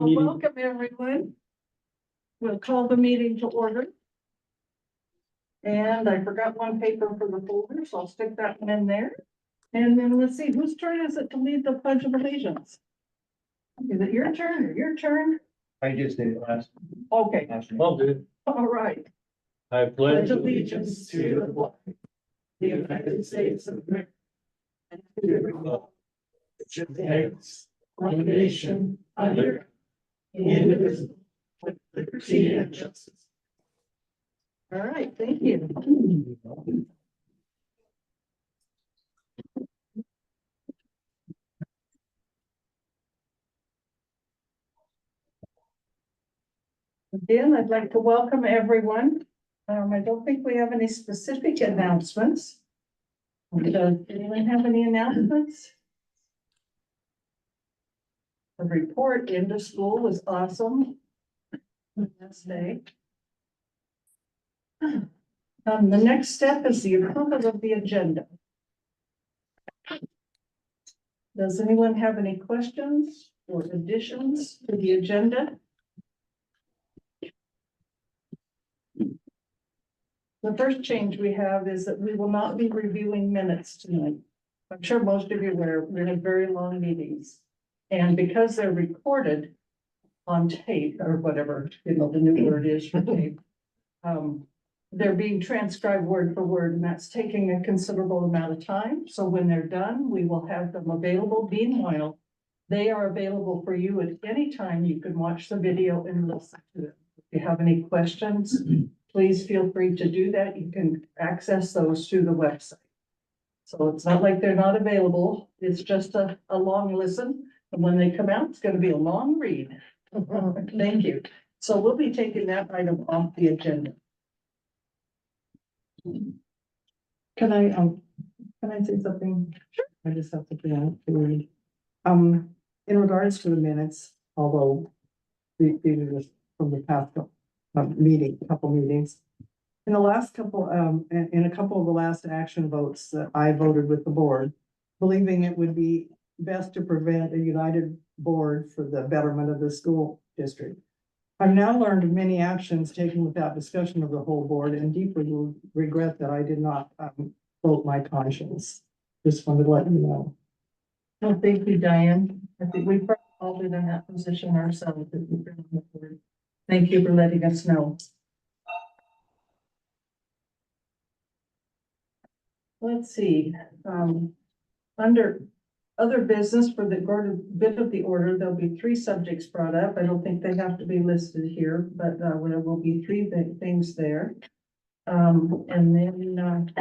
Meeting. Welcome, everyone. We'll call the meeting to order. And I forgot one paper for the folder, so I'll stick that one in there. And then let's see, whose turn is it to lead the Pledge of Allegiance? Is it your turn or your turn? I just did it last. Okay, Well, dude, all right. I Pledge pledge allegiance to the flag, the United States of America, and to the republic which stands one nation under indivisible, with liberty and justice. All right, thank you. Again, I'd like to welcome everyone. I don't think we have any specific announcements. Does anyone have any announcements? The report into school was awesome. Last day. The next step is the approval of the agenda. Does anyone have any questions or additions to the agenda? The first change we have is that we will not be reviewing minutes tonight. I'm sure most of you were, we had very long meetings. And because they're recorded on tape or whatever, you know, the new word is for tape. They're being transcribed word for word, and that's taking a considerable amount of time. So when they're done, we will have them available. Meanwhile, they are available for you at any time. You can watch the video and listen to it. If you have any questions, please feel free to do that. You can access those through the website. So it's not like they're not available. It's just a long listen. And when they come out, it's going to be a long read. Thank you. So we'll be taking that item off the agenda. Can I say something? Sure. I just have to put out to read. In regards to the minutes, although these are just from the past couple meetings. In the last couple, in a couple of the last action votes that I voted with the board, believing it would be best to prevent a united board for the betterment of the school district. I've now learned of many actions taken without discussion of the whole board and deeply regret that I did not vote my conscience. Just wanted to let you know. Well, thank you, Diane. I think we've probably all been in that position ourselves. If we've been on the board. Thank you for letting us know. Let's see, under other business for the bit of the order, there'll be 3 subjects brought up. I don't think they have to be listed here, but there will be 3 big things there. And then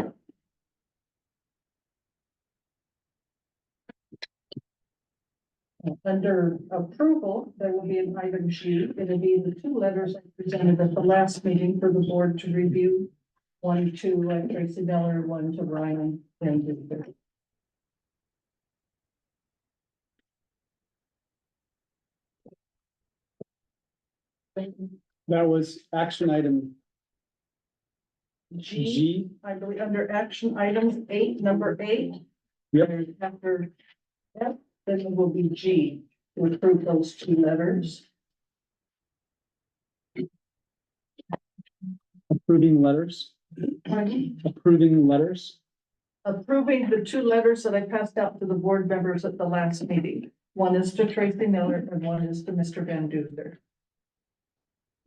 under approval, there will be an item G. It'll be the 2 letters I presented at the last meeting for the board to review. One to Tracy Miller, one to Ryan Van Duzer. that was action item G, G. I believe, under action items 8, number 8. Yep. And after F, then it will be G to approve those 2 letters. Approving letters, approving letters. Approving the 2 letters that I passed out to the board members at the last meeting. One is to Tracy Miller and one is to Mr. Van Duzer.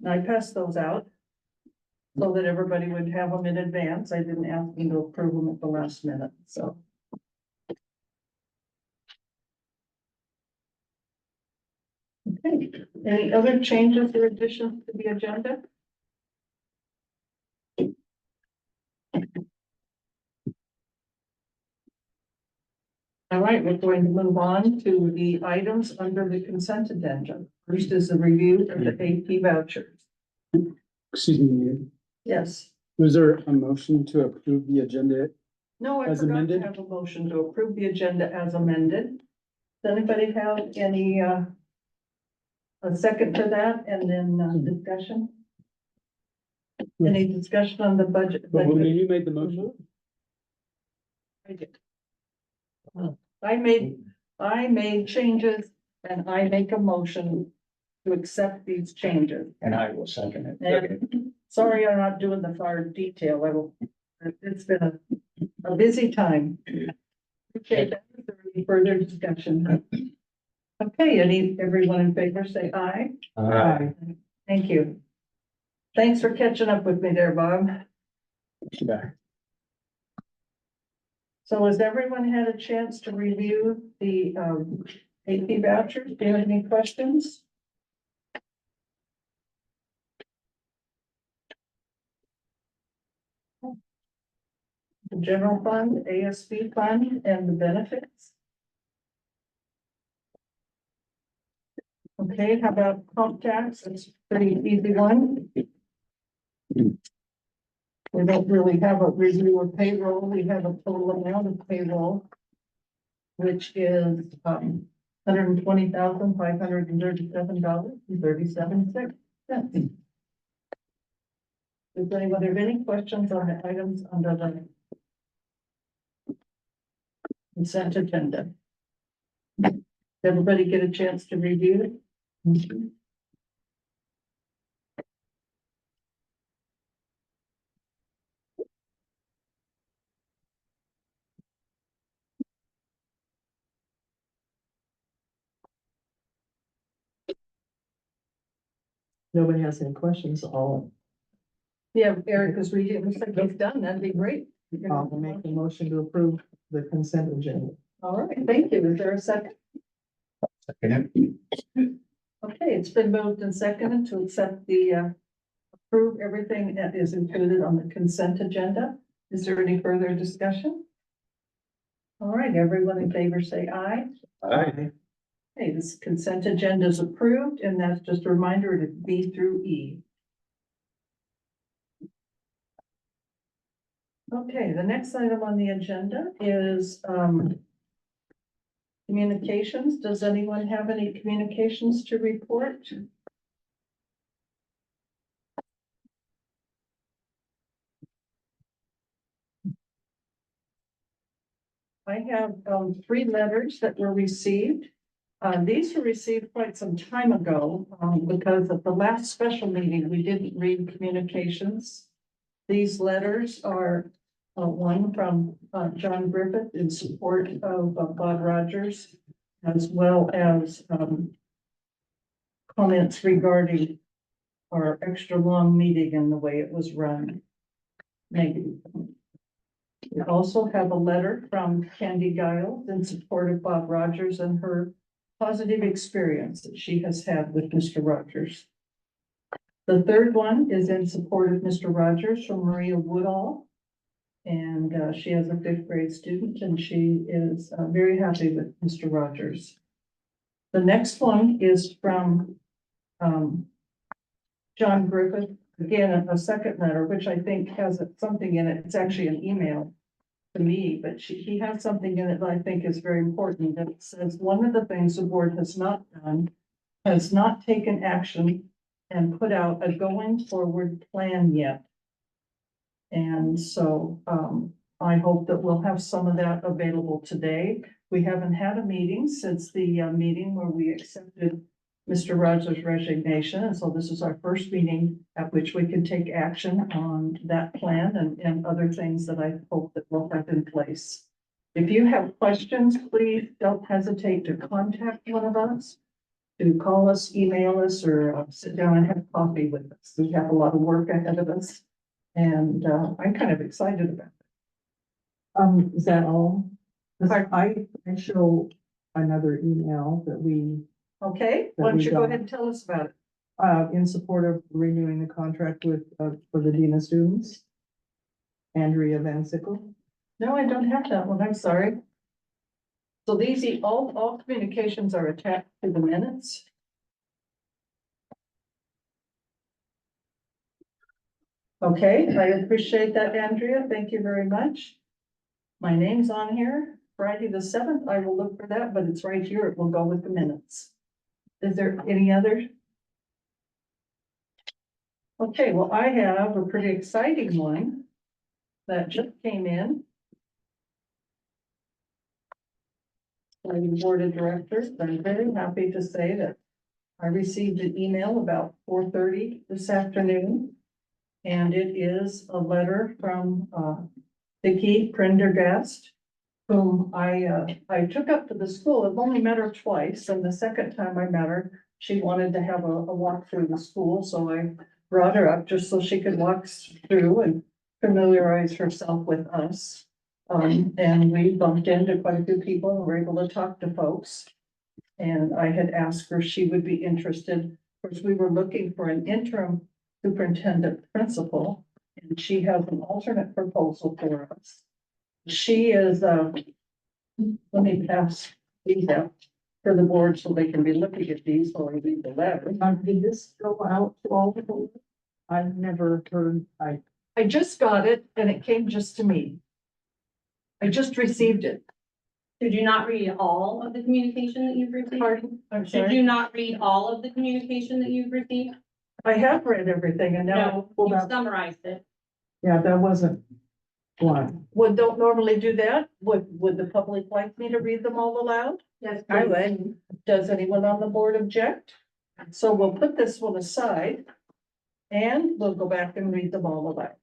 And I passed those out so that everybody would have them in advance. I didn't ask them to approve them at the last minute, so. Okay, any other changes or additions to the agenda? All right, we're going to move on to the items under the consent agenda. First is the review of the AP vouchers. Excuse me, Yes. was there a motion to approve the agenda? No, I As forgot to amended? have a motion to approve the agenda as amended. Does anybody have any, a second to that and then, discussion? Any discussion on the budget? But when you made the motion, I did. I made changes and I make a motion to accept these changes. And I will second it. And sorry, I'm not doing the fire detail. It's been a busy time. Okay, is there any further discussion? Okay, everyone in favor, say aye. Aye. Thank you. Thanks for catching up with me there, Bob. Yeah. So has everyone had a chance to review the AP vouchers? Do you have any questions? The general fund, ASB fund, and the benefits. Okay, how about comp tax? It's a pretty easy one. We don't really have a review of payroll. We have a total amount of payroll, which is $120,537.37. Does anyone have any questions on the items under the consent agenda? Did everybody get a chance to review it? Nobody has any questions, Yeah, Eric is reading. It looks like he's done. That'd be great. I'll make the motion to approve the consent agenda. All right, thank you. Is there a second? Second it. Okay, it's been moved and seconded to accept approve everything that is included on the consent agenda. Is there any further discussion? All right, everyone in favor say aye. Aye. Okay, this consent agenda is approved, and that's just a reminder to B through E. Okay, the next item on the agenda is communications. Does anyone have any communications to report? I have three letters that were received. These were received quite some time ago because at the last special meeting, we didn't read communications. These letters are one from John Griffith in support of Bob Rogers, as well as comments regarding our extra long meeting and the way it was run. Maybe. We also have a letter from Candy Giles in support of Bob Rogers and her positive experience that she has had with Mr. Rogers. The third one is in support of Mr. Rogers from Maria Woodall. And she has a fifth grade student and she is very happy with Mr. Rogers. The next one is from John Griffith. Again, a second letter, which I think has something in it. It's actually an email to me, but he has something in it that I think is very important. That it says, one of the things the board has not done, has not taken action and put out a going forward plan yet. And so I hope that we'll have some of that available today. We haven't had a meeting since the meeting where we accepted Mr. Rogers' resignation. And so this is our first meeting at which we can take action on that plan and other things that I hope that we'll have in place. If you have questions, please don't hesitate to contact one of us, to call us, email us, or sit down and have coffee with us. We have a lot of work ahead of us. And I'm kind of excited about it. Is that all? 'Cause I show another email that we, Okay, why don't you go ahead and tell us about it? in support of renewing the contract with, for the Dean of Students, Andrea Van Sickle. No, I don't have that one. I'm sorry. So these, all communications are attached to the minutes. Okay, I appreciate that, Andrea. Thank you very much. My name's on here, Friday the 7th. I will look for that, but it's right here. It will go with the minutes. Is there any other? Okay, well, I have a pretty exciting one that just came in. By the board of directors, I'm very happy to say that I received an email about 4:30 this afternoon. And it is a letter from, Vicky Prendergast, whom I took up to the school. I've only met her twice, and the second time I met her, she wanted to have a walk through the school, so I brought her up just so she could walk through and familiarize herself with us. And we bumped into quite a few people and were able to talk to folks. And I had asked her if she would be interested. Of course, we were looking for an interim superintendent principal, and she has an alternate proposal for us. She is, let me pass these out for the board so they can be looking at these while I read the letter. Did this go out to all the board? I've never heard, I just got it and it came just to me. I just received it. Did you not read all of the communication that you've received? Pardon? I'm Did sorry. you not read all of the communication that you've received? I have read everything and now, No, well, you that- summarized it. yeah, that wasn't one. don't normally do that. Would the public like me to read them all aloud? Yes. I would. Does anyone on the board object? So we'll put this one aside. And we'll go back and read them all aloud.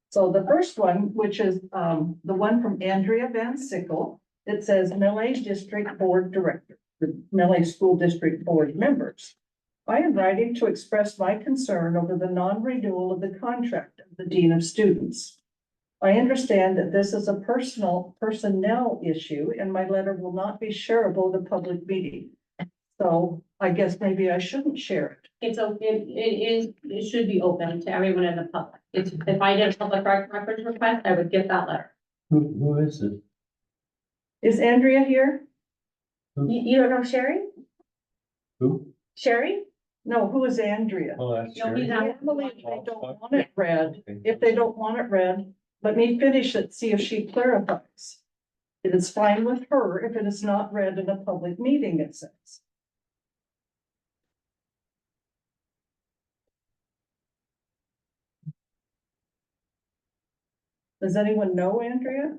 So the first one, which is the one from Andrea Van Sickle, it says Millay District Board Director, the Millay School District Board members. I am writing to express my concern over the non-renewal of the contract of the Dean of Students. I understand that this is a personnel issue and my letter will not be shareable to public meeting. So I guess maybe I shouldn't share it. It should be open to everyone in the public. If I did a public records request, I would get that letter. Who is it? Is Andrea here? You don't know Sherry? Who? Sherry? No, who is Andrea? Oh, that's No, he's Sherry. not. Normally, if they don't want it read, if they don't want it read, let me finish it, see if she clarifies. It is fine with her if it is not read in a public meeting, it says. Does anyone know Andrea?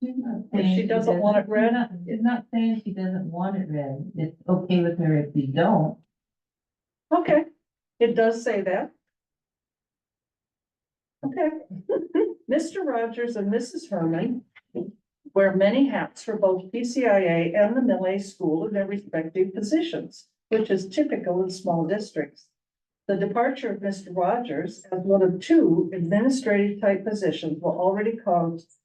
If she doesn't want it read, It's not saying she doesn't want it read. It's okay with her if you don't. okay, it does say that. Okay. Mr. Rogers and Mrs. Herman wear many hats for both PCIA and the Millay School in their respective positions, which is typical in small districts. The departure of Mr. Rogers as one of two administrative type positions will already cause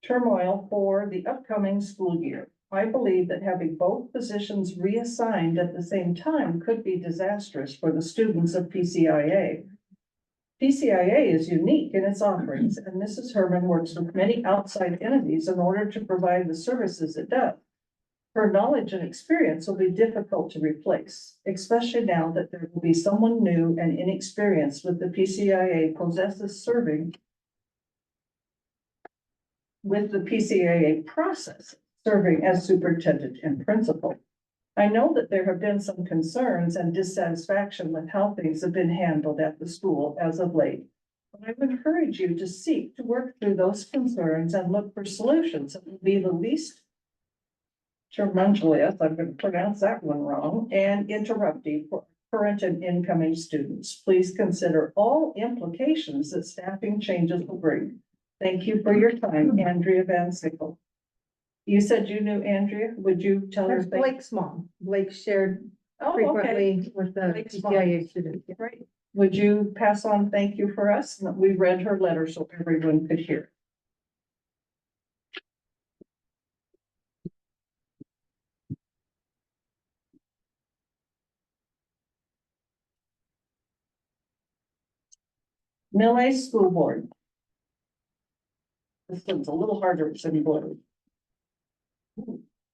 turmoil for the upcoming school year. I believe that having both positions reassigned at the same time could be disastrous for the students of PCIA. PCIA is unique in its offerings, and Mrs. Herman works with many outside entities in order to provide the services it does. Her knowledge and experience will be difficult to replace, especially now that there will be someone new and inexperienced with the PCIA possesses serving with the PCIA process, serving as superintendent and principal. I know that there have been some concerns and dissatisfaction with how things have been handled at the school as of late. But I would encourage you to seek to work through those concerns and look for solutions that will be the least tumultuous, I'm going to pronounce that one wrong, and interrupting for current and incoming students. Please consider all implications that staffing changes will bring. Thank you for your time, Andrea Van Sickle. You said you knew Andrea. Would you tell her? That's Blake's mom. Blake shared Oh, okay. frequently with the Blake's mom. PCIA students. Right. Would you pass on thank you for us? We read her letter so everyone could hear. Millay School Board. This one's a little harder than blue.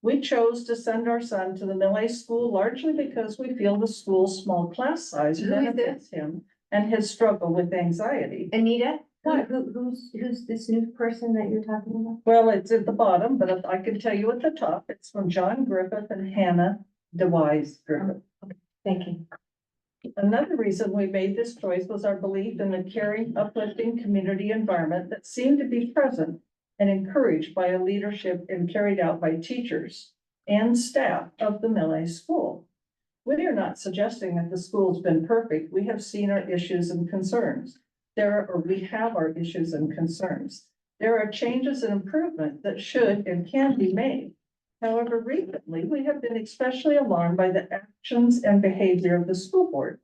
We chose to send our son to the Millay School largely because we feel the school's small class size Who is benefits him and his struggle with anxiety. Anita, What? who's this new person that you're talking about? Well, it's at the bottom, but I can tell you at the top, it's from John Griffith and Hannah DeWise Griffith. Thank you. Another reason we made this choice was our belief in the caring, uplifting community environment that seemed to be present and encouraged by a leadership and carried out by teachers and staff of the Millay School. We are not suggesting that the school's been perfect. We have seen our issues and concerns. We have our issues and concerns. There are changes and improvement that should and can be made. However, recently, we have been especially alarmed by the actions and behavior of the school board.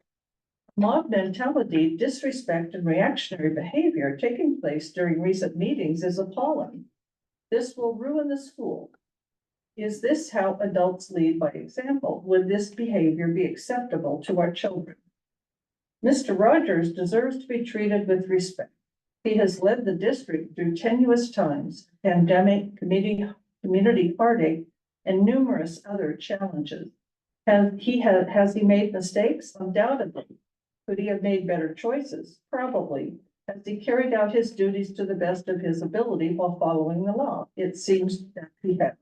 Mob mentality, disrespect, and reactionary behavior taking place during recent meetings is appalling. This will ruin the school. Is this how adults lead by example? Would this behavior be acceptable to our children? Mr. Rogers deserves to be treated with respect. He has led the district through tenuous times, pandemic, community heartache, and numerous other challenges. Has he made mistakes? Undoubtedly. Could he have made better choices? Probably. Has he carried out his duties to the best of his ability while following the law? It seems that he has.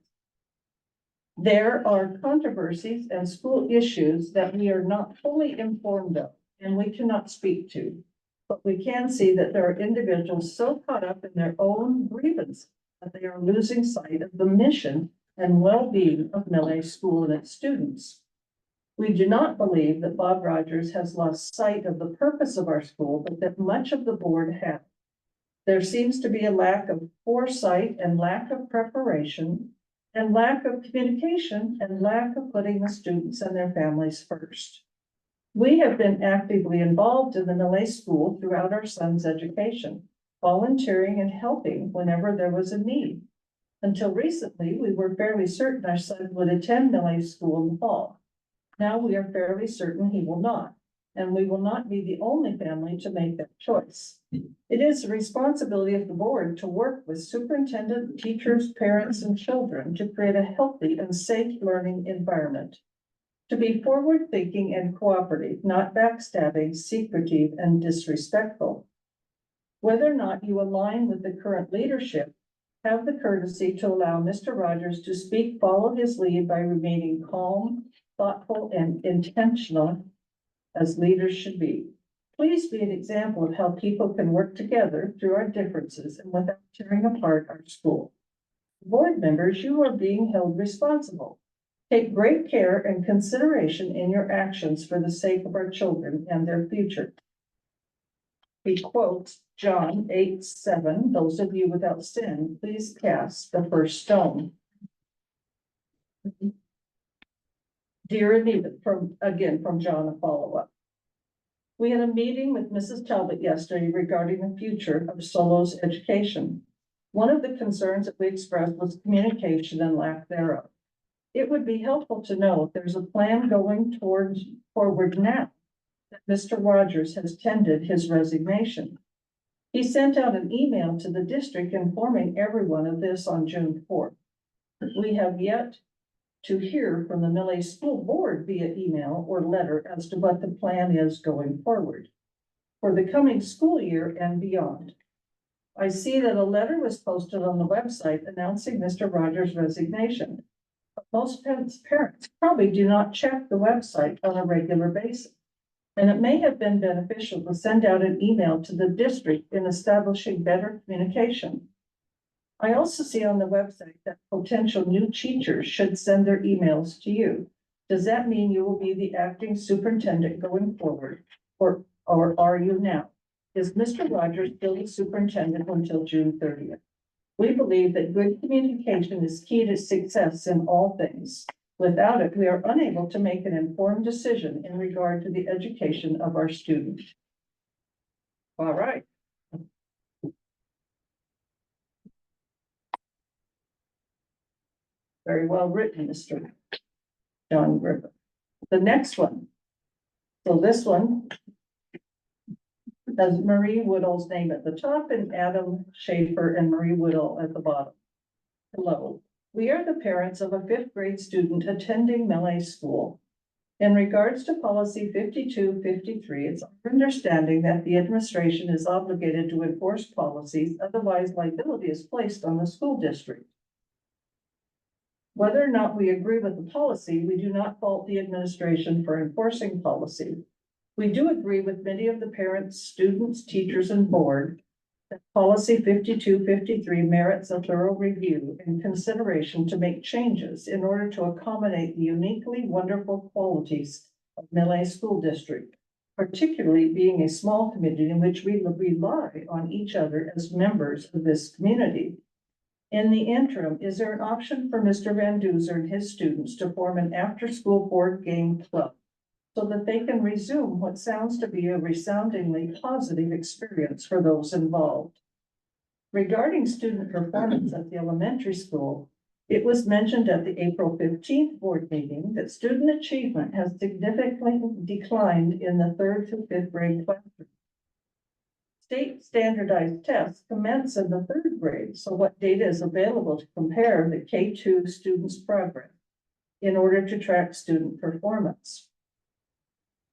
There are controversies and school issues that we are not fully informed of and we cannot speak to. But we can see that there are individuals so caught up in their own grievance that they are losing sight of the mission and well-being of Millay School and its students. We do not believe that Bob Rogers has lost sight of the purpose of our school, but that much of the board have. There seems to be a lack of foresight and lack of preparation and lack of communication and lack of putting the students and their families first. We have been actively involved in the Millay School throughout our son's education, volunteering and helping whenever there was a need. Until recently, we were fairly certain our son would attend Millay School in the fall. Now we are fairly certain he will not, and we will not be the only family to make that choice. It is the responsibility of the board to work with superintendent, teachers, parents, and children to create a healthy and safe learning environment. To be forward-thinking and cooperative, not backstabbing, secretive, and disrespectful. Whether or not you align with the current leadership, have the courtesy to allow Mr. Rogers to speak, follow his lead by remaining calm, thoughtful, and intentional as leaders should be. Please be an example of how people can work together through our differences and without tearing apart our school. Board members, you are being held responsible. Take great care and consideration in your actions for the sake of our children and their future. He quotes John 8:7, those of you without sin, please cast the first stone. Dear Anita, from John, a follow-up. We had a meeting with Mrs. Talbot yesterday regarding the future of Solo's education. One of the concerns that we expressed was communication and lack thereof. It would be helpful to know if there's a plan going forward now that Mr. Rogers has tendered his resignation. He sent out an email to the district informing everyone of this on June 4th. We have yet to hear from the Millay School Board via email or letter as to what the plan is going forward for the coming school year and beyond. I see that a letter was posted on the website announcing Mr. Rogers' resignation. But most parents probably do not check the website on a regular basis. And it may have been beneficial to send out an email to the district in establishing better communication. I also see on the website that potential new teachers should send their emails to you. Does that mean you will be the acting superintendent going forward, or are you now? Is Mr. Rogers still the superintendent until June 30th? We believe that good communication is key to success in all things. Without it, we are unable to make an informed decision in regard to the education of our students. All right. Very well written, Mr. John Griffin. The next one. So this one has Marie Woodall's name at the top and Adam Schaefer and Marie Woodall at the bottom. Hello, we are the parents of a 5th grade student attending Millay School. In regards to policy 5253, it's our understanding that the administration is obligated to enforce policies, otherwise liability is placed on the school district. Whether or not we agree with the policy, we do not fault the administration for enforcing policy. We do agree with many of the parents, students, teachers, and board that policy 5253 merits a thorough review and consideration to make changes in order to accommodate the uniquely wonderful qualities of Millay School District, particularly being a small community in which we rely on each other as members of this community. In the interim, is there an option for Mr. Van Duzer and his students to form an after-school board game club so that they can resume what sounds to be a resoundingly positive experience for those involved? Regarding student performance at the elementary school, it was mentioned at the April 15th board meeting that student achievement has significantly declined in the 3rd to 5th grade classroom. State standardized tests commence in the 3rd grade, so what data is available to compare the K2 students' progress in order to track student performance?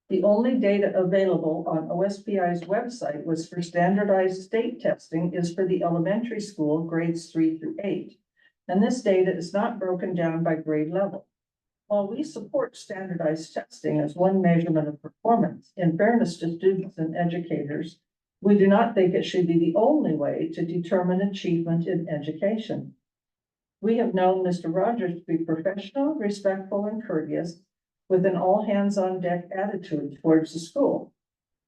The only data available on OSPI's website was for standardized state testing is for the elementary school grades 3 through 8. And this data is not broken down by grade level. While we support standardized testing as one measurement of performance, in fairness to students and educators, we do not think it should be the only way to determine achievement in education. We have known Mr. Rogers to be professional, respectful, and courteous, with an all-hands-on-deck attitude towards the school.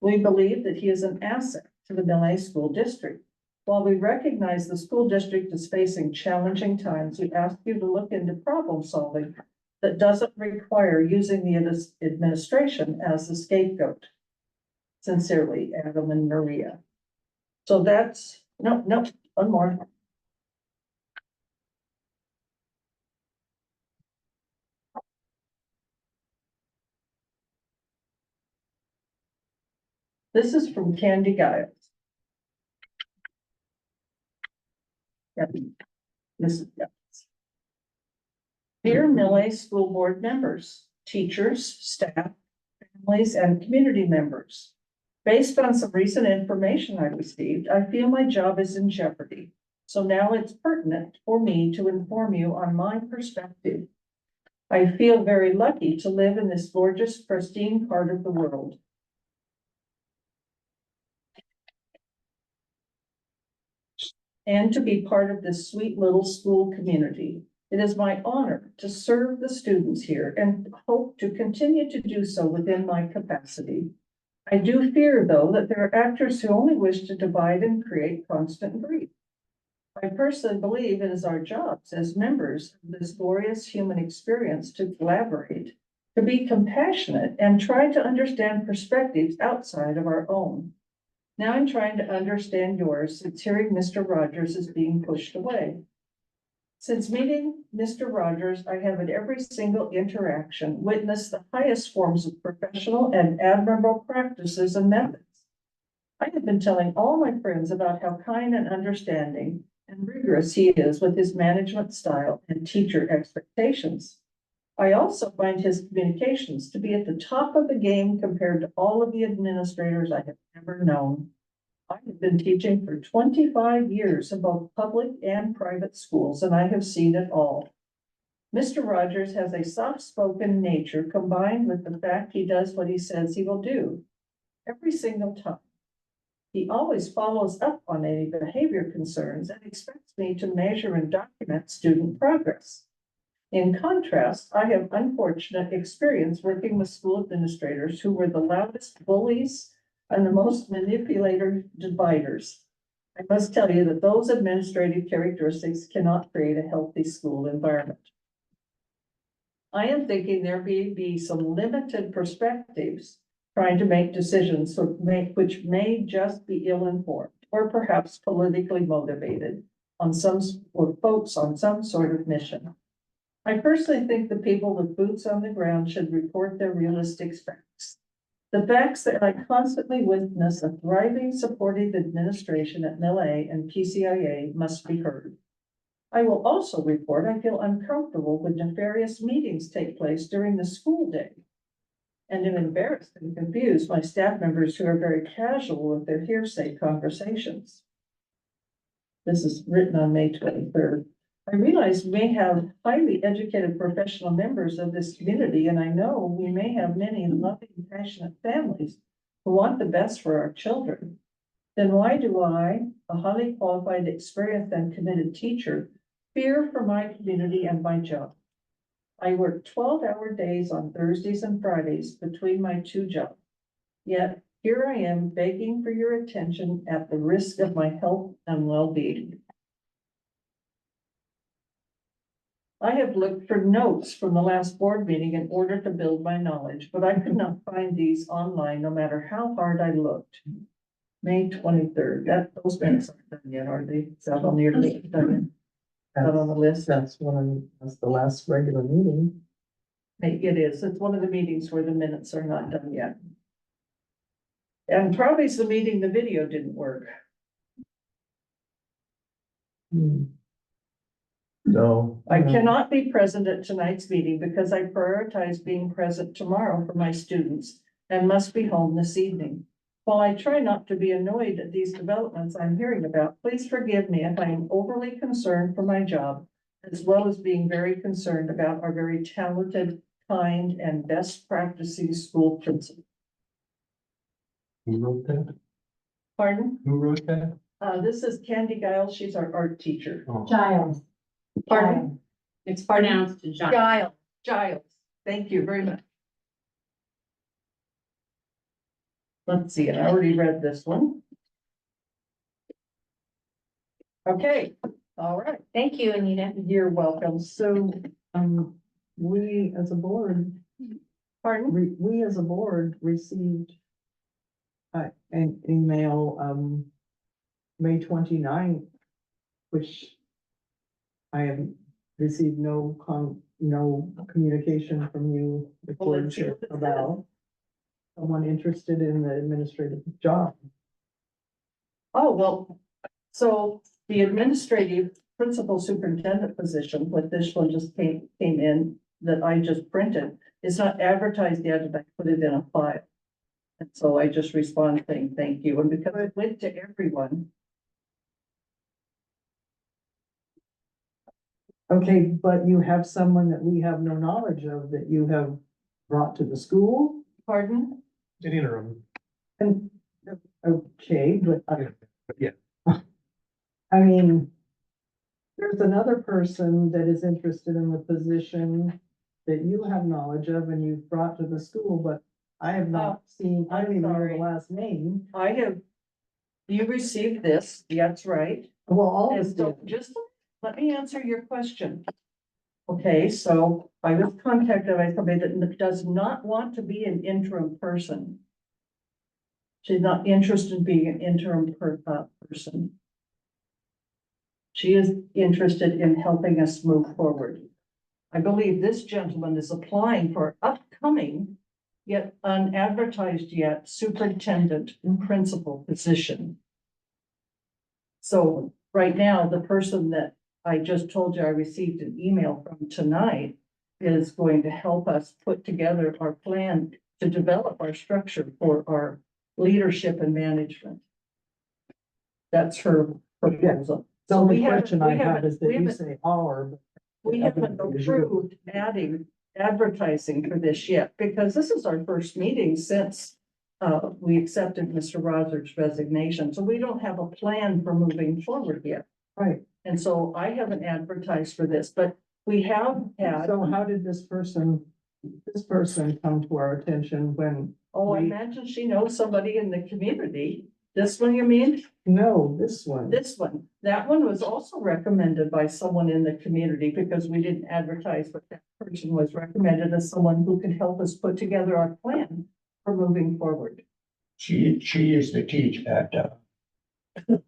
We believe that he is an asset to the Millay School District. While we recognize the school district is facing challenging times, we ask you to look into problem solving that doesn't require using the administration as the scapegoat. Sincerely, Adam and Maria. So that's, no, one more. This is from Candy Giles. Yep. Mrs. Giles. Dear Millay School Board members, teachers, staff, families, and community members. Based on some recent information I received, I feel my job is in jeopardy. So now it's pertinent for me to inform you on my perspective. I feel very lucky to live in this gorgeous, pristine part of the world. And to be part of this sweet little school community. It is my honor to serve the students here and hope to continue to do so within my capacity. I do fear, though, that there are actors who only wish to divide and create constant grief. I personally believe it is our jobs as members of this glorious human experience to collaborate, to be compassionate, and try to understand perspectives outside of our own. Now I'm trying to understand yours since hearing Mr. Rogers is being pushed away. Since meeting Mr. Rogers, I have at every single interaction witnessed the highest forms of professional and admirable practices and methods. I have been telling all my friends about how kind and understanding and rigorous he is with his management style and teacher expectations. I also find his communications to be at the top of the game compared to all of the administrators I have ever known. I have been teaching for 25 years in both public and private schools, and I have seen it all. Mr. Rogers has a soft-spoken nature combined with the fact he does what he says he will do every single time. He always follows up on any behavior concerns and expects me to measure and document student progress. In contrast, I have unfortunate experience working with school administrators who were the loudest bullies and the most manipulator dividers. I must tell you that those administrative characteristics cannot create a healthy school environment. I am thinking there may be some limited perspectives trying to make decisions which may just be ill-informed or perhaps politically motivated on or folks on some sort of mission. I personally think the people with boots on the ground should report their realistic facts. The facts that I constantly witness a thriving, supportive administration at Millay and PCIA must be heard. I will also report I feel uncomfortable when nefarious meetings take place during the school day, and am embarrassed and confused by staff members who are very casual with their hearsay conversations. This is written on May 23rd. I realize we may have highly educated professional members of this community, and I know we may have many loving, passionate families who want the best for our children. then why do I, a highly qualified, experienced and committed teacher, fear for my community and my job? I work 12-hour days on Thursdays and Fridays between my two jobs. Yet here I am begging for your attention at the risk of my health and well-being. I have looked for notes from the last board meeting in order to build my knowledge, but I could not find these online, no matter how hard I looked. May 23rd, those minutes aren't done yet, are they? Is that on the list? That's that's the last regular meeting. Hey, it is. It's one of the meetings where the minutes are not done yet. And probably it's the meeting, the video didn't work. No. I cannot be present at tonight's meeting because I prioritize being present tomorrow for my students and must be home this evening. While I try not to be annoyed at these developments I'm hearing about, please forgive me if I am overly concerned for my job, as well as being very concerned about our very talented, kind, and best practices school principal. Who wrote that? Pardon? Who wrote that? This is Candy Giles. She's our art teacher. Oh. Giles. Pardon? It's pronounced Giles. Giles. Giles. Thank you very much. Let's see, I already read this one. Okay, all right. Thank you, Anita. You're welcome. So, we as a board, Pardon? we as a board received an email, May 29th, which I have received no communication from you, the Well, let's see board what it about someone interested in the administrative job. Oh, well, so the administrative principal superintendent position, what this one just came in that I just printed, is not advertised yet, and I put it in a file. And so I just respond saying thank you, and because it went to everyone. Okay, but you have someone that we have no knowledge of that you have brought to the school? Pardon? An interim. And, okay, but Yeah. I mean, there's another person that is interested in the position that you have knowledge of and you've brought to the school, but I have not seen, I don't even know sorry. the last name. I have, you received this, that's right. Well, all of us And so did. just let me answer your question. Okay, so I was contacted by somebody that does not want to be an interim person. She's not interested in being an interim person. She is interested in helping us move forward. I believe this gentleman is applying for upcoming, yet unadvertised yet, superintendent principal position. So right now, the person that I just told you I received an email from tonight is going to help us put together our plan to develop our structure for our leadership and management. That's her proposal. The only we haven't- question I we have haven't- is that we you haven't- say our, but We haven't approved adding advertising for this yet, because this is our first meeting since we accepted Mr. Rogers' resignation, so we don't have a plan for moving forward yet. right. And so I haven't advertised for this, but we have had, So how did this person come to our attention when, oh, I imagine she knows somebody in the community. This one, you mean? no, this one? This one, that one was also recommended by someone in the community because we didn't advertise, but that person was recommended as someone who could help us put together our plan for moving forward. She used to teach at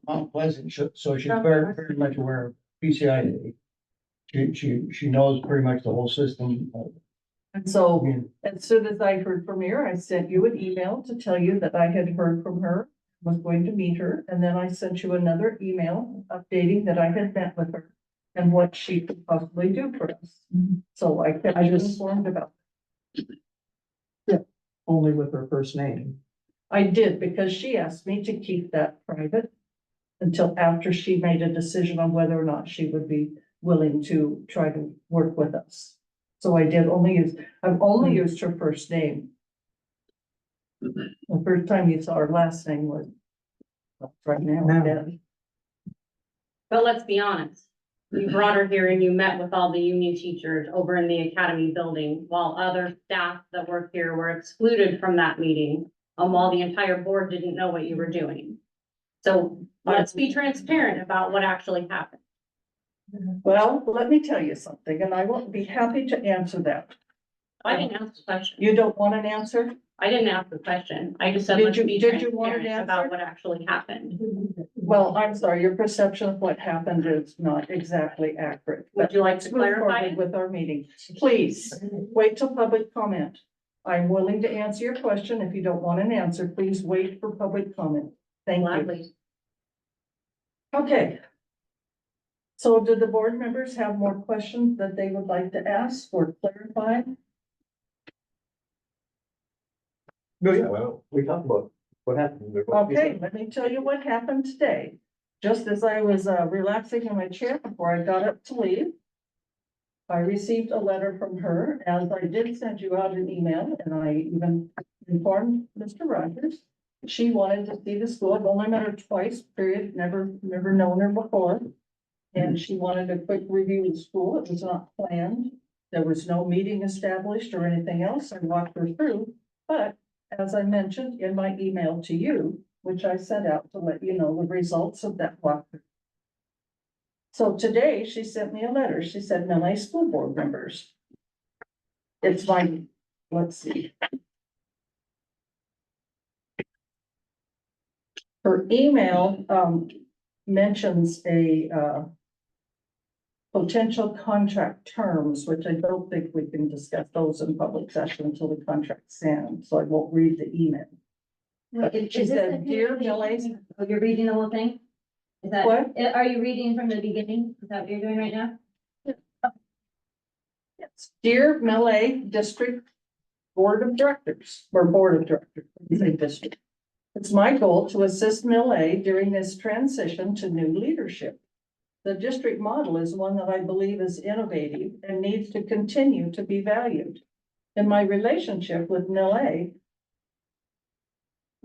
Mount Pleasant, so she's very much aware of PCIA. She knows pretty much the whole system. And I so mean, as soon as I heard from her, I sent you an email to tell you that I had heard from her, was going to meet her, and then I sent you another email updating that I had met with her and what she could possibly do for us. So I kept I you just- informed about. Only with her first name. I did, because she asked me to keep that private until after she made a decision on whether or not she would be willing to try to work with us. So I did I've only used her first name. The first time you saw her last name was right now. No. yeah. But let's be honest, you brought her here and you met with all the union teachers over in the academy building, while other staff that work here were excluded from that meeting. While the entire board didn't know what you were doing. So let's be transparent about what actually happened. Well, let me tell you something, and I will be happy to answer that. I didn't ask the question. You don't want an answer? I didn't ask the question. I just said, Did let's you- be did you want an transparent about answer? what actually happened. Well, I'm sorry, your perception of what happened is not exactly accurate. Would you like to Let's move clarify forward it? with our meeting? Please, wait till public comment. I'm willing to answer your question. If you don't want an answer, please wait for public comment. Thank you. Gladly. Okay. So do the board members have more questions that they would like to ask or clarify? No, yeah, well, we talked about what happened. Okay, let me tell you what happened today. Just as I was relaxing in my chair before I got up to leave, I received a letter from her, as I did send you out an email, and I even informed Mr. Rogers. She wanted to see the school. I've only met her twice, period, never known her before. And she wanted a quick review of the school. It was not planned. There was no meeting established or anything else. I walked her through, but as I mentioned in my email to you, which I sent out to let you know the results of that walkthrough. So today she sent me a letter. She said, Millay School Board members. It's my, let's see. Her email, mentions a, potential contract terms, which I don't think we can discuss those in public session until the contract's in, so I won't read the email. She said, "Dear Millay." Oh, you're reading the whole thing? Is that, What? are you reading from the beginning? Is that what you're doing right now? Yes. Dear Millay District Board of Directors, or Board of Directors, let me say district. It's my goal to assist Millay during this transition to new leadership. The district model is one that I believe is innovative and needs to continue to be valued. In my relationship with Millay,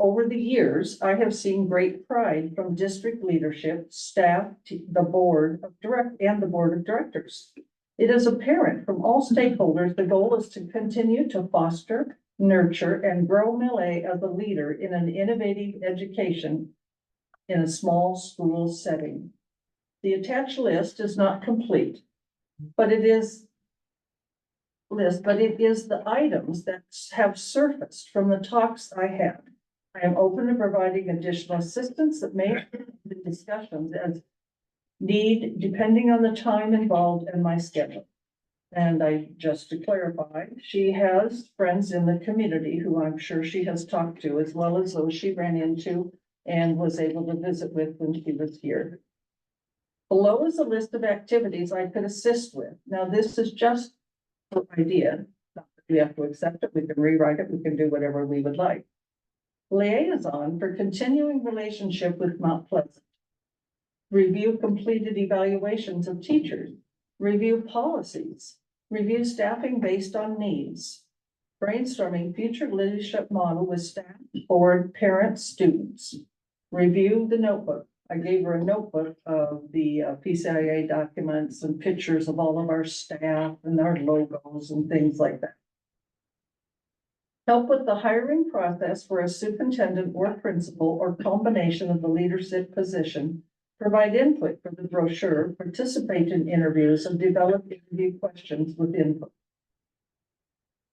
over the years, I have seen great pride from district leadership, staff, the board of directors. It is apparent from all stakeholders, the goal is to continue to foster, nurture, and grow Millay as a leader in an innovative education in a small school setting. The attached list is not complete, but it is the items that have surfaced from the talks I had. I am open to providing additional assistance that may the discussions as need, depending on the time involved and my schedule. And just to clarify, she has friends in the community who I'm sure she has talked to, as well as those she ran into and was able to visit with when she was here. Below is a list of activities I could assist with. Now, this is just an idea. Not that we have to accept it. We can rewrite it. We can do whatever we would like. Liaison for continuing relationship with Mount Pleasant. Review completed evaluations of teachers. Review policies. Review staffing based on needs. Brainstorming future leadership model with staff, board, parents, students. Review the notebook. I gave her a notebook of the PCIA documents and pictures of all of our staff and our logos and things like that. Help with the hiring process for a superintendent or principal or combination of the leadership position. Provide input for the brochure, participate in interviews, and develop interview questions with input.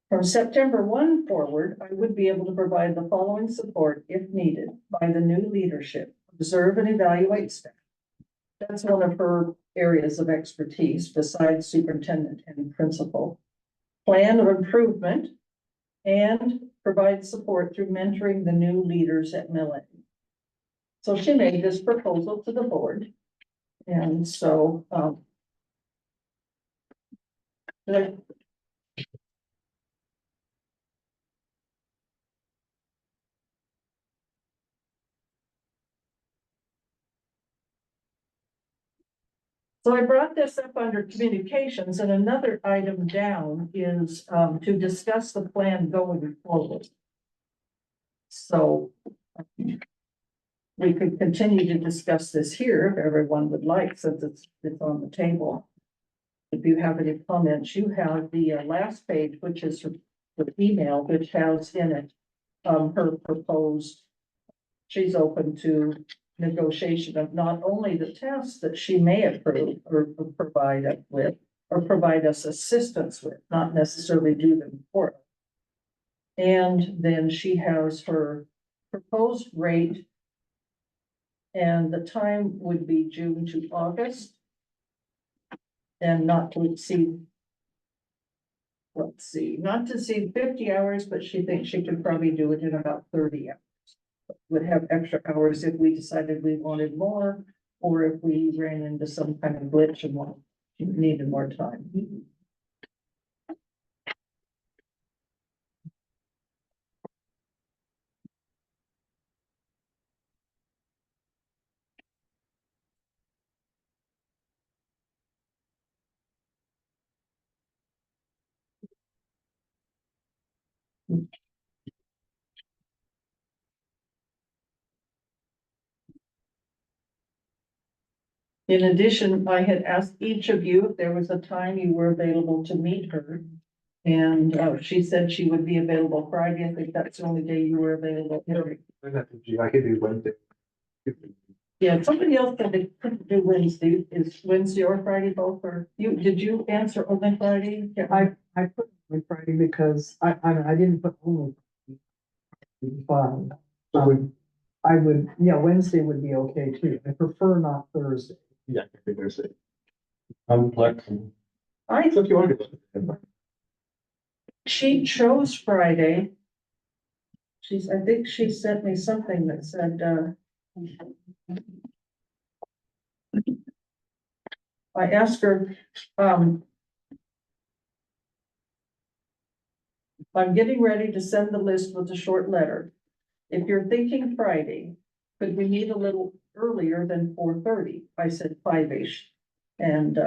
From September 1 forward, I would be able to provide the following support if needed by the new leadership. Observe and evaluate staff. That's one of her areas of expertise besides superintendent and principal. Plan of improvement and provide support through mentoring the new leaders at Millay. So she made this proposal to the board. And so, so I brought this up under communications, and another item down is to discuss the plan going forward. So we could continue to discuss this here if everyone would like, since it's on the table. If you have any comments, you have the last page, which is the email, which has in it, her proposed. She's open to negotiation of not only the tests that she may approve or provide us with, or provide us assistance with, not necessarily do them for us. And then she has her proposed rate. And the time would be June to August. And not to exceed. Let's see, not to exceed 50 hours, but she thinks she could probably do it in about 30 hours. Would have extra hours if we decided we wanted more, or if we ran into some kind of glitch and needed more time. In addition, I had asked each of you if there was a time you were available to meet her. And she said she would be available Friday. I think that's the only day you were available. I could do Wednesday. Yeah, somebody else said they couldn't do Wednesday. Is Wednesday or Friday both, or did you answer only Friday? Yeah, I put on Friday because I didn't put only. Fine. I would, yeah, Wednesday would be okay too. I prefer not Thursday. Yeah, I could do Thursday. I'm flexible. I, So if you want to do it. she chose Friday. I think she sent me something that said, I asked her, I'm getting ready to send the list with a short letter. If you're thinking Friday, could we meet a little earlier than 4:30? I said 5-ish. And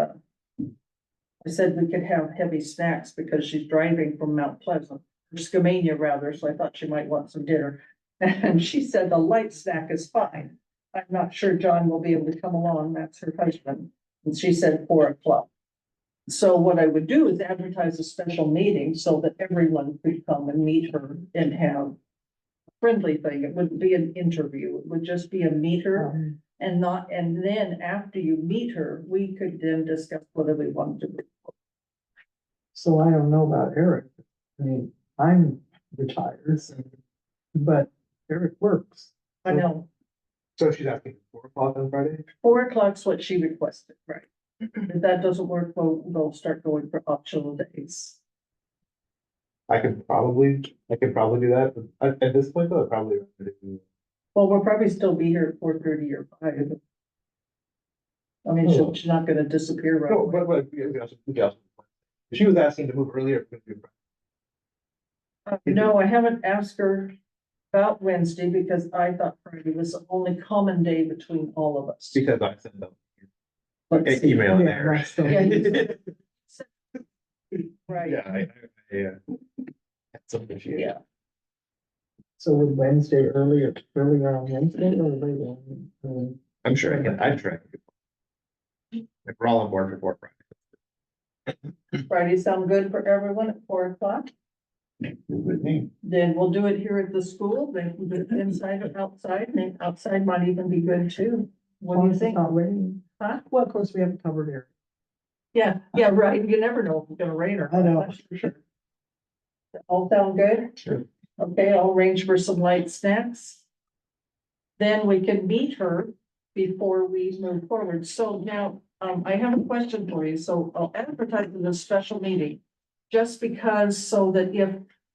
I said we could have heavy snacks because she's driving from Mount Pleasant, or Skamania rather, so I thought she might want some dinner. And she said the light snack is fine. I'm not sure John will be able to come along, that's her husband. And she said 4 o'clock. So what I would do is advertise a special meeting so that everyone could come and meet her and have a friendly thing. It wouldn't be an interview. It would just be a meet her and then after you meet her, we could then discuss whether we want to. So I don't know about Eric. I mean, I'm retired, but Eric works. I know, So she's asking 4 o'clock on Friday? 4 o'clock's what she requested, right? If that doesn't work, we'll start going for optional days. I could probably do that, but at this point though, I'd probably. Well, we'll probably still be here at 4:30 or 5. I mean, she's not gonna disappear right No, away. but we could also. She was asking to move earlier. No, I haven't asked her about Wednesday because I thought Friday was the only common day between all of us. Because I sent them Let's see. email in Yeah, there. that's the- Yeah, you Right, Yeah. That's something yeah. So would Wednesday earlier on Wednesday or later on? I'm sure I'm sure. If we're all on board for 4 Friday. Friday sound good for everyone at 4 o'clock? With me. Then we'll do it here at the school, then we'll do it inside or outside, and outside might even be good too. What do you think? Not raining. Huh? Well, of course, we haven't covered here. Yeah, right, you never know if it's gonna rain or. I know. That's for sure. All sound good? Sure. Okay, I'll arrange for some light snacks. Then we can meet her before we move forward. So now, I have a question for you. So I'll advertise in a special meeting. Just because, so that if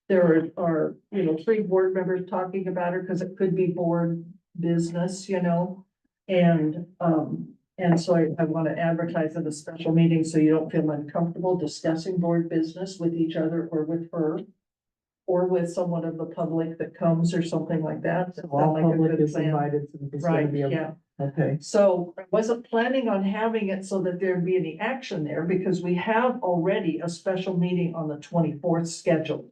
there are, 3 board members talking about her, because it could be board business, And so I want to advertise at a special meeting so you don't feel uncomfortable discussing board business with each other or with her. Or with someone of the public that comes or something like that. So all Sound like a public good is plan? invited. So it's gonna Right, be a- yeah. Okay, So I wasn't planning on having it so that there'd be any action there because we have already a special meeting on the 24th scheduled.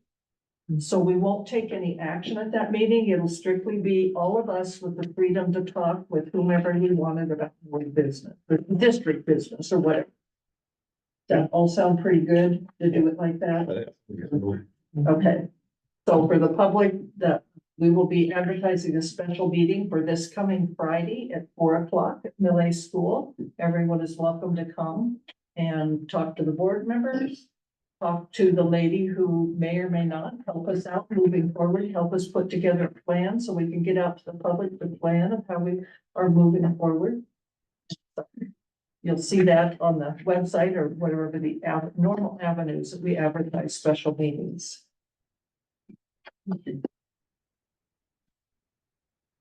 So we won't take any action at that meeting. It'll strictly be all of us with the freedom to talk with whomever we wanted about board business, or district business or whatever. That all sound pretty good to do it like that? Okay. So for the public, that we will be advertising a special meeting for this coming Friday at 4 o'clock at Millay School. Everyone is welcome to come and talk to the board members. Talk to the lady who may or may not help us out moving forward, help us put together a plan so we can get out to the public the plan of how we are moving forward. You'll see that on the website or whatever the normal avenues that we advertise special meetings.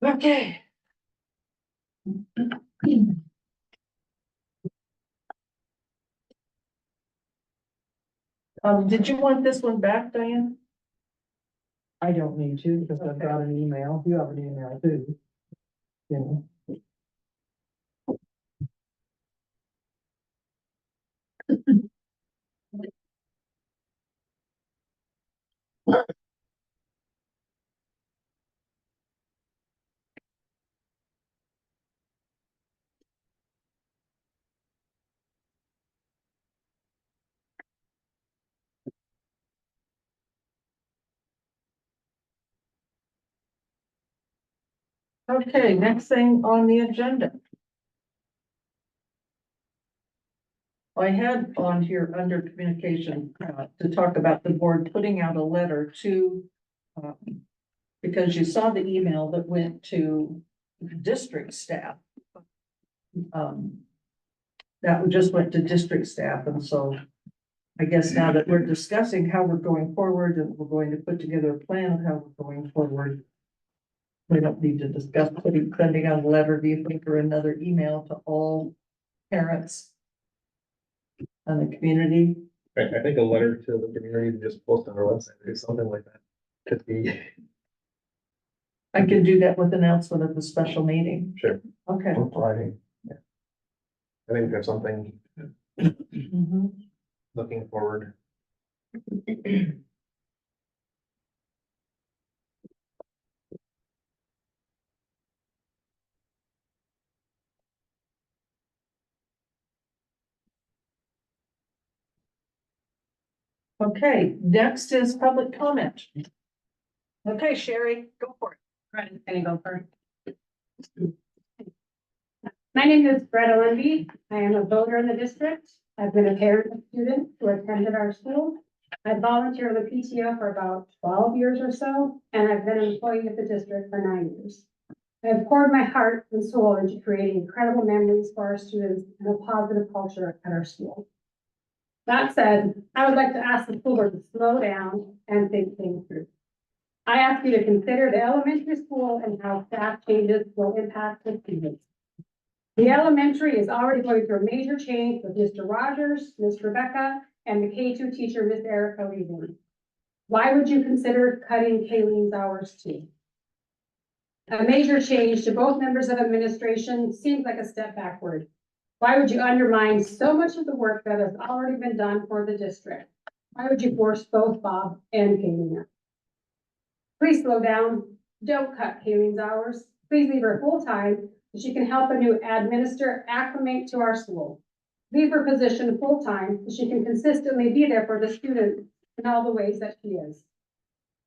Okay. Did you want this one back, Diane? I don't need to because I've got an email. You have an email too. You know. Okay, next thing on the agenda. I had on here under communication to talk about the board putting out a letter to, because you saw the email that went to district staff. That just went to district staff, and so I guess now that we're discussing how we're going forward and we're going to put together a plan of how we're going forward. We don't need to discuss sending out a letter, do you think, or another email to all parents and the community? I think a letter to the community and just post on our website, or something like that, could be. I can do that with announcement of the special meeting. Sure. Okay. On Friday. I think there's something Mhm. looking forward. Okay, next is public comment. Okay, Sherry, go for it. Bretta's gonna go first. My name is Bretta Levy. I am a voter in the district. I've been a parent of students who attended our school. I volunteered in the PTO for about 12 years or so, and I've been an employee of the district for 9 years. I have poured my heart and soul into creating incredible memories for our students and a positive culture at our school. That said, I would like to ask the school board to slow down and think things through. I ask you to consider the elementary school and how staff changes will impact the students. The elementary is already going through a major change with Mr. Rogers, Miss Rebecca, and the K2 teacher, Miss Erica leaving. Why would you consider cutting Kayleen's hours too? A major change to both members of administration seems like a step backward. Why would you undermine so much of the work that has already been done for the district? Why would you force both Bob and Kayleen out? Please slow down. Don't cut Kayleen's hours. Please leave her full-time so she can help a new administrator acclimate to our school. Leave her position full-time so she can consistently be there for the students in all the ways that she is.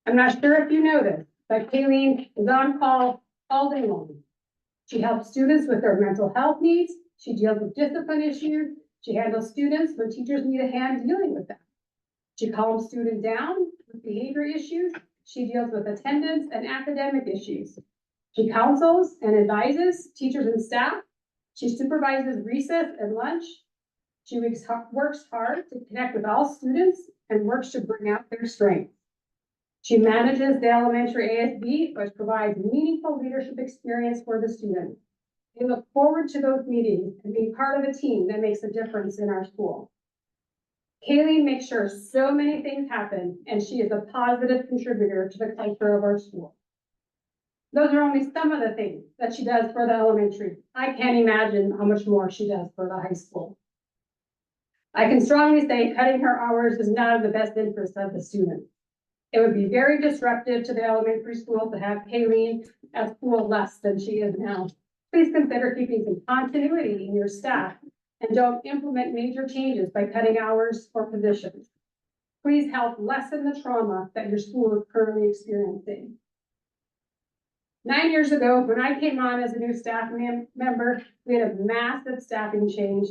I'm not sure if you know this, but Kayleen is on call all day long. She helps students with their mental health needs. She deals with discipline issues. She handles students when teachers need a hand dealing with them. She calms students down with behavior issues. She deals with attendance and academic issues. She counsels and advises teachers and staff. She supervises recess and lunch. She works hard to connect with all students and works to bring out their strengths. She manages the elementary ASB, which provides meaningful leadership experience for the students. We look forward to those meetings and being part of a team that makes a difference in our school. Kayleen makes sure so many things happen, and she is a positive contributor to the culture of our school. Those are only some of the things that she does for the elementary. I can't imagine how much more she does for the high school. I can strongly say cutting her hours is not in the best interest of the students. It would be very disruptive to the elementary school to have Kayleen at school less than she is now. Please consider keeping some continuity in your staff and don't implement major changes by cutting hours or positions. Please help lessen the trauma that your school is currently experiencing. 9 years ago, when I came on as a new staff member, we had a massive staffing change.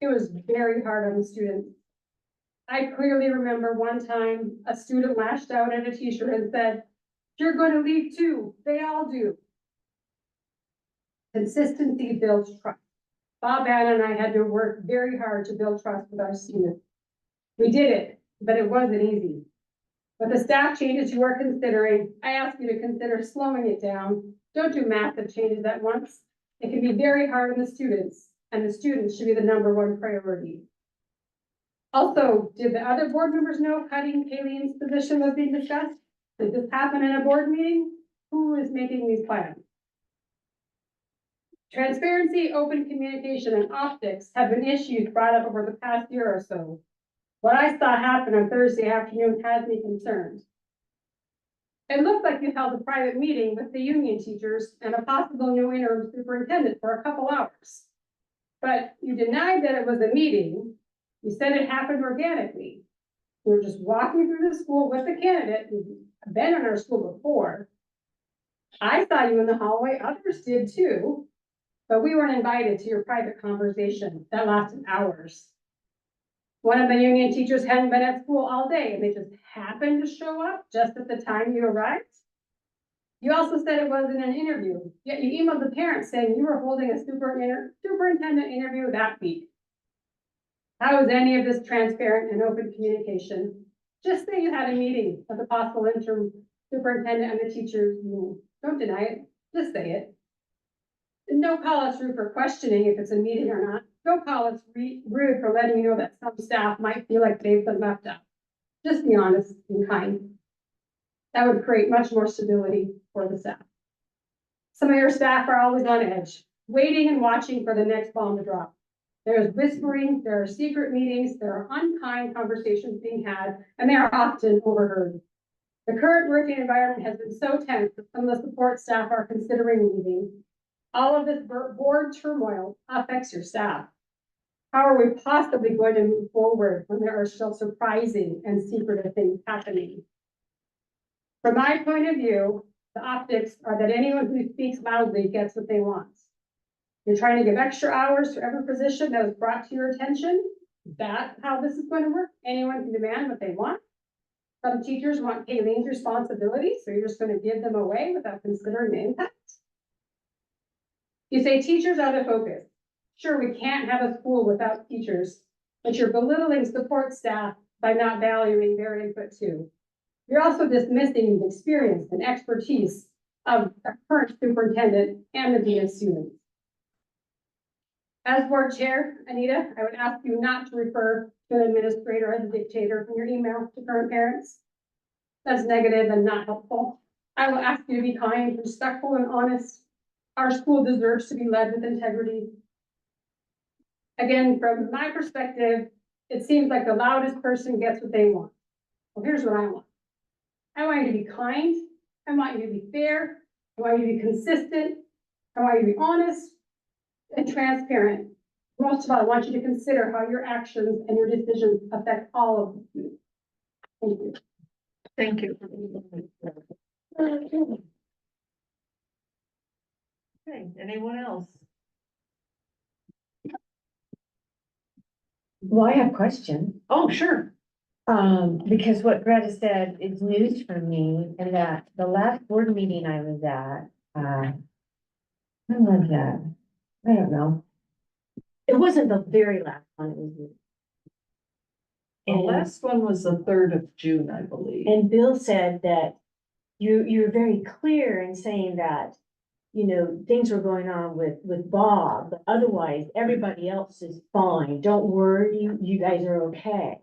It was very hard on the students. I clearly remember one time a student lashed out at a teacher and said, "You're going to leave too. They all do." Consistency builds trust. Bob Ann and I had to work very hard to build trust with our students. We did it, but it wasn't easy. With the staff changes you are considering, I ask you to consider slowing it down. Don't do massive changes at once. It can be very hard on the students, and the students should be the #1 priority. Also, did the other board members know cutting Kayleen's position was being discussed? Did this happen in a board meeting? Who is making these plans? Transparency, open communication, and optics have been issues brought up over the past year or so. What I saw happen on Thursday afternoon has me concerned. It looked like you held a private meeting with the union teachers and a possible new interim superintendent for a couple hours. But you denied that it was a meeting. You said it happened organically. You were just walking through the school with the candidate who's been in our school before. I saw you in the hallway, others did too, but we weren't invited to your private conversation that lasted hours. One of the union teachers hadn't been at school all day and they just happened to show up just at the time you arrived. You also said it wasn't an interview, yet you emailed the parents saying you were holding a superintendent interview that week. How is any of this transparent and open communication? Just say you had a meeting with the possible interim superintendent and the teachers union. Don't deny it, just say it. And don't call us rude for questioning if it's a meeting or not. Don't call us rude for letting you know that some staff might feel like they've been left out. Just be honest and kind. That would create much more stability for the staff. Some of your staff are always on edge, waiting and watching for the next bomb to drop. There's whispering, there are secret meetings, there are unkind conversations being had, and they are often overheard. The current working environment has been so tense that some of the support staff are considering leaving. All of this board turmoil affects your staff. How are we possibly going to move forward when there are still surprising and secretive things happening? From my point of view, the optics are that anyone who speaks loudly gets what they want. You're trying to give extra hours for every position that was brought to your attention. Is that how this is going to work? Anyone can demand what they want. Some teachers want Kayleen's responsibility, so you're just going to give them away without considering the impact. You say teachers are the focus. Sure, we can't have a school without teachers, but you're belittling support staff by not valuing their input too. You're also dismissing the experience and expertise of the current superintendent and the dean of students. As board chair, Anita, I would ask you not to refer to an administrator as a dictator from your email to current parents. That's negative and not helpful. I will ask you to be kind, respectful, and honest. Our school deserves to be led with integrity. Again, from my perspective, it seems like the loudest person gets what they want. Well, here's what I want. I want you to be kind. I want you to be fair. I want you to be consistent. I want you to be honest and transparent. Most of all, I want you to consider how your actions and your decisions affect all of you. Thank you. Thank you. Okay, anyone else? Well, I have a question, Oh, sure. because what Greta said is news for me, and that the last board meeting I was at, when was that? I don't know. It wasn't the very last one, it was. The And, last one was the 3rd of June, I believe. and Bill said that you're very clear in saying that, you know, things were going on with Bob, but otherwise, everybody else is fine. Don't worry, you guys are okay.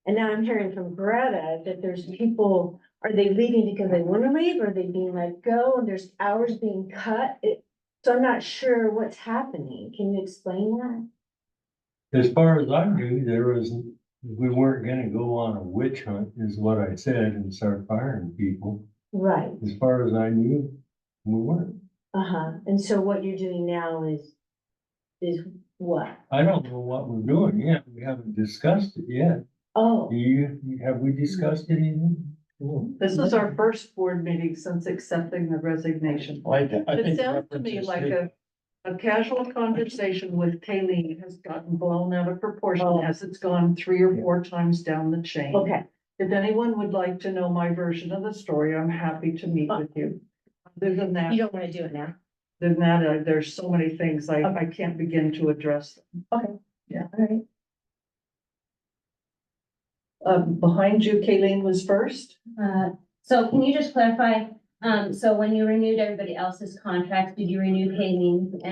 And now I'm hearing from Greta that there's people, are they leaving because they want to leave, or are they being let go, and there's hours being cut? So I'm not sure what's happening. Can you explain that? As far as I knew, there was We weren't gonna go on a witch hunt is what I said and start firing people. Right, As far as I knew, we weren't. and so what you're doing now is what? I don't know what we're doing yet. We haven't discussed it yet. Oh, Have we discussed it even? This is our first board meeting since accepting the resignation. It sounds to me like a casual conversation with Kayleen has gotten blown out of proportion as it's gone 3 or 4 times down the chain. okay, If anyone would like to know my version of the story, I'm happy to meet with you. Other than that, you don't wanna do it now? there's so many things I can't begin to address. All right. Behind you, Kayleen was first. So can you just clarify, so when you renewed everybody else's contracts, did you renew Kayleen,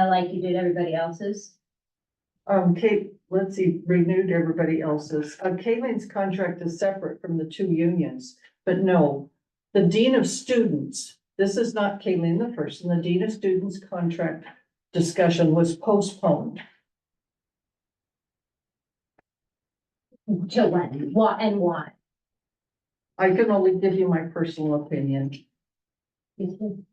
like you did everybody else's? Kate, let's see, renewed everybody else's. Kayleen's contract is separate from the 2 unions, but no. The Dean of Students, this is not Kayleen the person, the Dean of Students contract discussion was postponed. To when, what and why? I can only give you my personal opinion. You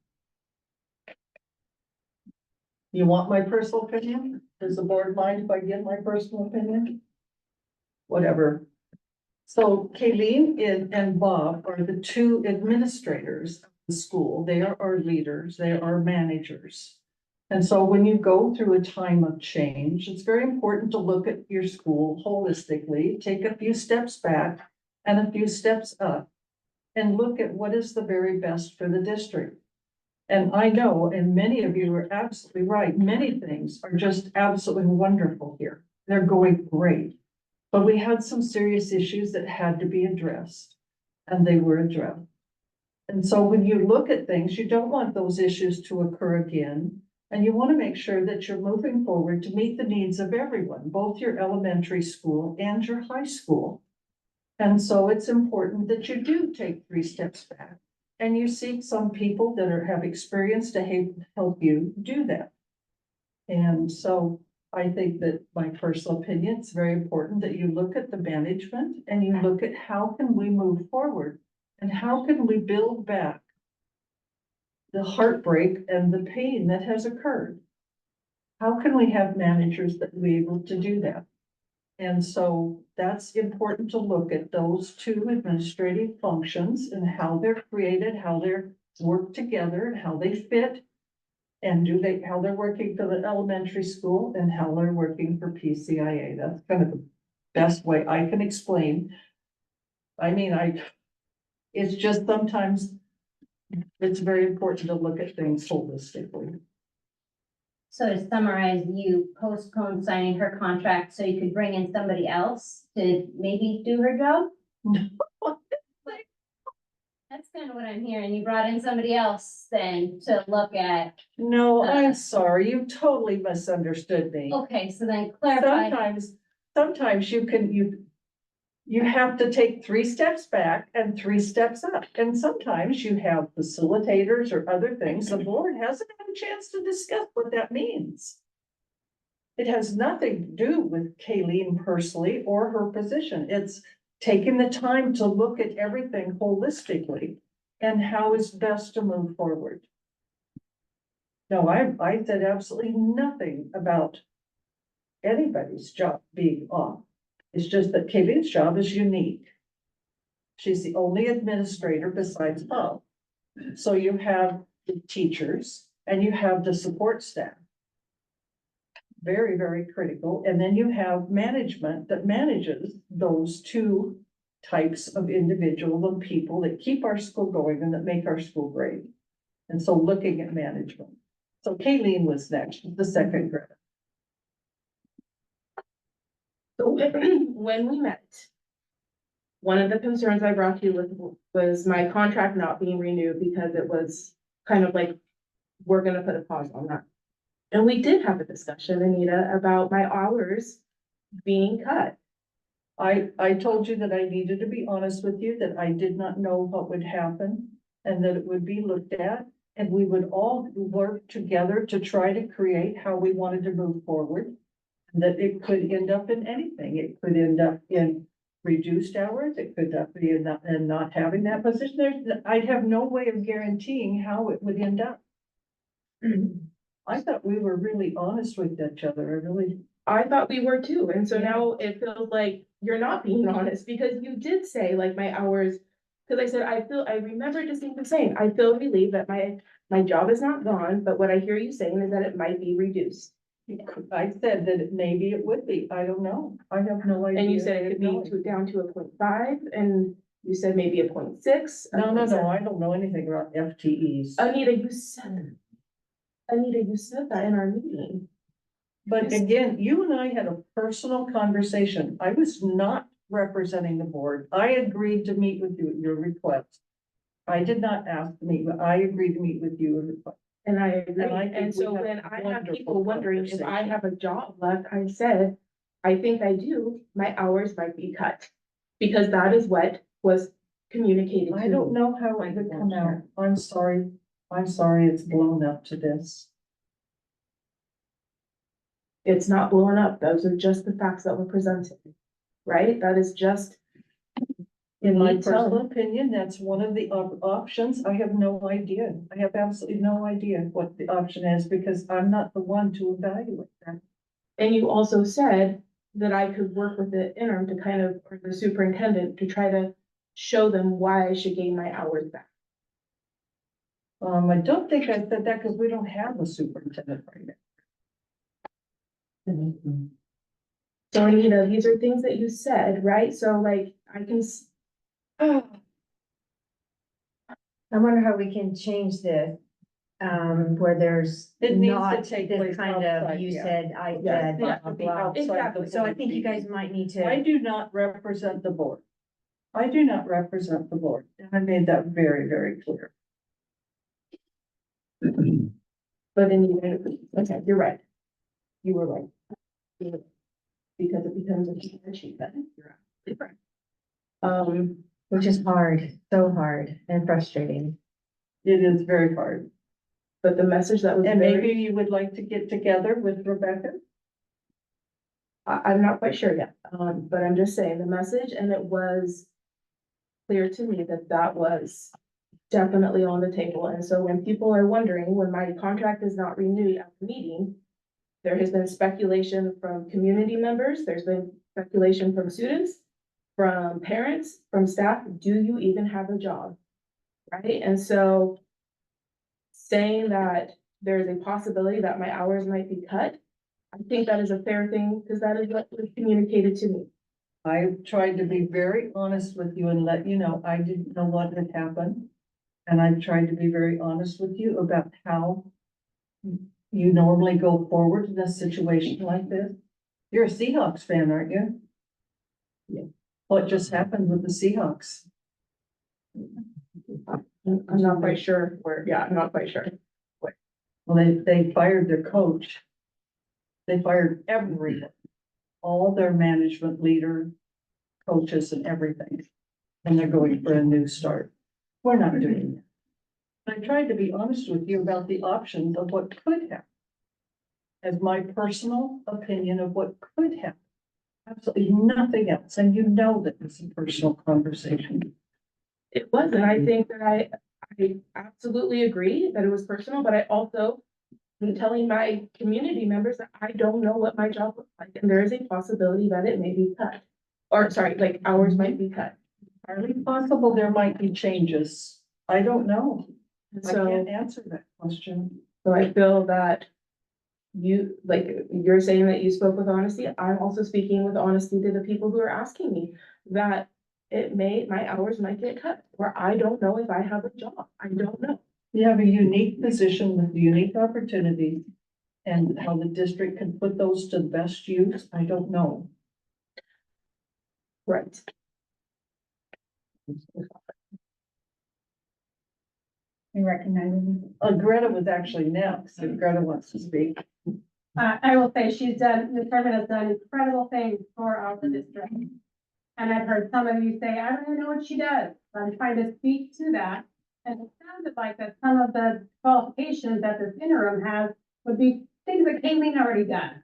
want my personal opinion? Does the board mind if I give my personal opinion? Whatever. So Kayleen and Bob are the 2 administrators of the school. They are our leaders, they are our managers. And so when you go through a time of change, it's very important to look at your school holistically, take a few steps back and a few steps up, and look at what is the very best for the district. And I know, and many of you are absolutely right, many things are just absolutely wonderful here. They're going great. But we had some serious issues that had to be addressed, and they were addressed. And so when you look at things, you don't want those issues to occur again. And you want to make sure that you're moving forward to meet the needs of everyone, both your elementary school and your high school. And so it's important that you do take 3 steps back and you seek some people that have experience to help you do that. And so I think that my personal opinion, it's very important that you look at the management and you look at how can we move forward and how can we build back the heartbreak and the pain that has occurred. How can we have managers that will be able to do that? And so that's important to look at those 2 administrative functions and how they're created, how they're worked together, and how they fit. And how they're working for the elementary school and how they're working for PCIA. That's kind of the best way I can explain. I mean, it's just sometimes it's very important to look at things holistically. So to summarize, you postponed signing her contract so you could bring in somebody else to maybe do her job? That's kind of what I'm hearing. You brought in somebody else then to look at. No, I'm sorry, you totally misunderstood me. Okay, so then clarify. Sometimes you have to take 3 steps back and 3 steps up. And sometimes you have facilitators or other things. The board hasn't had a chance to discuss what that means. It has nothing to do with Kayleen personally or her position. It's taking the time to look at everything holistically and how is best to move forward. No, I said absolutely nothing about anybody's job being off. It's just that Kayleen's job is unique. She's the only administrator besides Bob. So you have the teachers and you have the support staff. Very, very critical. And then you have management that manages those 2 types of individuals and people that keep our school going and that make our school great. And so looking at management. So Kayleen was next, the second grade. So when we met, one of the concerns I brought to you was my contract not being renewed because it was kind of like, we're gonna put a pause on that. And we did have a discussion, Anita, about my hours being cut. I told you that I needed to be honest with you, that I did not know what would happen and that it would be looked at. And we would all work together to try to create how we wanted to move forward. That it could end up in anything. It could end up in reduced hours. It could up be in not having that position. I'd have no way of guaranteeing how it would end up. I thought we were really honest with each other. I thought we were too, and so now it feels like you're not being honest, because you did say like my hours. Cause I said, I remember distinctly saying, I feel relieved that my job is not gone, but what I hear you saying is that it might be reduced. I said that maybe it would be. I don't know. I have no idea. And you said it could be down to a 0.5, and you said maybe a 0.6. No, I don't know anything about FTEs. Anita, you said that in our meeting. But again, you and I had a personal conversation. I was not representing the board. I agreed to meet with you at your request. I did not ask to meet, but I agreed to meet with you at request. And I agree, And I think and so we had when a I have wonderful people wondering if I conversation. have a job left, I said, I think I do, my hours might be cut. Because that is what was communicated to me. I don't know how it would come out. I'm sorry. It's blown up to this. It's not blowing up, those are just the facts that were presented, right? That is just. In my Me telling- personal opinion, that's one of the options. I have no idea. I have absolutely no idea what the option is because I'm not the one to evaluate that. And you also said that I could work with the interim to kind of, or the superintendent, to try to show them why I should gain my hours back. I don't think I said that because we don't have a superintendent right now. So Anita, these are things that you said, right? So like, I can, I wonder how we can change this, where there's It needs to not take this place kind of, outside, you yeah. said, I Yeah, said, It blah, has blah, to be blah. outside the Exactly. So I board think you meeting. guys might need I to, do not represent the board. I do not represent the board. And I made that very, very clear. but then you, okay, you're right. You were right. Because it becomes a key sheet then, you're absolutely right. which is hard, so hard and frustrating. It is very hard. But the message that was And maybe very, you would like to get together with Rebecca? I'm not quite sure yet, but I'm just saying the message, and it was clear to me that that was definitely on the table. And so when people are wondering, when my contract is not renewed at the meeting, there has been speculation from community members, there's been speculation from students, from parents, from staff, do you even have a job? Right? And so saying that there's a possibility that my hours might be cut, I think that is a fair thing, because that is what was communicated to me. I tried to be very honest with you and let you know I didn't know what had happened. And I tried to be very honest with you about how you normally go forward in a situation like this. You're a Seahawks fan, aren't you? Yeah. What just happened with the Seahawks? I'm not quite sure where, yeah, I'm not quite sure. Well, they fired their coach. They fired everyone, all their management leader, coaches and everything. And they're going for a new start. We're not doing that. I tried to be honest with you about the options of what could happen. As my personal opinion of what could happen. Absolutely nothing else. And you know that it's a personal conversation. It was, and I think that I absolutely agree that it was personal, but I also am telling my community members that I don't know what my job looks like, and there is a possibility that it may be cut. Or sorry, like hours might be cut. Hardly possible there might be changes. I don't know. And I so, can't answer that question. so I feel that you, like, you're saying that you spoke with honesty. I'm also speaking with honesty to the people who are asking me that my hours might get cut, where I don't know if I have a job. I don't know. You have a unique position with unique opportunities. And how the district can put those to the best use, I don't know. Right. You recognize me? Greta was actually next, if Greta wants to speak. I will say Ms. Herman has done incredible things for our district. And I've heard some of you say, I don't even know what she does. So I'm trying to speak to that. And it sounded like that some of the qualifications that this interim has would be things that Kayleen already done.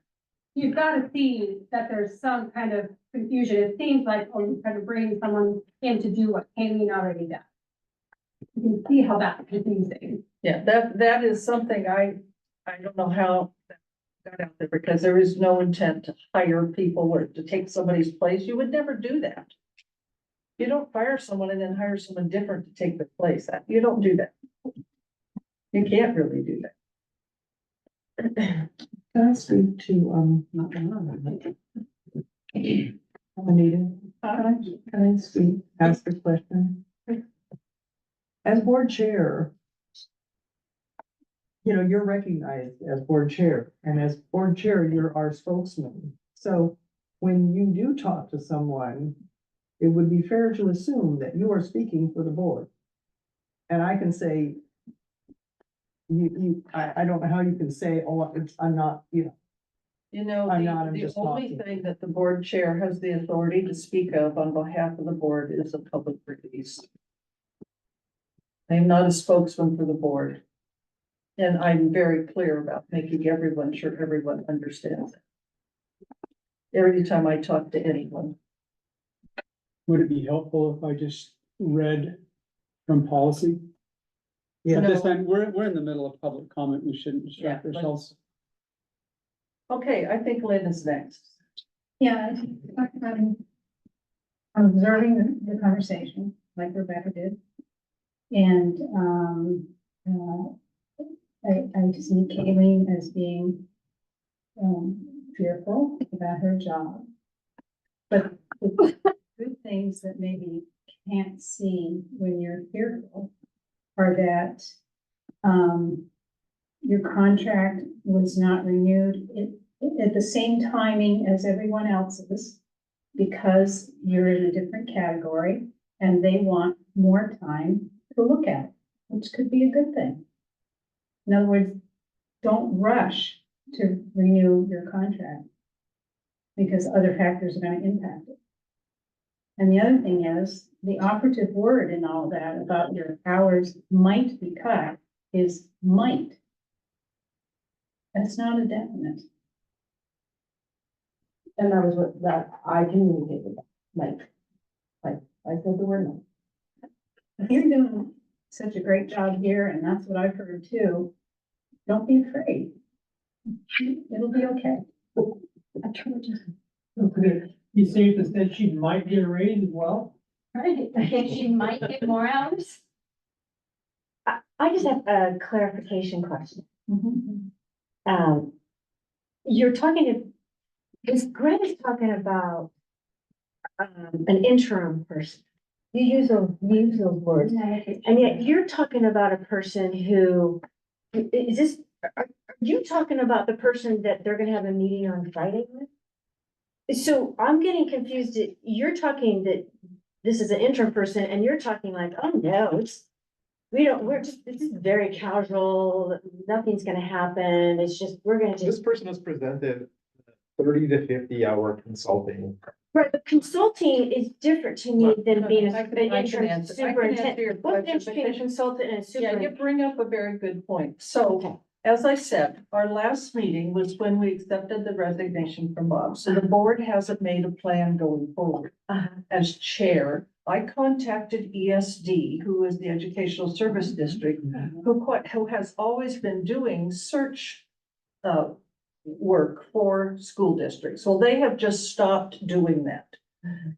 you've got to see that there's some kind of confusion. It seems like, oh, you're trying to bring someone in to do what Kayleen already does. You can see how that's confusing. Yeah, that is something I don't know how that got out there, because there is no intent to hire people or to take somebody's place. You would never do that. You don't fire someone and then hire someone different to take their place. You don't do that. You can't really do that. Can I speak to, Anita? Can I speak, ask a question? As board chair, you know, you're recognized as board chair, and as board chair, you're our spokesman. So when you do talk to someone, it would be fair to assume that you are speaking for the board. And I can say, I don't know how you can say, oh, I'm not, you know. You know, I'm not, I'm the just only talking. thing that the board chair has the authority to speak of on behalf of the board is a public release. I'm not a spokesman for the board. And I'm very clear about making sure everyone understands it. Every time I talk to anyone. Would it be helpful if I just read from policy? Yeah. At this time, we're in the middle of public comment. We shouldn't distract Yeah, ourselves. Okay, I think Lynn is next. Yeah, I'm observing the conversation like Rebecca did. And, I see Kayleen as being, fearful about her job. But the good things that maybe you can't see when you're fearful are that, your contract was not renewed at the same timing as everyone else's, because you're in a different category and they want more time to look at it, which could be a good thing. In other words, don't rush to renew your contract because other factors are going to impact it. And the other thing is, the operative word in all that about your hours might be cut is might. That's not a definite. And that was what, that I communicated, like, I said the word no. If you're doing such a great job here, and that's what I've heard too, don't be afraid. It'll be okay. You say that she might get a raise as well? Right, I think she might get more hours. I just have a clarification question. You're Greg is talking about an interim person. You use those words, and yet you're talking about a person who, are you talking about the person that they're gonna have a meeting on Friday with? So I'm getting confused. You're talking that this is an interim person and you're talking like, oh no, this is very casual. Nothing's gonna happen. It's just, This person was presented 30 to 50 hour consulting. Right, but consulting is different to me than being I an can answer- interim I can answer your superintendent. What's the difference question, between a because- consultant and a Yeah, superintendent? you bring up a very good point. So, Okay. as I said, our last meeting was when we accepted the resignation from Bob. So the board hasn't made a plan going forward. Uh-huh. As chair, I contacted ESD, who is the Educational Service District, who has always been doing search work for school districts. Well, they have just stopped doing that.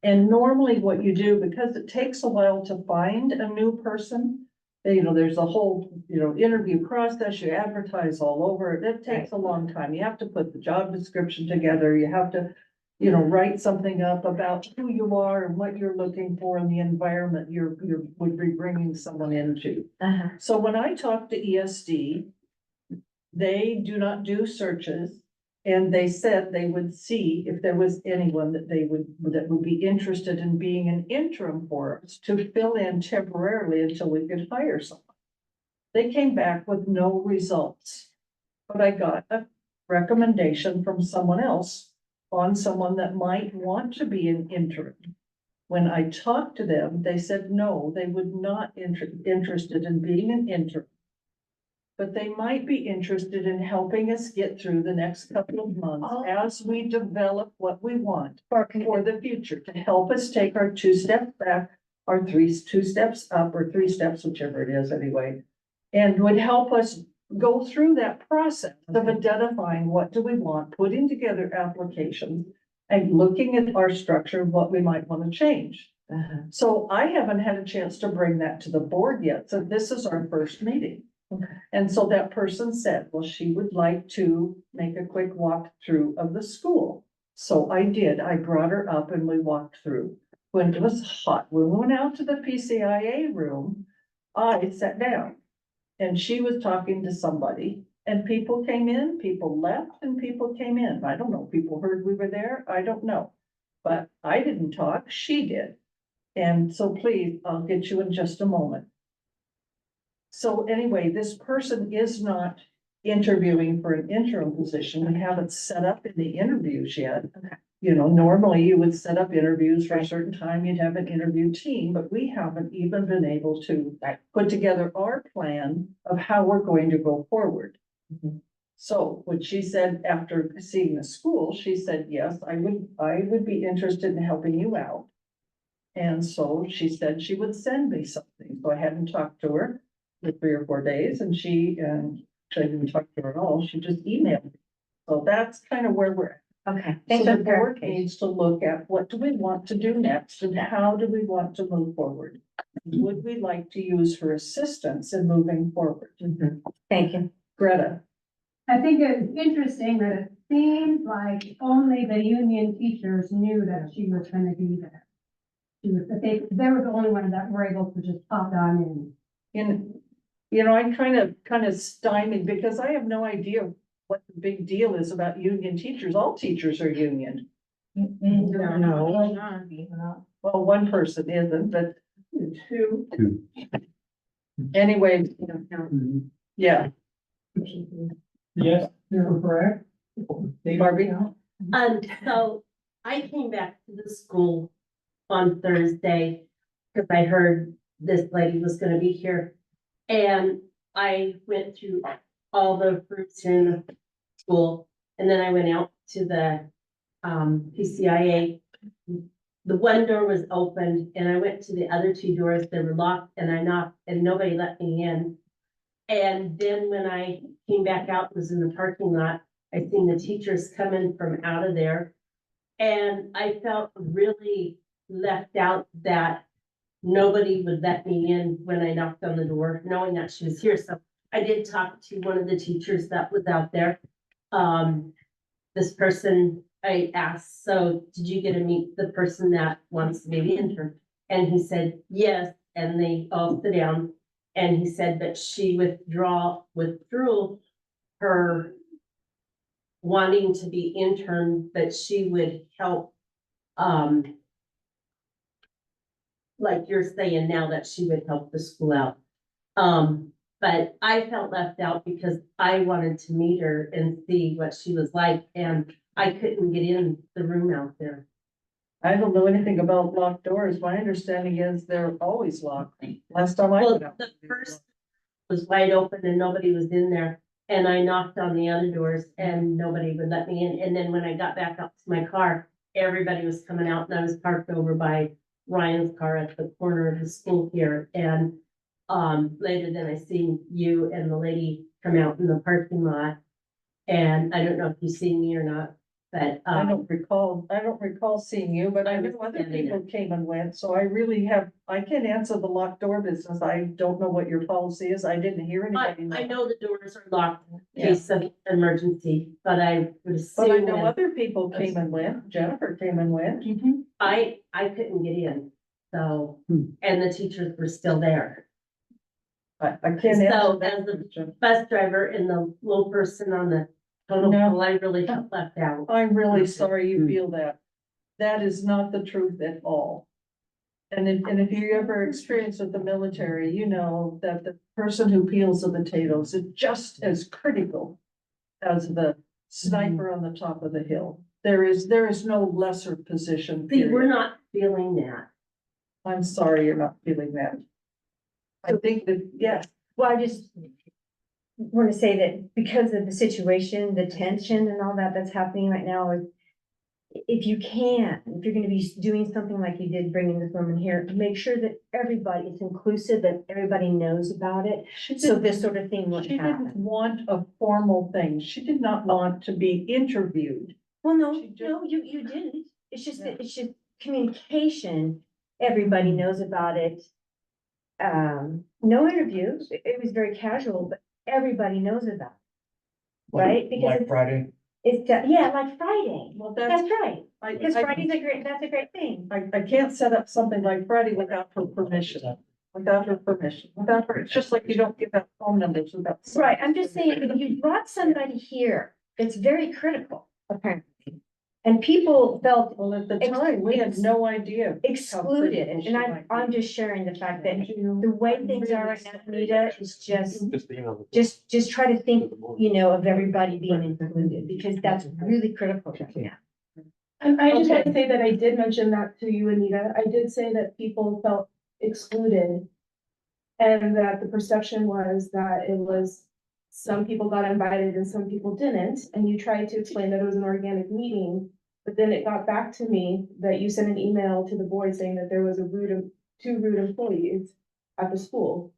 And normally what you do, because it takes a while to find a new person, there's a whole, interview process, you advertise all over, it takes a long time. You have to put the job description together, you have to, write something up about who you are and what you're looking for in the environment would be bringing someone into. Uh-huh. So when I talked to ESD, they do not do searches. And they said they would see if there was anyone that would be interested in being an interim for us to fill in temporarily until we could hire someone. They came back with no results, but I got a recommendation from someone else on someone that might want to be an interim. When I talked to them, they said no, they would not interested in being an interim. but they might be interested in helping us get through the next couple of months as we develop what we want for the future, to help us take our 2 steps back, or 2 steps up, or 3 steps, whichever it is anyway. And would help us go through that process of identifying what do we want, putting together applications, and looking at our structure, what we might want to change. So I haven't had a chance to bring that to the board yet, so this is our first meeting. And so that person said, well, she would like to make a quick walkthrough of the school. So I did, I brought her up and we walked through. When it was hot, when we went out to the PCIA room, I sat down. And she was talking to somebody, and people came in, people left, and people came in. I don't know, people heard we were there, I don't know. But I didn't talk, she did. And so please, I'll get you in just a moment. So anyway, this person is not interviewing for an interim position. We haven't set up any interviews yet. You know, normally you would set up interviews for a certain time, you'd have an interview team, but we haven't even been able to put together our plan of how we're going to go forward. So what she said after seeing the school, she said, yes, I would be interested in helping you out. And so she said she would send me something. So I hadn't talked to her for 3 or 4 days, and I didn't talk to her at all. She just emailed me. So that's kind of where we're at. Okay. So Thanks the for board clarification. needs to look at what do we want to do next and how do we want to move forward? Would we like to use her assistance in moving forward? Thank you. Greta, I think it's interesting that it seems like only the union teachers knew that she was gonna be there. She was, they were the only ones that were able to just pop on in. I'm kind of stymied because I have no idea what the big deal is about union teachers. All teachers are union. No. Well, one person isn't, but 2. Two. Anyway, yeah, Yes, you're correct. Barbie. So I came back to the school on Thursday because I heard this lady was gonna be here. And I went through all the groups in the school, and then I went out to the PCIA. The one door was opened and I went to the other 2 doors, they were locked, and I knocked and nobody let me in. And then when I came back out, was in the parking lot, I seen the teachers coming from out of there. And I felt really left out that nobody would let me in when I knocked on the door, knowing that she was here. So I did talk to one of the teachers that was out there. This person, I asked, so did you get to meet the person that wants to be the intern? And he said, yes, and they all sit down. And he said that she withdrew her wanting to be intern, but she would help, like you're saying now, that she would help the school out. But I felt left out because I wanted to meet her and see what she was like, and I couldn't get in the room out there. I don't know anything about locked doors. My understanding is they're always locked. Last time I Well, went out. the first was wide open and nobody was in there. And I knocked on the other doors and nobody would let me in. And then when I got back up to my car, everybody was coming out, and I was parked over by Ryan's car at the corner of the school here. And later then I seen you and the lady come out in the parking lot. And I don't know if you seen me or not, but I don't recall seeing you, but I know other people came and went, so I can't answer the locked door business. I don't know what your policy is. I didn't hear anybody. I know the doors are locked in case of emergency, but I would But I assume know that other people came and went. Jennifer came and went. I couldn't get in. So, and the teachers were still there. I can't answer So that as the question. bus driver and the little person on the total No. pool, I really felt left out. I'm really sorry you feel that. That is not the truth at all. And if you ever experience with the military, you know that the person who peels the potatoes is just as critical as the sniper on the top of the hill. There is no lesser position. See, we're period. not feeling that. I'm sorry you're not feeling that. I think that, yes, Well, I just, want to say that because of the situation, the tension and all that that's happening right now, if you can, if you're gonna be doing something like you did, bringing this woman here, make sure that everybody, it's inclusive, that everybody knows about it. So this sort of thing won't She didn't happen. want a formal thing. She did not want to be interviewed. Well, no, She just- no, you didn't. It's just, that it's just communication. Everybody knows about it. No interviews. It was very casual, but everybody knows about it. Right? Because Like it's- Friday. It's, yeah, like Friday. Well, That's right. I, Because I, Friday's that's a great thing. I can't set up something like Friday without her permission. Without her permission, without her, it's just like you don't give out phone numbers without. Right, I'm just saying, that you brought somebody here that's very critical, apparently. And people felt Well, at the time, we had no idea. excluded, and I'm just sharing the fact that the way things are right now, Anita, is just try to think, you know, of everybody being included, because that's really critical right now. And I just want Okay. to say that I did mention that to you, Anita. I did say that people felt excluded. And that the perception was that it was, some people got invited and some people didn't. And you tried to explain that it was an organic meeting. But then it got back to me that you sent an email to the board saying that there was two rude employees at the school.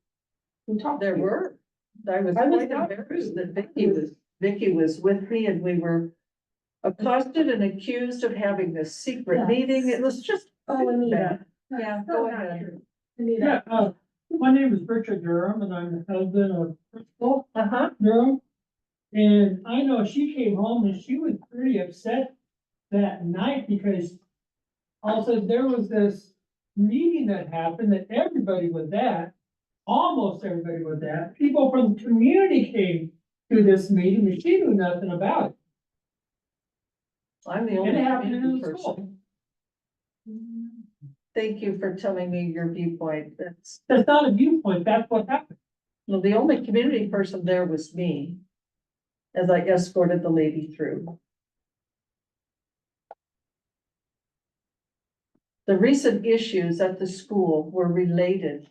Who talked to There you. were. I was I was quite not embarrassed that rude. Vicky was with me and we were accosted and accused of having this secret Yes. meeting. It was just. Oh, Anita. Yeah, go ahead. Anita. My name is Richard Durham and I'm the husband of Crystal Uh-huh. Durham. And I know she came home and she was pretty upset that night because also there was this meeting that happened that everybody was at, almost everybody was at. People from the community came to this meeting and she knew nothing about it. I'm the It only happened in community the school. person. Thank you for telling me your viewpoint. That's, That's not a viewpoint, that's what happened. well, the only community person there was me. As I escorted the lady through. The recent issues at the school were related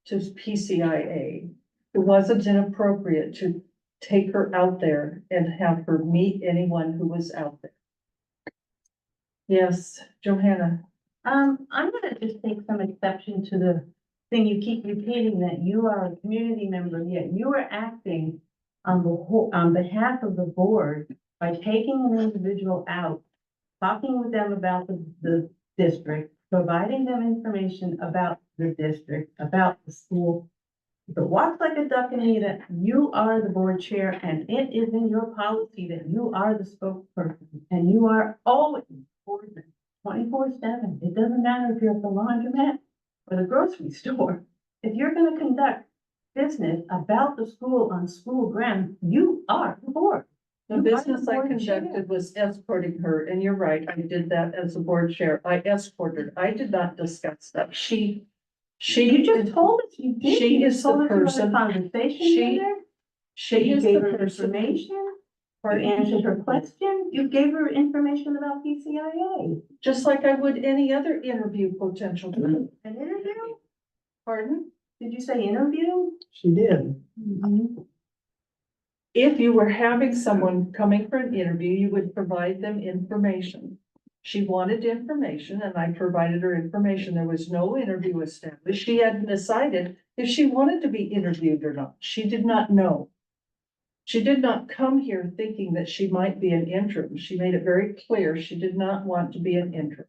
to PCIA. It wasn't inappropriate to take her out there and have her meet anyone who was out there. Yes, Johanna. I'm gonna just take some exception to the thing you keep repeating, that you are a community member, yet you are acting on on behalf of the board by taking an individual out, talking with them about the district, providing them information about the district, about the school. If it walks like a duck, Anita, you are the board chair, and it is in your policy that you are the spokesperson, and you are always 24/7. It doesn't matter if you're at the laundromat or the grocery store. If you're gonna conduct business about the school on school ground, you are the board. The business I conducted was escorting her, and you're right, I did that as a board chair. I escorted, I did not discuss that. You just told us you did. She You is just the told us you had a person- Conversation she- with her. She You is gave the her person. information, or answered her question. You gave her information about PCIA. Just like I would any other interview potential. An interview? Pardon? Did you say interview? She did. If you were having someone coming for an interview, you would provide them information. She wanted information and I provided her information. There was no interview established. She hadn't decided if she wanted to be interviewed or not. She did not know. She did not come here thinking that she might be an interim. She made it very clear she did not want to be an interim.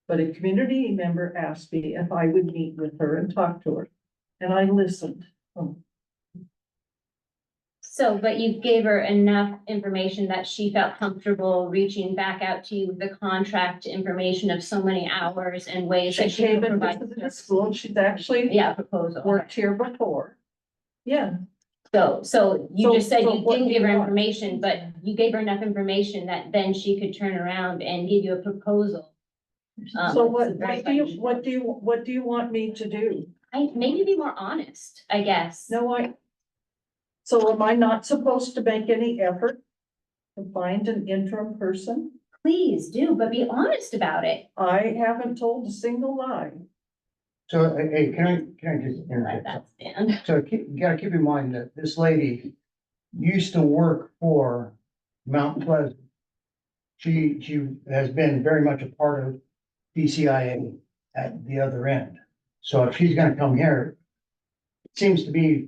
But a community member asked me if I would meet with her and talk to her, and I listened. So, but you gave her enough information that she felt comfortable reaching back out to you with the contract information of so many hours and ways She that she came could and provide. visited the school. She's actually Yeah, proposal. worked here before. Yeah, So you So- just said so you what didn't do give you her want? information, but you gave her enough information that then she could turn around and give you a proposal. so It's what very do you, funny. what do you want me to do? Maybe be more honest, I guess. No, so am I not supposed to make any effort to find an interim person? Please do, but be honest about it. I haven't told a single lie. So, hey, can I just Write interject? that stand. So you gotta keep in mind that this lady used to work for Mount Pleasant. She has been very much a part of DCIA at the other end. So if she's gonna come here, it seems to be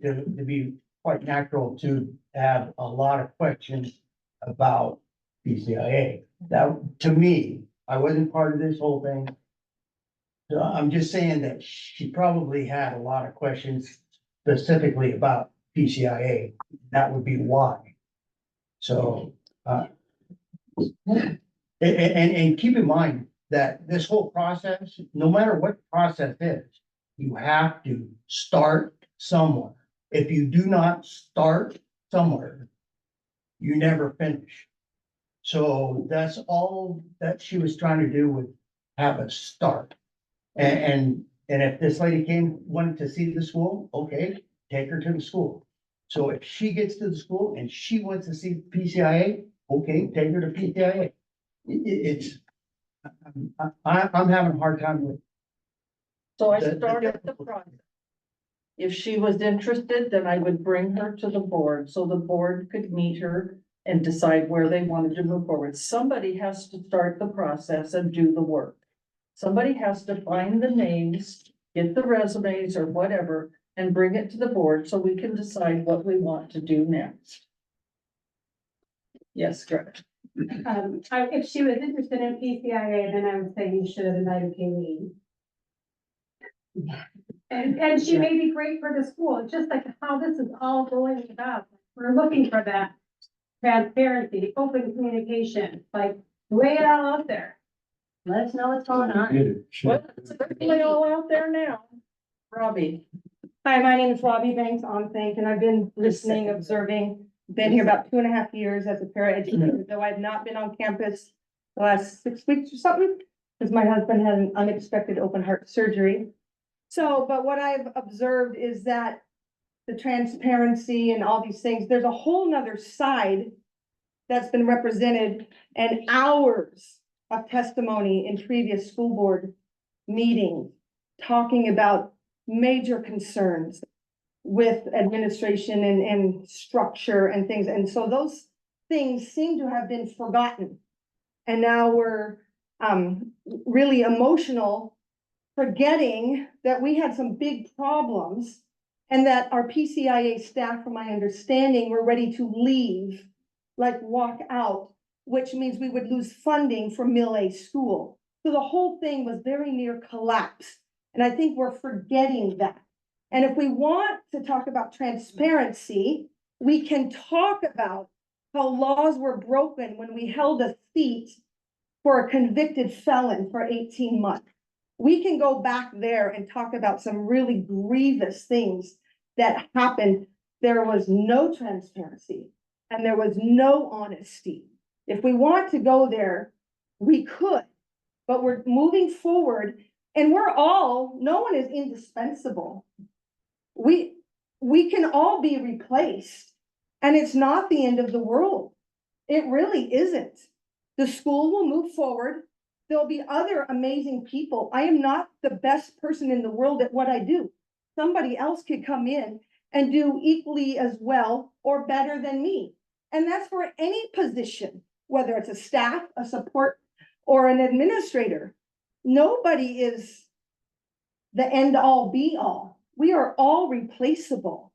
quite natural to have a lot of questions about DCIA. That, to me, I wasn't part of this whole thing. So I'm just saying that she probably had a lot of questions specifically about PCIA. That would be why. So, and keep in mind that this whole process, no matter what the process is, you have to start somewhere. If you do not start somewhere, you never finish. So that's all that she was trying to do, was have a start. And if this lady wanted to see the school, okay, take her to the school. So if she gets to the school and she wants to see PCIA, okay, take her to PCIA. It's, I'm having a hard time with. So I The- started the process. If she was interested, then I would bring her to the board, so the board could meet her and decide where they wanted to move forward. Somebody has to start the process and do the work. Somebody has to find the names, get the resumes or whatever, and bring it to the board so we can decide what we want to do next. Yes, Greg. If she was interested in PCIA, then I would say you should have invited Kayleen. And she may be great for the school, it's just like how this is all going about. We're looking for that transparency, open communication, like lay it all out there. Let us know what's going on. Get it. Well, it's certainly all out there now. Robbie. Hi, my name is Robbie Banks on Think, and I've been listening, observing, been here about 2.5 years as a paraeducator, though I've not been on campus the last 6 weeks or something, because my husband had an unexpected open heart surgery. So, but what I've observed is that the transparency and all these things, there's a whole nother side that's been represented, and hours of testimony in previous school board meetings, talking about major concerns with administration and structure and things. And so those things seem to have been forgotten. And now we're really emotional, forgetting that we had some big problems and that our PCIA staff, from my understanding, were ready to leave, like walk out, which means we would lose funding for Mill A school. So the whole thing was very near collapse. And I think we're forgetting that. And if we want to talk about transparency, we can talk about how laws were broken when we held a seat for a convicted felon for 18 months. We can go back there and talk about some really grievous things that happened. There was no transparency and there was no honesty. If we want to go there, we could, but we're moving forward and no one is indispensable. We can all be replaced and it's not the end of the world. It really isn't. The school will move forward. There'll be other amazing people. I am not the best person in the world at what I do. Somebody else could come in and do equally as well or better than me. And that's for any position, whether it's a staff, a support, or an administrator. Nobody is the end all be all. We are all replaceable.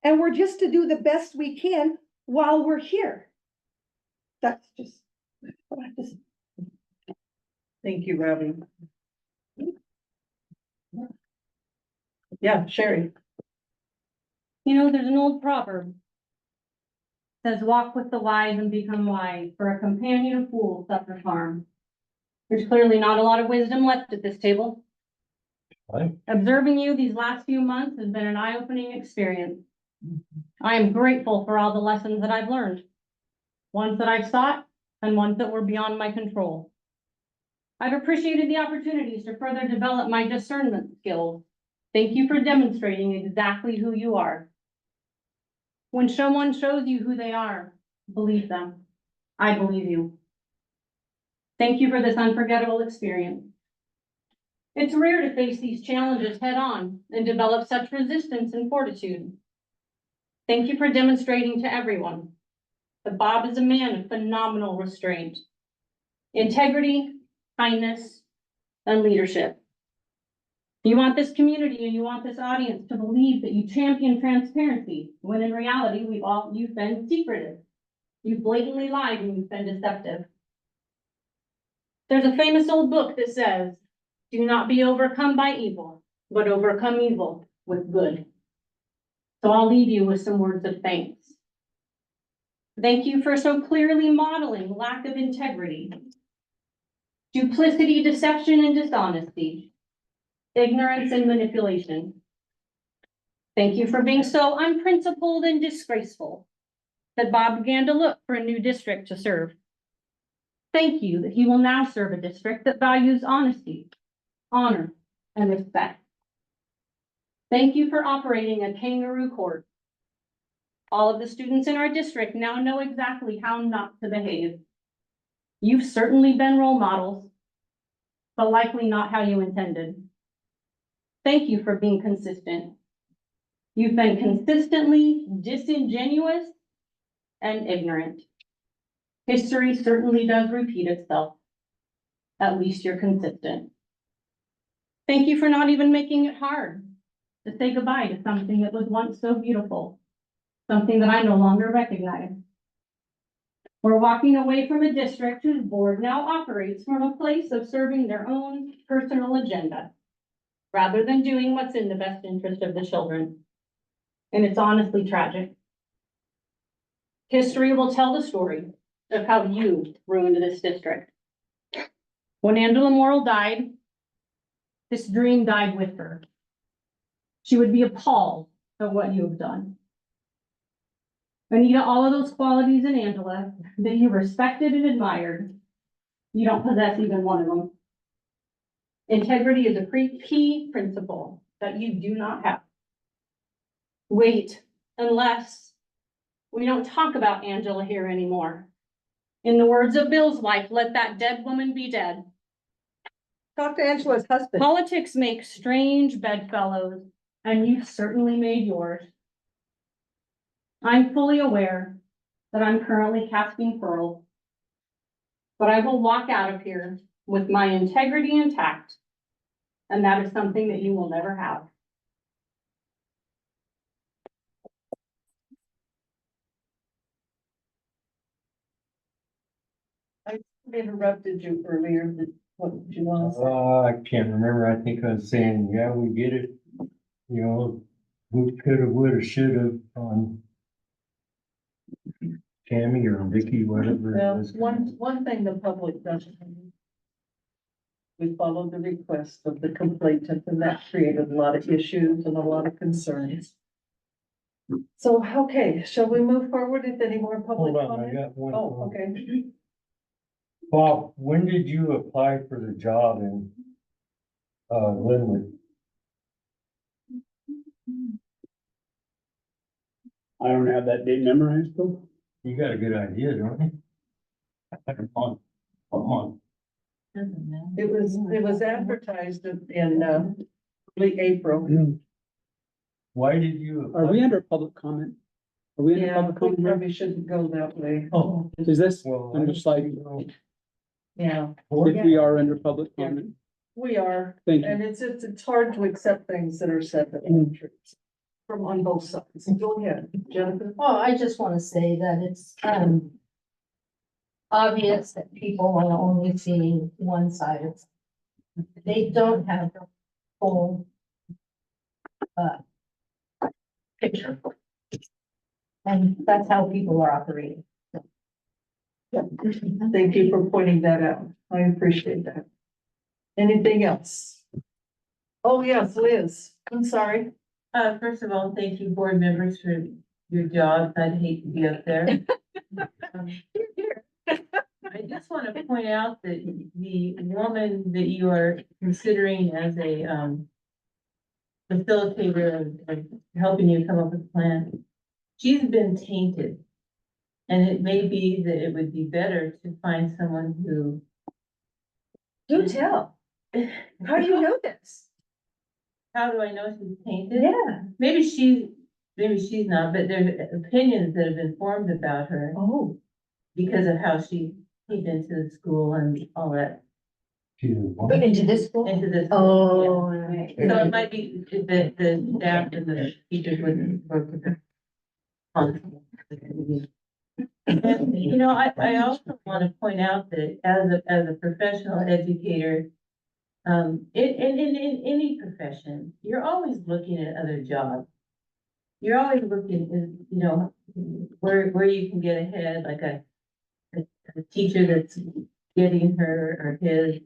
And we're just to do the best we can while we're here. That's just what I have to say. Thank you, Robbie. Yeah, Sherry. You know, there's an old proverb. Says, walk with the wise and become wise, for a companion of fools suffers harm. There's clearly not a lot of wisdom left at this table. Right. Observing you these last few months has been an eye-opening experience. I am grateful for all the lessons that I've learned. Ones that I've sought and ones that were beyond my control. I've appreciated the opportunities to further develop my discernment skills. Thank you for demonstrating exactly who you are. When someone shows you who they are, believe them. I believe you. Thank you for this unforgettable experience. It's rare to face these challenges head on and develop such resistance and fortitude. Thank you for demonstrating to everyone that Bob is a man of phenomenal restraint, integrity, kindness, and leadership. You want this community and you want this audience to believe that you champion transparency, when in reality, you've been secretive. You've blatantly lied and you've been deceptive. There's a famous old book that says, do not be overcome by evil, but overcome evil with good. So I'll leave you with some words of thanks. Thank you for so clearly modeling lack of integrity, duplicity, deception, and dishonesty, ignorance and manipulation. Thank you for being so unprincipled and disgraceful that Bob began to look for a new district to serve. Thank you that he will now serve a district that values honesty, honor, and respect. Thank you for operating a kangaroo court. All of the students in our district now know exactly how not to behave. You've certainly been role models, but likely not how you intended. Thank you for being consistent. You've been consistently disingenuous and ignorant. History certainly does repeat itself. At least you're consistent. Thank you for not even making it hard to say goodbye to something that was once so beautiful, something that I no longer recognize. We're walking away from a district whose board now operates from a place of serving their own personal agenda, rather than doing what's in the best interest of the children. And it's honestly tragic. History will tell the story of how you ruined this district. When Angela Morrill died, this dream died with her. She would be appalled at what you have done. Anita, all of those qualities in Angela that you respected and admired, you don't possess even one of them. Integrity is a key principle that you do not have. Wait, unless we don't talk about Angela here anymore. In the words of Bill's wife, let that dead woman be dead. Talk to Angela's husband. Politics make strange bedfellows, and you've certainly made yours. I'm fully aware that I'm currently casting pearls, but I will walk out of here with my integrity intact, and that is something that you will never have. I interrupted you earlier. What did you want to say? I can't remember. I think I was saying, yeah, we get it. You know, we coulda, woulda, shoulda on Tammy or Vicky, whatever. it Well, was. one thing the public doesn't. We followed the request of the complainant, and that created a lot of issues and a lot of concerns. So, okay, shall we move forward with any more public Hold on, I comment? got one. Oh, okay. Bob, when did you apply for the job in Linwood? I don't have that date memorized though. You got a good idea, don't you? It was advertised in late April. Why did you? Are we under public comment? Are we under Yeah, public we comment? probably shouldn't go that way. Oh. Is this Well, under slide? Yeah, If we are under public comment, we are, thank you. and it's hard to accept things that are said that aren't true. From on both sides. Go ahead, Jennifer. Oh, I just want to say that it's, obvious that people are only seeing one side of it. They don't have the full, picture. And that's how people are operating. Thank you for pointing that out. I appreciate that. Anything else? Oh, yes, Liz, I'm sorry. First of all, thank you, board members, for your jobs. I'd hate to be up there. I just want to point out that the woman that you are considering as a, facilitator of helping you come up with a plan, she's been tainted. And it may be that it would be better to find someone who Do tell. How do you know this? How do I know she's tainted? Yeah. Maybe she's not, but there's opinions that have been formed about her Oh, because of how she came into the school and all that, Into this school? into this. oh, Yeah. So it might be the staff and the teachers wouldn't work with her. And, you know, I also want to point out that as a professional educator, in any profession, you're always looking at other jobs. You're always looking, you know, where you can get ahead, like a teacher that's getting her or his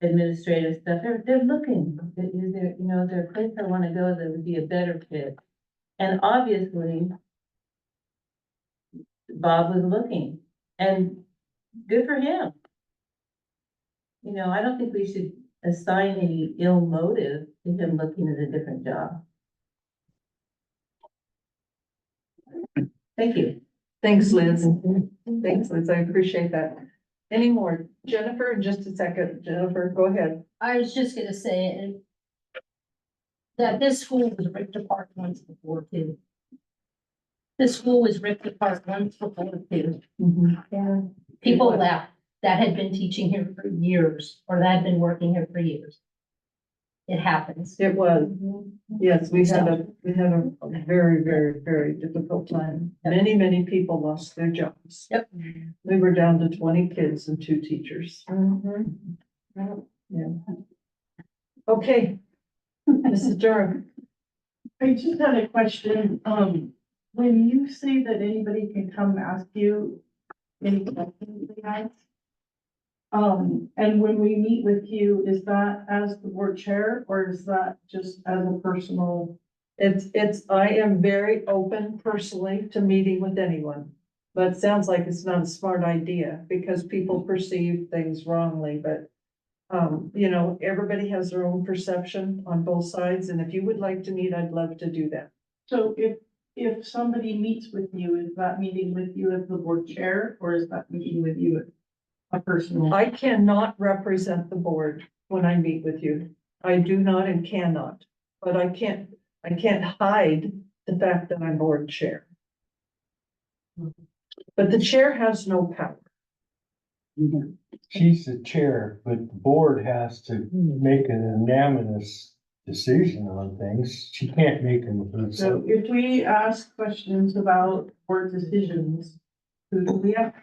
administrative stuff, they're looking, is there, you know, is there a place I want to go that would be a better fit? And obviously, Bob was looking, and good for him. You know, I don't think we should assign any ill motive to him looking at a different job. Thank you. thanks, Liz. Thanks, Liz. I appreciate that. Any more? Jennifer, in just a second. Jennifer, go ahead. I was just gonna say that this school was ripped apart once before too. This school was ripped apart once before too. Yeah. People left that had been teaching here for years, or that had been working here for years. It happens. It was, yes, we had a very, very, very difficult time. Many, many people lost their jobs. Yep. We were down to 20 kids and 2 teachers. Yeah. Okay. Mrs. Durham. I just had a question, when you say that anybody can come ask you any questions they have. And when we meet with you, is that as the board chair or is that just as a personal? I am very open personally to meeting with anyone. But it sounds like it's not a smart idea because people perceive things wrongly, but. You know, everybody has their own perception on both sides, and if you would like to meet, I'd love to do that. So if somebody meets with you, is that meeting with you as the board chair or is that meeting with you as a personal? I cannot represent the board when I meet with you. I do not and cannot, but I can't hide the fact that I'm board chair. But the chair has no power. She's the chair, but the board has to make an unanimous decision on things. She can't make them. So if we ask questions about board decisions, who do we have?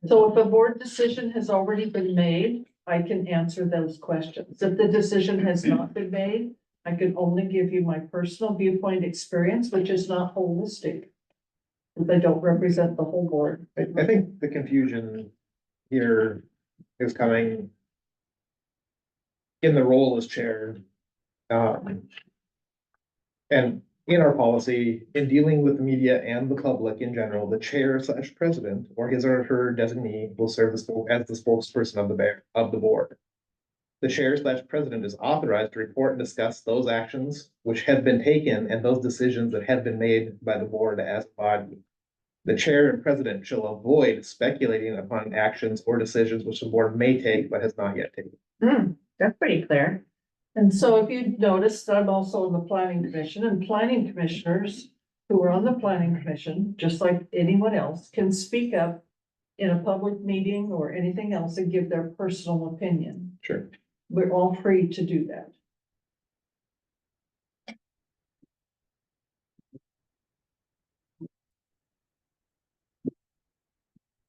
So if a board decision has already been made, I can answer those questions. If the decision has not been made, I can only give you my personal viewpoint experience, which is not holistic. If I don't represent the whole board. I think the confusion here is coming in the role as chair. And in our policy, in dealing with the media and the public in general, the chair/president or his or her designee will serve as the spokesperson of the board. The chair/president is authorized to report and discuss those actions which have been taken and those decisions that have been made by the board as a body. The chair and president shall avoid speculating upon actions or decisions which the board may take but has not yet taken. That's pretty clear. And so if you noticed, I'm also on the planning commission, and planning commissioners who are on the planning commission, just like anyone else, can speak up in a public meeting or anything else and give their personal opinion. Sure. We're all free to do that.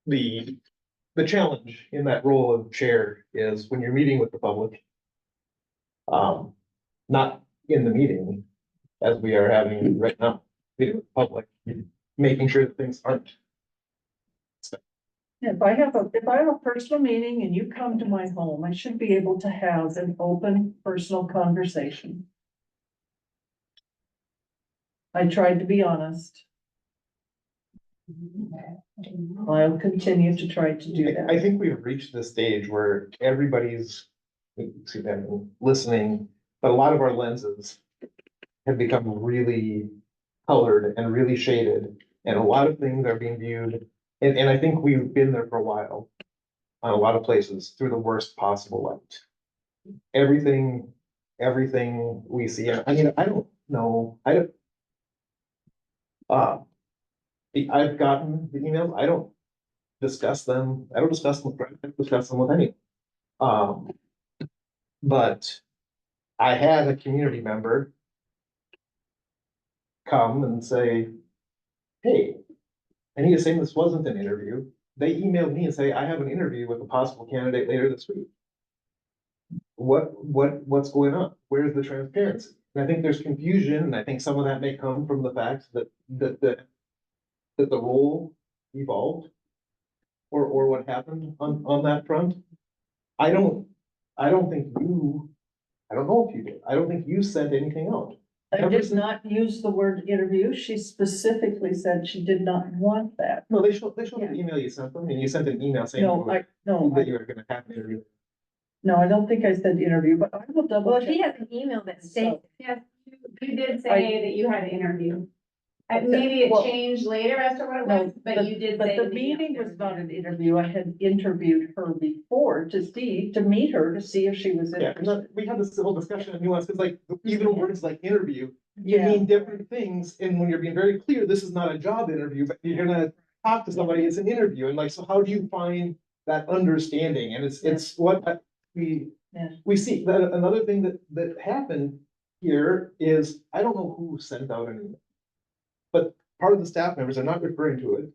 The challenge in that role of chair is when you're meeting with the public. Not in the meeting, as we are having right now, meeting with the public, making sure that things aren't. If I have a personal meeting and you come to my home, I should be able to have an open, personal conversation. I tried to be honest. I'll continue to try to do that. I think we've reached the stage where everybody's, listening, but a lot of our lenses have become really colored and really shaded, and a lot of things are being viewed, and I think we've been there for a while on a lot of places through the worst possible light. everything we see, I mean, I don't know, I don't. I've gotten the emails, I don't discuss them, I don't discuss them, I don't discuss them with anyone. But I had a community member come and say, hey, Anita saying this wasn't an interview. They emailed me and say, I have an interview with a possible candidate later this week. What's going on? Where's the transparency? And I think there's confusion, and I think some of that may come from the fact that the role evolved or what happened on that front. I don't think you, I don't know if you did. I don't think you sent anything out. I did not use the word interview. She specifically said she did not want that. No, they showed the email you sent them, and you sent an email saying No, that you were gonna have an interview. no, I don't think I said interview, but I will double Well, check. he has an email that states, Yes, you did say that you had an interview. Maybe it Well, changed later as to what it No, was, but you did But say. the in meeting email. was not an interview. I had interviewed her before to meet her, to see if she was Yeah, interested. we had this whole discussion of nuance, because like, even words like interview, can Yeah. mean different things, and when you're being very clear, this is not a job interview, but you're gonna talk to somebody, it's an interview, and like, so how do you find that understanding? And it's what we see. That another thing that happened here is, I don't know who sent out an email, but part of the staff members are not referring to it.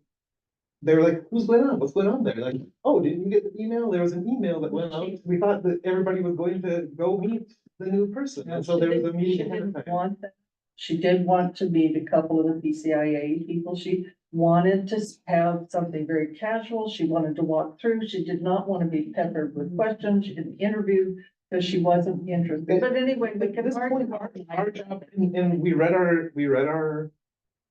They were like, who's going on? What's going on there? Like, oh, didn't you get the email? There was an email that went out. We thought that everybody was going to go meet the new person. And so there was a She meeting ahead of didn't time. want that. She did want to meet a couple of the PCIA people. She wanted to have something very casual. She wanted to walk through. She did not want to be peppered with questions. She didn't interview because she wasn't interested. But anyway, we At can this argue. point, our job, and we read our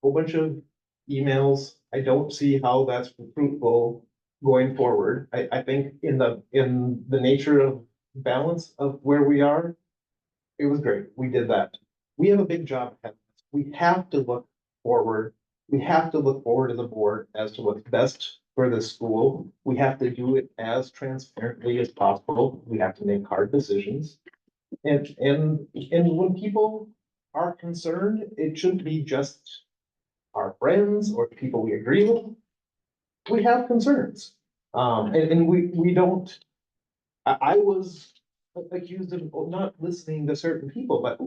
whole bunch of emails. I don't see how that's fruitful going forward. I think in the nature of balance of where we are, it was great. We did that. We have a big job ahead of us. We have to look forward. We have to look forward as a board as to what's best for the school. We have to do it as transparently as possible. We have to make hard decisions. And when people are concerned, it shouldn't be just our friends or the people we agree with. We have concerns. And we don't, I was accused of not listening to certain people, but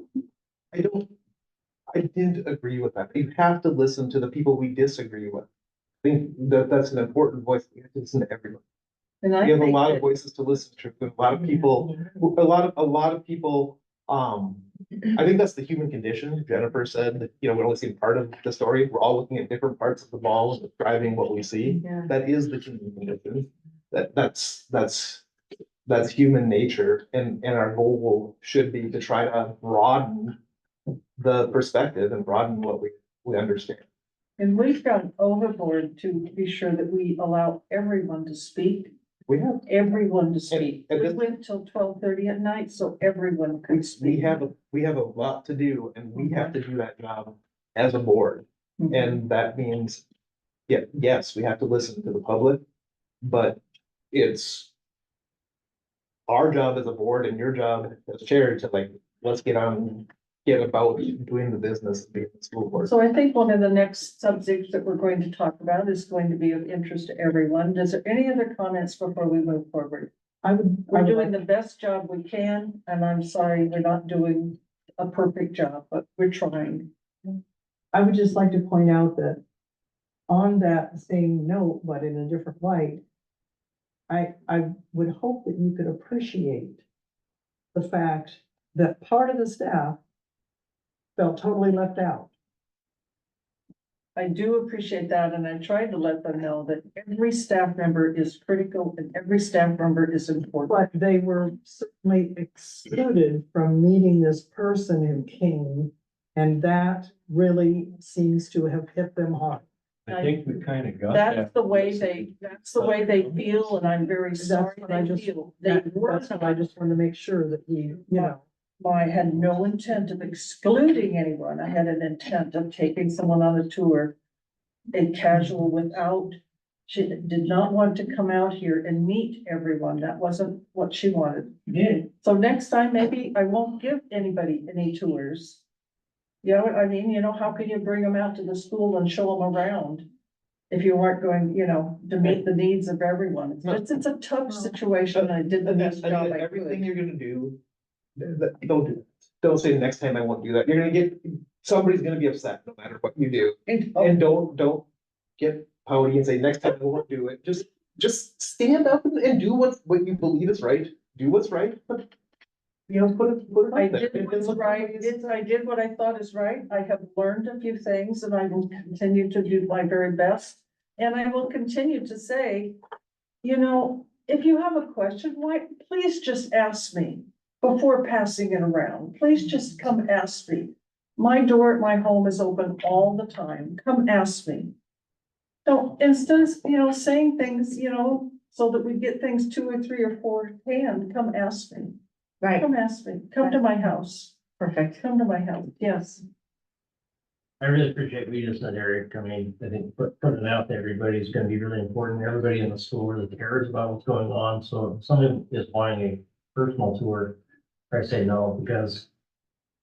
I didn't agree with that. You have to listen to the people we disagree with. I think that's an important voice. You have to listen to everyone. And I We have a think lot of that- voices to listen to, a lot of people, a lot of people, I think that's the human condition. Jennifer said, you know, we're only seeing part of the story. We're all looking at different parts of the ball and describing what we see. Yeah. That is the human condition. That's human nature, and our goal should be to try to broaden the perspective and broaden what we understand. And we've gone overboard to be sure that we allow everyone to speak. We have, Everyone to speak. and We this- went till 12:30 at night, so everyone could we speak. have a lot to do, and we have to do that job as a board. Mhm. And that means, yes, we have to listen to the public, but it's our job as a board and your job as chair to like, let's get about doing the business of being the school board. So I think one of the next subjects that we're going to talk about is going to be of interest to everyone. Is there any other comments before we move forward? We're doing the best job we can, and I'm sorry, we're not doing a perfect job, but we're trying. I would just like to point out that on that same note, but in a different light, I would hope that you could appreciate the fact that part of the staff felt totally left out. I do appreciate that, and I tried to let them know that every staff member is critical and every staff member is important. But they were certainly excluded from meeting this person who came, and that really seems to have hit them hard. I think we kind of got that. That's the way they feel, and I'm very sorry what I they just- feel. They were That's what I just want to make sure that you know. I had no intent of excluding anyone. I had an intent of taking someone on a tour. In casual without She did not want to come out here and meet everyone. That wasn't what she wanted. Yeah. So next time, maybe I won't give anybody any tours. You know what I mean? You know, how can you bring them out to the school and show them around? If you weren't going, you know, to meet the needs of everyone. It's a tough situation. I did the And best that's, I job mean, I everything could. you're gonna do, don't do that. Don't say next time I won't do that. You're gonna get, somebody's gonna be upset no matter what you do. And don't get pouty and say, next time I won't do it. Just stand up and do what you believe is right. Do what's right, but you know, put it I out there. did what's right. I did what I thought is right. I have learned a few things and I will continue to do my very best. And I will continue to say, you know, if you have a question, why, please just ask me before passing it around. Please just come ask me. My door at my home is open all the time. Come ask me. So instead of, you know, saying things, you know, so that we get things 2 or 3 or 4 hand, come ask me. Right. Come ask me. Come to my house. Perfect. Come to my house. Yes. I really appreciate what you just said, Eric. I mean, I think putting it out to everybody is gonna be really important. Everybody in the school really cares about what's going on. So if someone is wanting a personal tour, I say no, because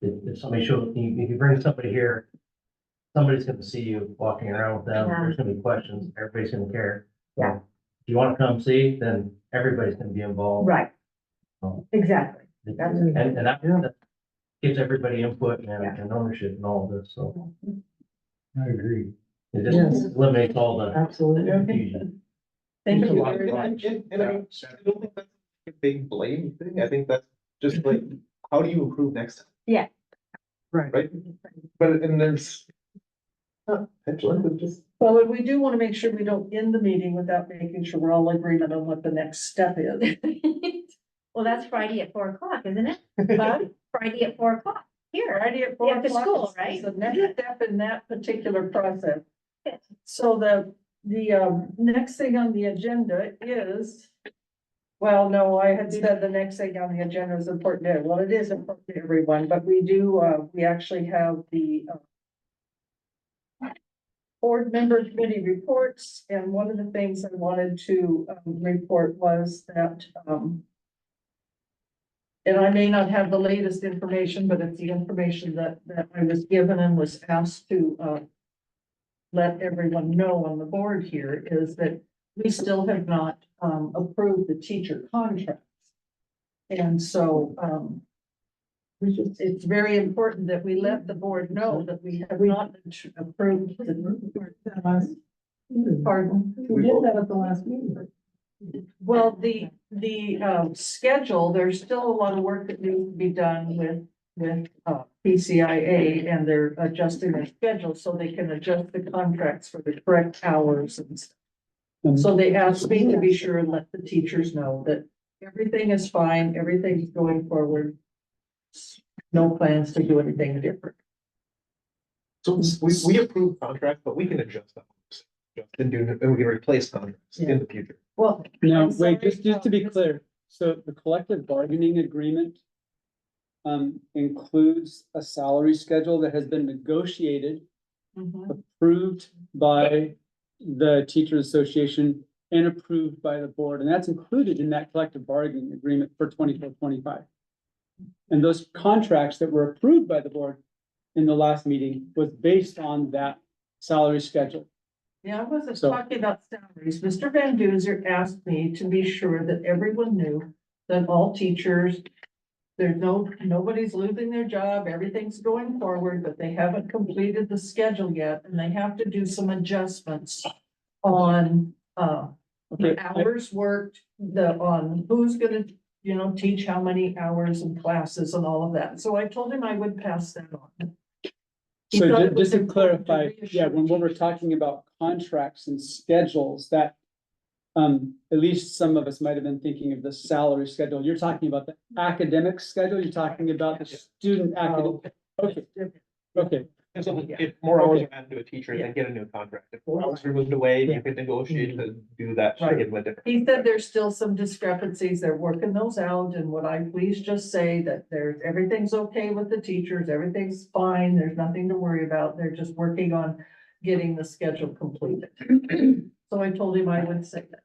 if somebody shows, if you bring somebody here, somebody's gonna see you walking around with them. Yeah. There's gonna be questions. Everybody's gonna care. Yeah. If you wanna come see, then everybody's gonna be involved. Right. Um, Exactly. And that gives everybody input and ownership in all of this, so. I agree. It Yes. just eliminates all the Absolutely. confusion. Thank There's a you lot of very thought. much. And I mean, I don't think that's a big blame thing. I think that's just like, how do you improve next time? Yeah. Right? But, and there's. Petulant, it's just. Well, and we do want to make sure we don't end the meeting without making sure we're all in agreement on what the next step is. Well, that's Friday at 4 o'clock, isn't it? Huh? Friday at 4 o'clock here. Friday at 4 At the o'clock school, is right? The next step in that particular process. So the next thing on the agenda is, well, no, I had said the next thing on the agenda is important. Well, it is important to everyone, but we do, we actually have the board member committee reports, and one of the things I wanted to report was that and I may not have the latest information, but it's the information that I was given and was asked to let everyone know on the board here, is that we still have not approved the teacher contracts. And so it's very important that we let the board know that we have not approved the. Pardon? We did that at the last meeting. Well, the schedule, there's still a lot of work that needs to be done with PCIA, and they're adjusting their schedule so they can adjust the contracts for the correct hours and stuff. So they asked me to be sure and let the teachers know that everything is fine, everything's going forward. No plans to do anything different. So we approve contracts, but we can adjust them. And we can replace contracts in the future. Well. No, I'm sorry, wait, just to be clear, so the collective bargaining agreement includes a salary schedule that has been negotiated, approved by the Teachers Association and approved by the board, and that's included in that collective bargaining agreement for 24-25. And those contracts that were approved by the board in the last meeting was based on that salary schedule. Yeah, I wasn't So- talking about salaries. Mr. Van Duzer asked me to be sure that everyone knew that all teachers, nobody's losing their job, everything's going forward, but they haven't completed the schedule yet, and they have to do some adjustments on, the hours worked, on who's gonna, teach how many hours in classes and all of that. So I told him I would pass that on. He So thought it was just to important clarify, reassure when we're talking about contracts and schedules, that at least some of us might have been thinking of the salary schedule. You're talking about the academic schedule, you're talking about the student academic. Okay. And so if more hours are added to a teacher, they get a new contract. If more hours are moved away, you can negotiate to do that. To give them a different. He said there's still some discrepancies. They're working those out, and would I please just say that everything's okay with the teachers, everything's fine, there's nothing to worry about. They're just working on getting the schedule completed. So I told him I would say that.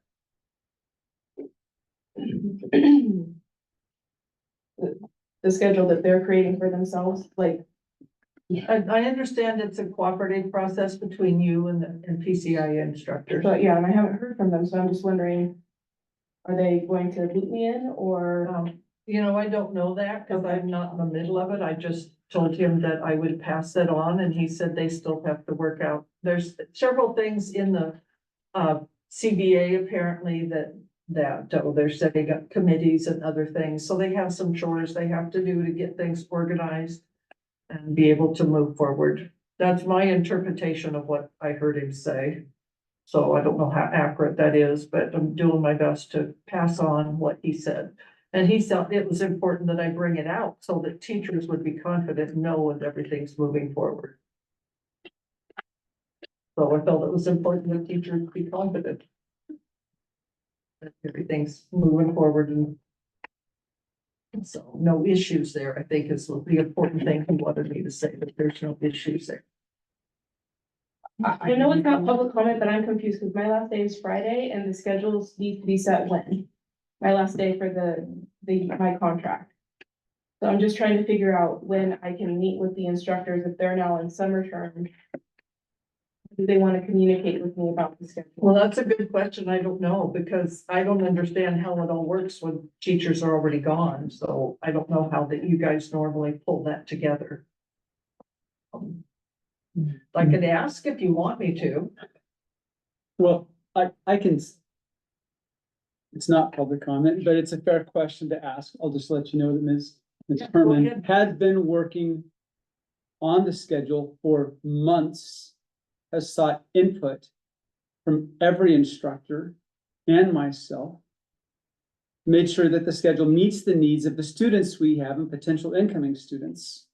The schedule that they're creating for themselves, like, I understand it's a cooperative process between you and PCIA instructors. but yeah, and I haven't heard from them, so I'm just wondering, are they going to loop me in or? You know, I don't know that because I'm not in the middle of it. I just told him that I would pass that on and he said they still have to work out. There's several things in the CBA apparently they're setting up committees and other things. So they have some chores they have to do to get things organized and be able to move forward. That's my interpretation of what I heard him say. So I don't know how accurate that is, but I'm doing my best to pass on what he said. And he felt it was important that I bring it out so that teachers would be confident and know that everything's moving forward. So I felt it was important that teachers be confident that everything's moving forward and so no issues there, I think is the important thing he wanted me to say, that there's no issues there. I know it's not public comment, but I'm confused because my last day is Friday and the schedules need to be set when? My last day for my contract. So I'm just trying to figure out when I can meet with the instructors if they're now in summer term. Do they want to communicate with me about the schedule? Well, that's a good question. I don't know because I don't understand how it all works when teachers are already gone. So I don't know how that you guys normally pull that together. I could ask if you want me to. Well, I can. It's not public comment, but it's a fair question to ask. I'll just let you know that Ms. Yeah, go Herman ahead. had been working on the schedule for months, has sought input from every instructor and myself, made sure that the schedule meets the needs of the students we have and potential incoming students.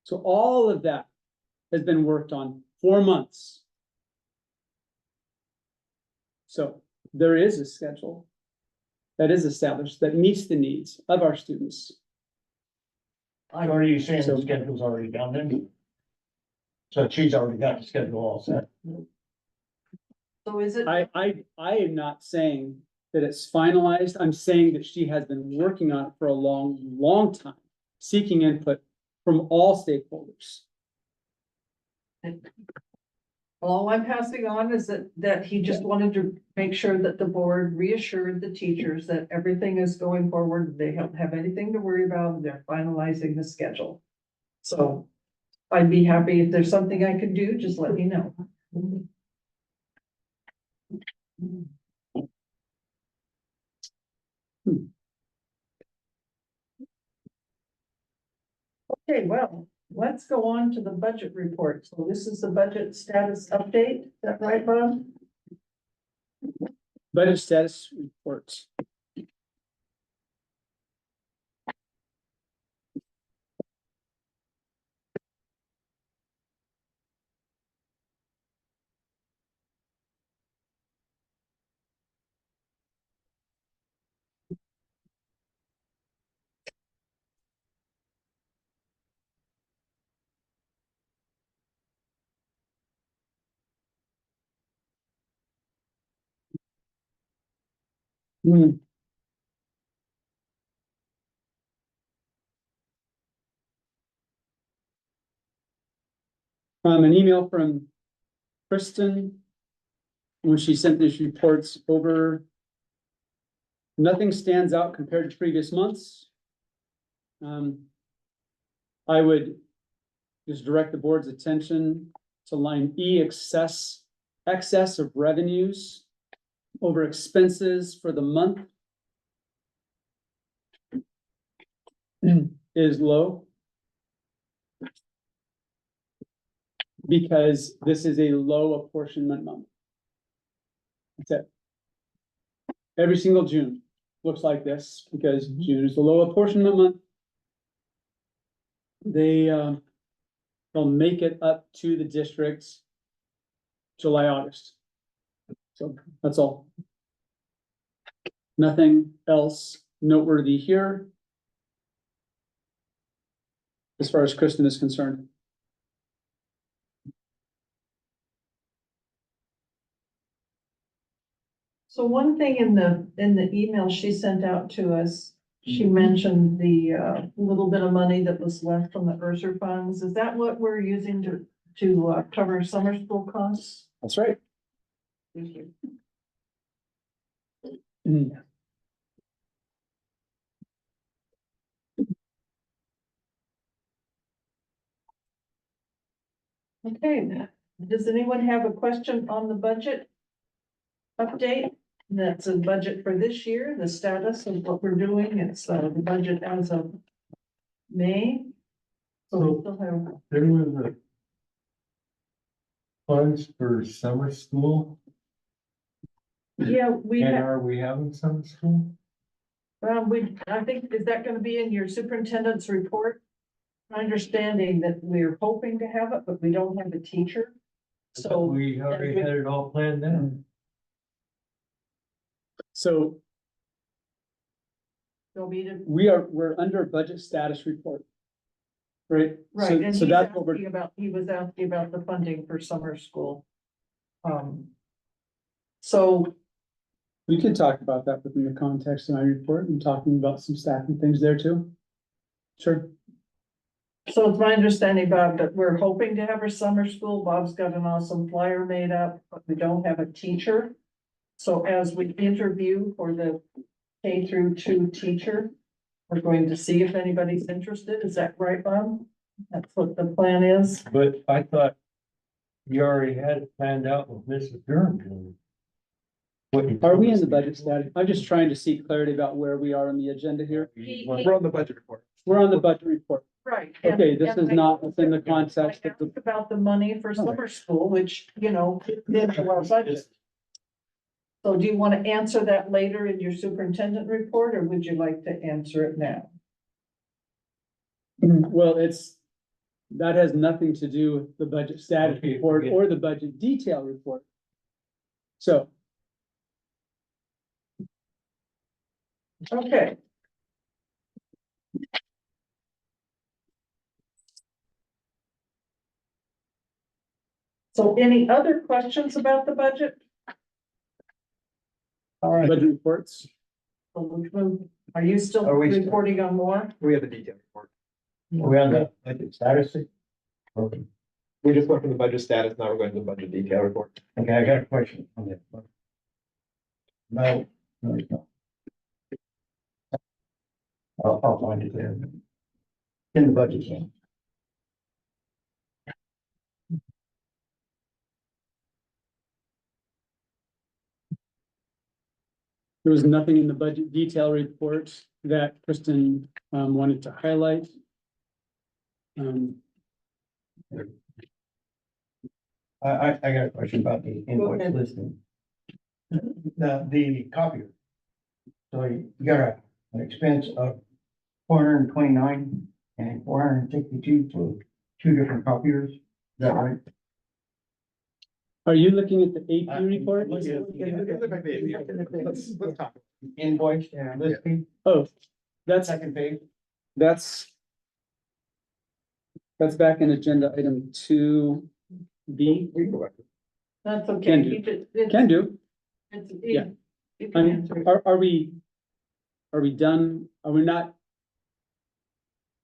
So all of that has been worked on for months. So there is a schedule that is established that meets the needs of our students. Are you saying So- the schedule's already done then? So she's already got the schedule all set? So is it? I am not saying that it's finalized. I'm saying that she has been working on it for a long, long time, seeking input from all stakeholders. All I'm passing on is that he just wanted to make sure that the board reassured the teachers that everything is going forward. They don't have anything to worry about. And they're finalizing the schedule. So I'd be happy if there's something I could do, just let me know. Okay, well, let's go on to the budget report. So this is the budget status update. Is that right, Bob? Budget status reports. An email from Kristen, when she sent these reports over. Nothing stands out compared to previous months. I would just direct the board's attention to line E, excess of revenues over expenses for the month is low. Because this is a low apportionment month. That's it. Every single June looks like this because June is the low apportionment month. They'll make it up to the districts July, August. So that's all. Nothing else noteworthy here as far as Kristen is concerned. So one thing in the email she sent out to us, she mentioned the little bit of money that was left from the ERSER funds. Is that what we're using to cover summer school costs? That's right. Thank you. Mm. Okay, does anyone have a question on the budget update? That's a budget for this year, the status of what we're doing. It's the budget as of May. So we still have, There was a funds for summer school, yeah, we and have, are we having summer school? I think, is that gonna be in your superintendent's report? My understanding that we're hoping to have it, but we don't have a teacher. So. We already had it all planned out. So There'll be to. we're under a budget status report. Right? Right, So- and So he's that's what we're, asking about, he was asking about the funding for summer school. So, we could talk about that within the context of my report and talking about some staffing things there too. Sure. so it's my understanding, Bob, that we're hoping to have our summer school. Bob's got an awesome flyer made up, but we don't have a teacher. So as we interview for the K through 2 teacher, we're going to see if anybody's interested. Is that right, Bob? That's what the plan is. But I thought you already had it planned out with Mrs. Durham. Are we in the budget status? I'm just trying to see clarity about where we are on the agenda here. We're on the budget report. We're on the budget report. Right. Okay, this is not within the I context of asked the, about the money for summer school, which, you know, into our budget. So do you want to answer that later in your superintendent report, or would you like to answer it now? well, that has nothing to do with the budget status Okay, report forget- or the budget detail report. So, Okay. So any other questions about the budget? All right. budget reports. Are you still Are we- reporting on more? We have the detail report. Are we on the budget status? Okay, We just went from the budget status, now we're going to the budget detail report. I got a question on that. No, no, it's not. I'll find it there. In the budget thing. There was nothing in the budget detail report that Kristen wanted to highlight. I got a question about the invoice ahead. listing. The copier. So you got an expense of 429 and 462 for 2 different copiers. Is that right? Are you looking at the AP report? Let's talk. Invoice listing, Oh, that's second page. That's back in agenda item 2B. We can go back. That's okay. Can do. It's- Can do. it's- Yeah. You I can mean, answer it. are we done? Are we not?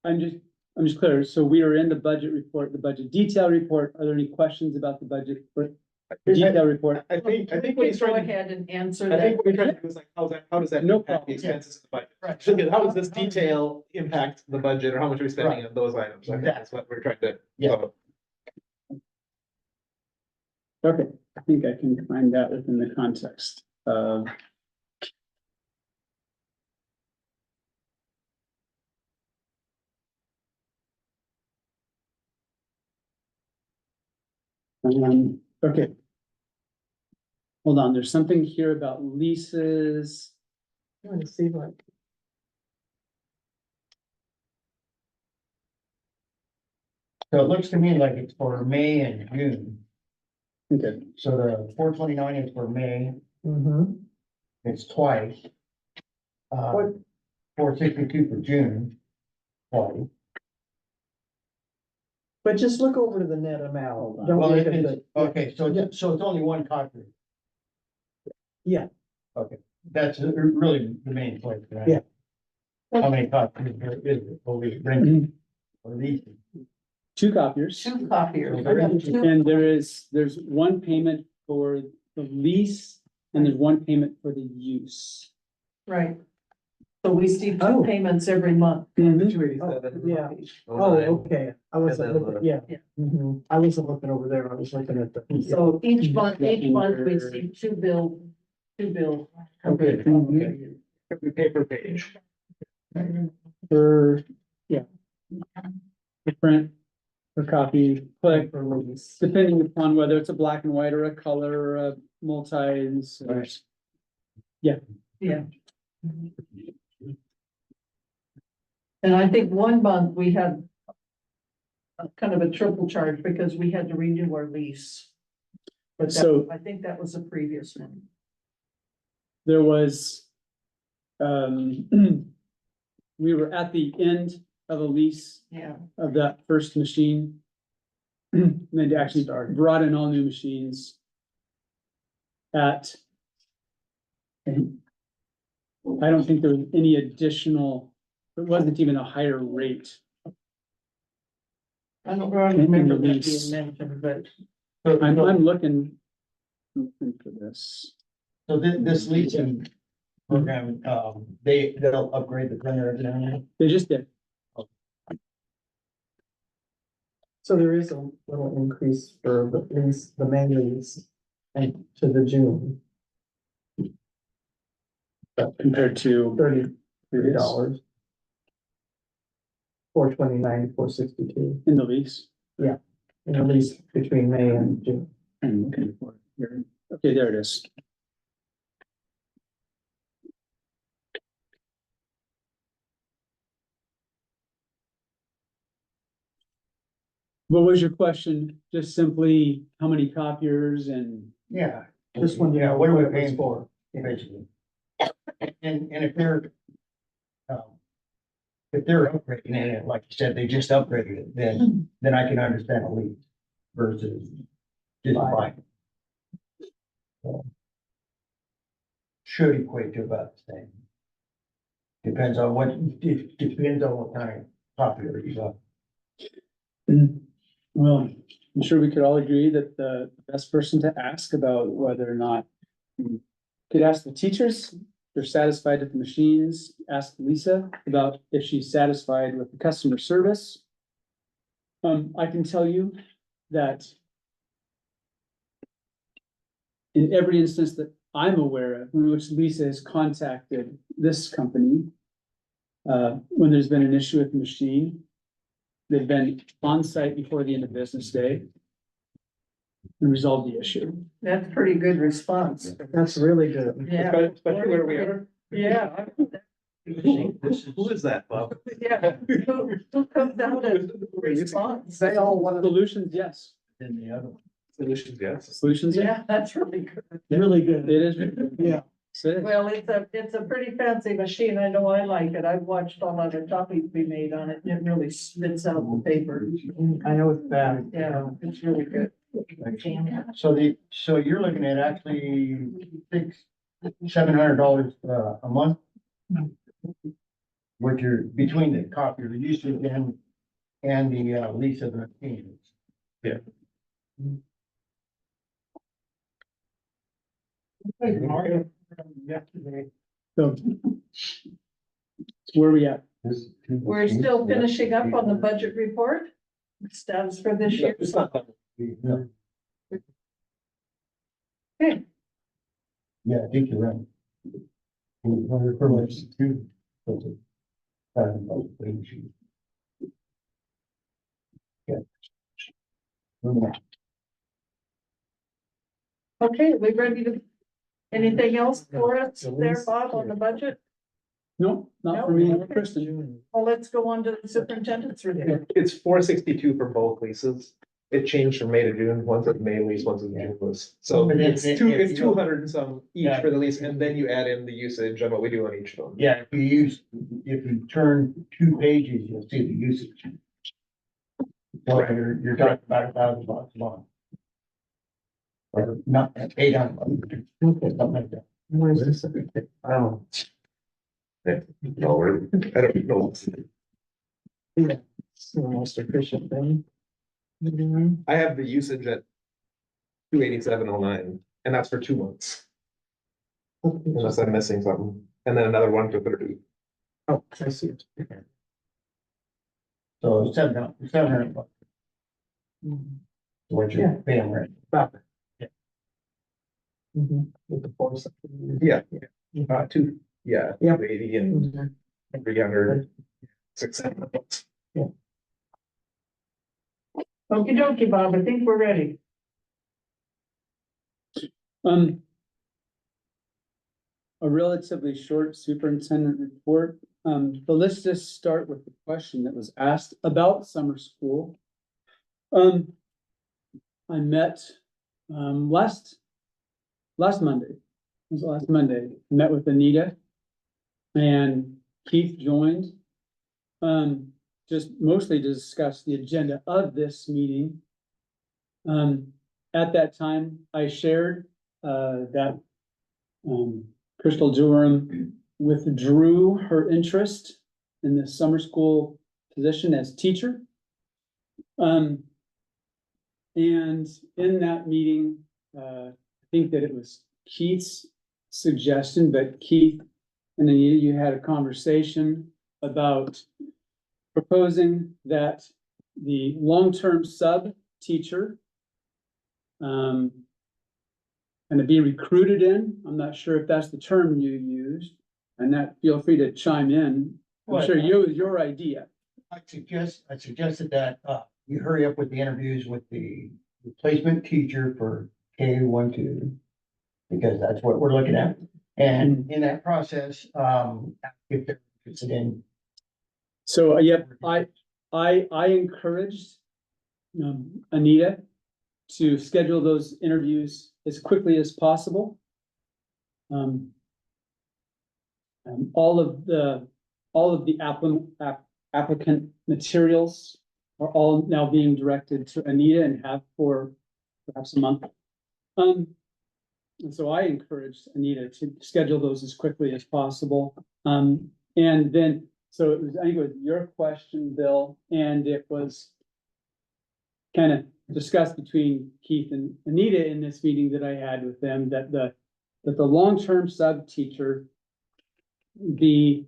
I'm just clear. So we are in the budget report, the budget detail report. Are there any questions about the budget detail report? I think what You he's can go trying to, ahead and answer I think that. what you're trying to do is like, how does that No impact the problem. expenses of the budget? Right. Look at how does this detail impact the budget, or how much are we spending on those items? I think that's what we're trying to. Yeah. Okay, I think I can find that within the context of. Okay. Hold on, there's something here about leases. I want to see what. So it looks to me like it's for May and June. Okay, So the 429 is for May, Mm-hmm. it's twice. 462 for June. Twice. But just look over to the net amount. Don't Well, look at the. okay, so it's only one copy. Yeah, Okay, that's really the main point, right? Yeah. How many copies there is it, or we bring, or these? 2 copiers. 2 copiers. And there's one payment for the lease and there's one payment for the use. Right. So we see 2 Oh. payments every month. Yeah. Oh, okay. I wasn't looking, yeah. Yeah. Mhm. I wasn't looking over there. I was looking at the. So each month we see 2 bills. Okay, okay. Every paper page. For, yeah. The print, for copy, click, depending upon whether it's a black and white or a color or a multi. Yeah. Yeah. And I think one month we had kind of a triple charge because we had to renew our lease. But So- I think that was a previous one. There was, we were at the end of a lease Yeah. of that first machine. And they actually brought in all new machines at, and I don't think there was any additional, it wasn't even a higher rate. I don't remember that being mentioned, but. I'm looking for this. So this leasing program, they'll upgrade the printer and everything. They just did. So there is a little increase for the lease, the main lease, and to the June, Compared to $33. $429, $462 in the lease. in the lease between May and June. I'm looking for it here. Okay, there it is. What was your question? Just simply how many copiers and? Yeah. Just one, Yeah, what are we it was paying for, basically? And if they're upgrading it, like you said, they just upgraded it, then I can understand a lease versus just buying. So, should equate to about the same. Depends on it depends on what kind of copier you got. Well, I'm sure we could all agree that the best person to ask about whether or not. Could ask the teachers, if they're satisfied with the machines, ask Lisa about if she's satisfied with the customer service. I can tell you that. In every instance that I'm aware of, in which Lisa has contacted this company. When there's been an issue with the machine. They've been on site before the end of business day. And resolved the issue. That's pretty good response. That's really good. Yeah. Especially where we are. Yeah. Who is that, Bob? Yeah. Who comes out as response? They all want to. Solutions, yes. Then the other one. Solutions, yes. Solutions, yeah. Yeah, that's really good. Really good. It is. Yeah. So, Well, it's a pretty fancy machine. I know I like it. I've watched all other copies be made on it. It really spits out the paper. I know it's bad. Yeah, it's really good. So you're looking at actually $700 a month? What you're, between the copier, the usage and the lease of the machines. Yeah. so. Where are we at? We're still finishing up on the budget report. Status for this year. It's not that. No. Okay. Yeah, I think you're right. We're pretty much two. Yeah. Okay, we ready to, anything else for us there, Bob, on the budget? No, not for me, or Kristen. Well, let's go on to the superintendent's review. It's $462 for both leases. It changed from May to June. One's a May lease, one's a June lease. So But it's if- two, if it's you- 200 and some each Yeah. for the lease, and then you add in the usage and what we do on each of them. Yeah, if you turn 2 pages, you'll see the usage. So you're talking about $1,000 a month. Or not, $800, something like that. Where's this? Oh. Yeah, no, I don't know. Yeah, it's the most efficient thing. I have the usage at 28709, and that's for 2 months, unless I'm missing something, and then another one for 30. Oh, I see it. So 700 bucks. What you're paying right? With the force. Yeah, two, yeah, Yep. 280 and 300, 600 bucks. Okey dokey, Bob, I think we're ready. A relatively short superintendent report. But let's just start with the question that was asked about summer school. I met, last Monday, it was last Monday, met with Anita and Keith joined. Just mostly to discuss the agenda of this meeting. At that time, I shared, that, Crystal Durham withdrew her interest in the summer school position as teacher. And in that meeting, I think that it was Keith's suggestion, but Keith and then you had a conversation about proposing that the long-term sub teacher and to be recruited in, I'm not sure if that's the term you used, and that feel free to chime in. I'm sure it was your idea. I suggested that, you hurry up with the interviews with the replacement teacher for K-1-2. Because that's what we're looking at. And in that process, if they're interested in. So, yep, I encouraged Anita to schedule those interviews as quickly as possible. All of the applicant materials are all now being directed to Anita and have for perhaps a month. And so I encouraged Anita to schedule those as quickly as possible. And then, so it was, I think it was your question, Bill, and it was kind of discussed between Keith and Anita in this meeting that I had with them, that the long-term sub teacher be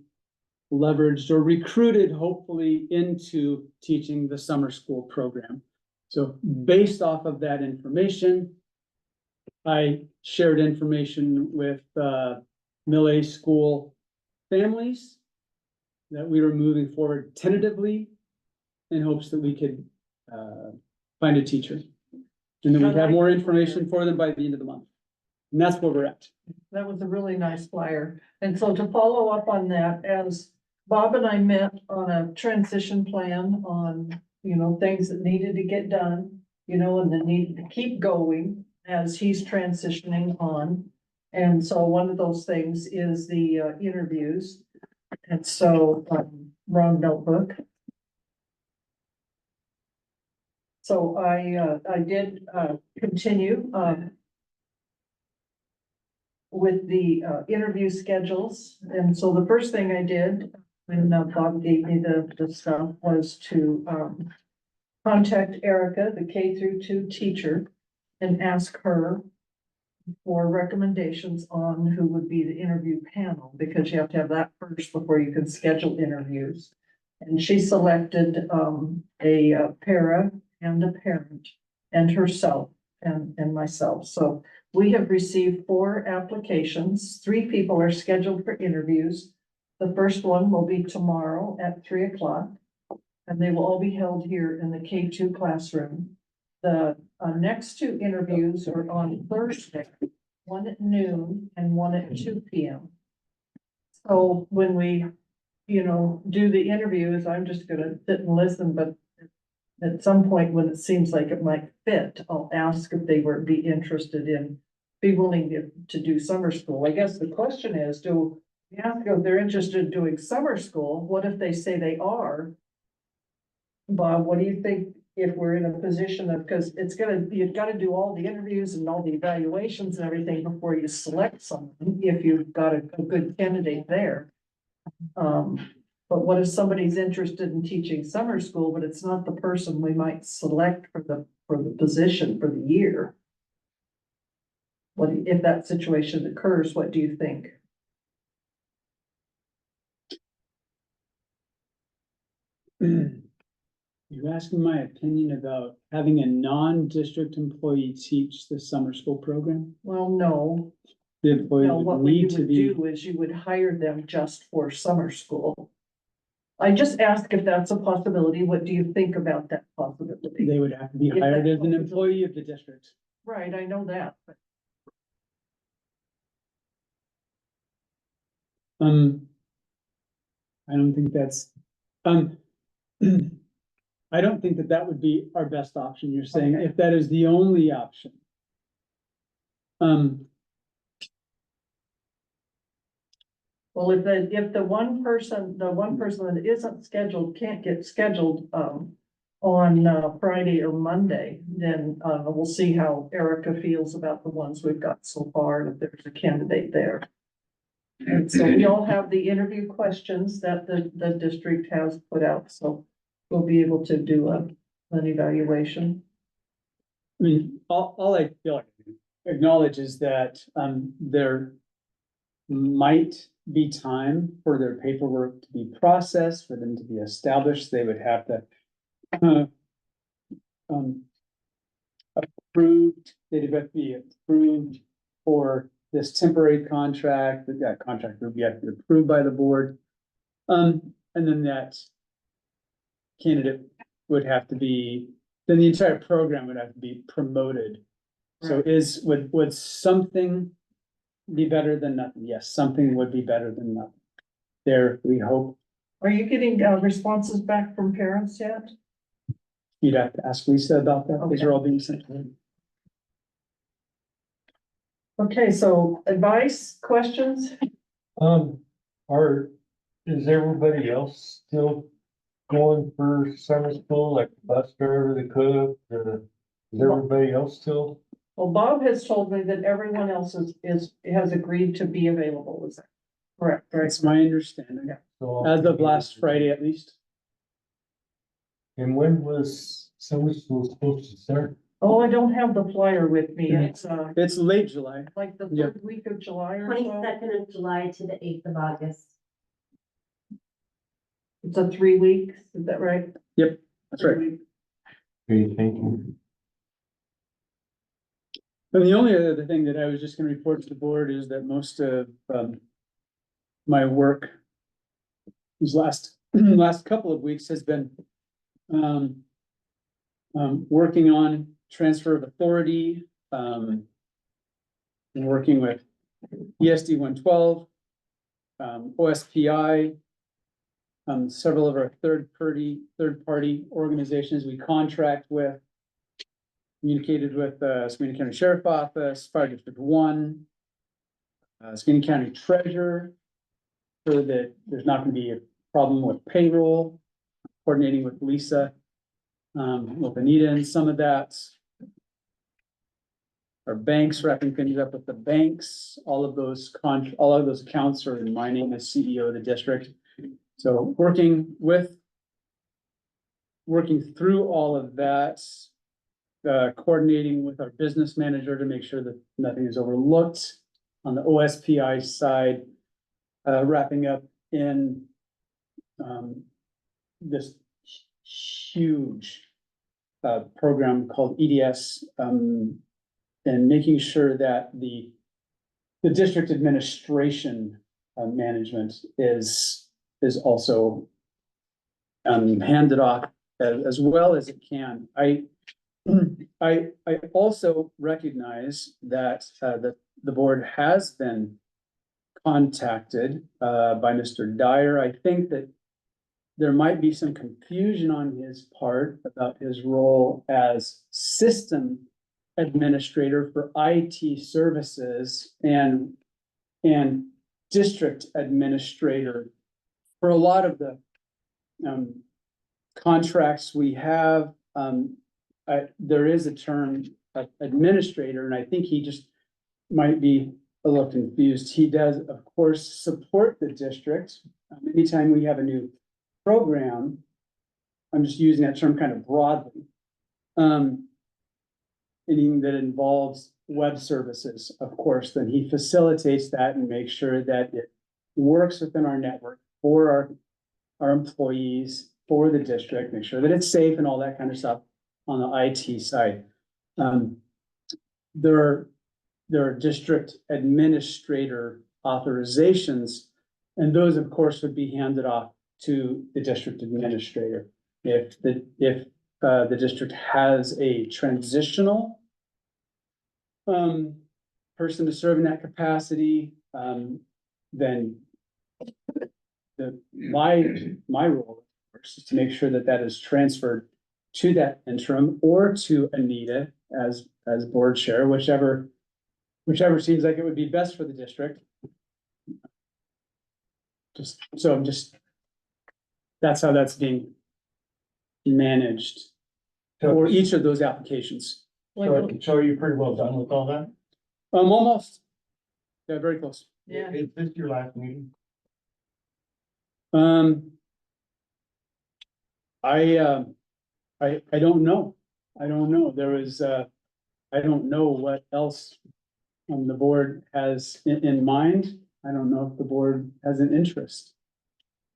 leveraged or recruited, hopefully, into teaching the summer school program. So based off of that information, I shared information with Mill A school families that we were moving forward tentatively in hopes that we could find a teacher. And then we'd have more information for them by the end of the month. And that's where we're at. That was a really nice flyer. And so to follow up on that, as Bob and I met on a transition plan on, things that needed to get done, and the need to keep going as he's transitioning on. And so one of those things is the interviews. And so, wrong notebook. So I did continue with the interview schedules. And so the first thing I did when Bob gave me the stuff was to contact Erica, the K-2 teacher, and ask her for recommendations on who would be the interview panel, because you have to have that first before you can schedule interviews. And she selected a para and a parent and herself and myself. So we have received 4 applications. 3 people are scheduled for interviews. The first one will be tomorrow at 3 o'clock, and they will all be held here in the K-2 classroom. The next 2 interviews are on Thursday, one at noon and one at 2 p.m. So when we, do the interviews, I'm just gonna sit and listen, but at some point when it seems like it might fit, I'll ask if they would be interested in, be willing to do summer school. I guess the question is, if they're interested in doing summer school, what if they say they are? Bob, what do you think if we're in a position of, because you've got to do all the interviews and all the evaluations and everything before you select someone, if you've got a good candidate there. But what if somebody's interested in teaching summer school, but it's not the person we might select for the position for the year? What, if that situation occurs, what do you think? You're asking my opinion about having a non-district employee teach the summer school program? Well, no. The employee No, would what you need to would be, do is you would hire them just for summer school. I just asked if that's a possibility. What do you think about that possibility? they would have to be If hired that's as an possible. employee of the district. Right, I know that, but I don't think that's, I don't think that that would be our best option. You're saying if that is the only option. well, if the one person that isn't scheduled can't get scheduled, on Friday or Monday, then, we'll see how Erica feels about the ones we've got so far, and if there's a candidate there. And so we all have the interview questions that the district has put out, so we'll be able to do an evaluation. I mean, all I feel like acknowledge is that, there might be time for their paperwork to be processed, for them to be established. They would have to approved, they'd have to be approved for this temporary contract, that contract would be approved by the board. And then that candidate would have to be, then the entire program would have to be promoted. So would something be better than nothing? Yes, something would be better than nothing. There, we hope. Are you getting responses back from parents yet? You'd have to ask Lisa about that. These are all being sent. Okay, so advice, questions? Is everybody else still going for summer school, like the bus driver, the cook, is everybody else still? Well, Bob has told me that everyone else has agreed to be available. Is that correct? Right? That's my understanding. So- As of last Friday, at least. And when was summer school supposed to start? Oh, I don't have the flyer with me. It's late July. Like the Yeah. third week of July or so. 22nd of July to the 8th of August. It's a 3 weeks, is that right? Yep, that's right. 3 weeks. Okay, thank you. And the only other thing that I was just gonna report to the board is that most of, my work these last couple of weeks has been, working on transfer of authority, and working with ESD 112, OSPI, several of our third party organizations we contract with. Communicated with, Skamania County Sheriff Office, Fire District 1, Skamania County Treasurer, so that there's not gonna be a problem with payroll, coordinating with Lisa, with Anita and some of that. Our banks, wrapping things up with the banks, all of those accounts are in my name as CEO of the district. So working through all of that, coordinating with our business manager to make sure that nothing is overlooked on the OSPI side, wrapping up in this huge program called EDS, and making sure that the district administration management is also handed off as well as it can. I also recognize that the board has been contacted by Mr. Dyer. I think that there might be some confusion on his part about his role as system administrator for IT services and district administrator for a lot of the contracts we have. there is a term, administrator, and I think he just might be a little confused. He does, of course, support the district. Anytime we have a new program, I'm just using that term kind of broadly. Anything that involves web services, of course, then he facilitates that and makes sure that it works within our network for our employees, for the district, make sure that it's safe and all that kind of stuff on the IT side. There are district administrator authorizations, and those, of course, would be handed off to the district administrator. If the district has a transitional person to serve in that capacity, then my role, of course, is to make sure that that is transferred to that interim or to Anita as board chair, whichever seems like it would be best for the district. That's how that's being managed for each of those applications. So are you pretty well done with all that? Almost. Yeah, very close. Yeah. Is this your last meeting? I don't know. I don't know. There was, I don't know what else the board has in mind. I don't know if the board has an interest.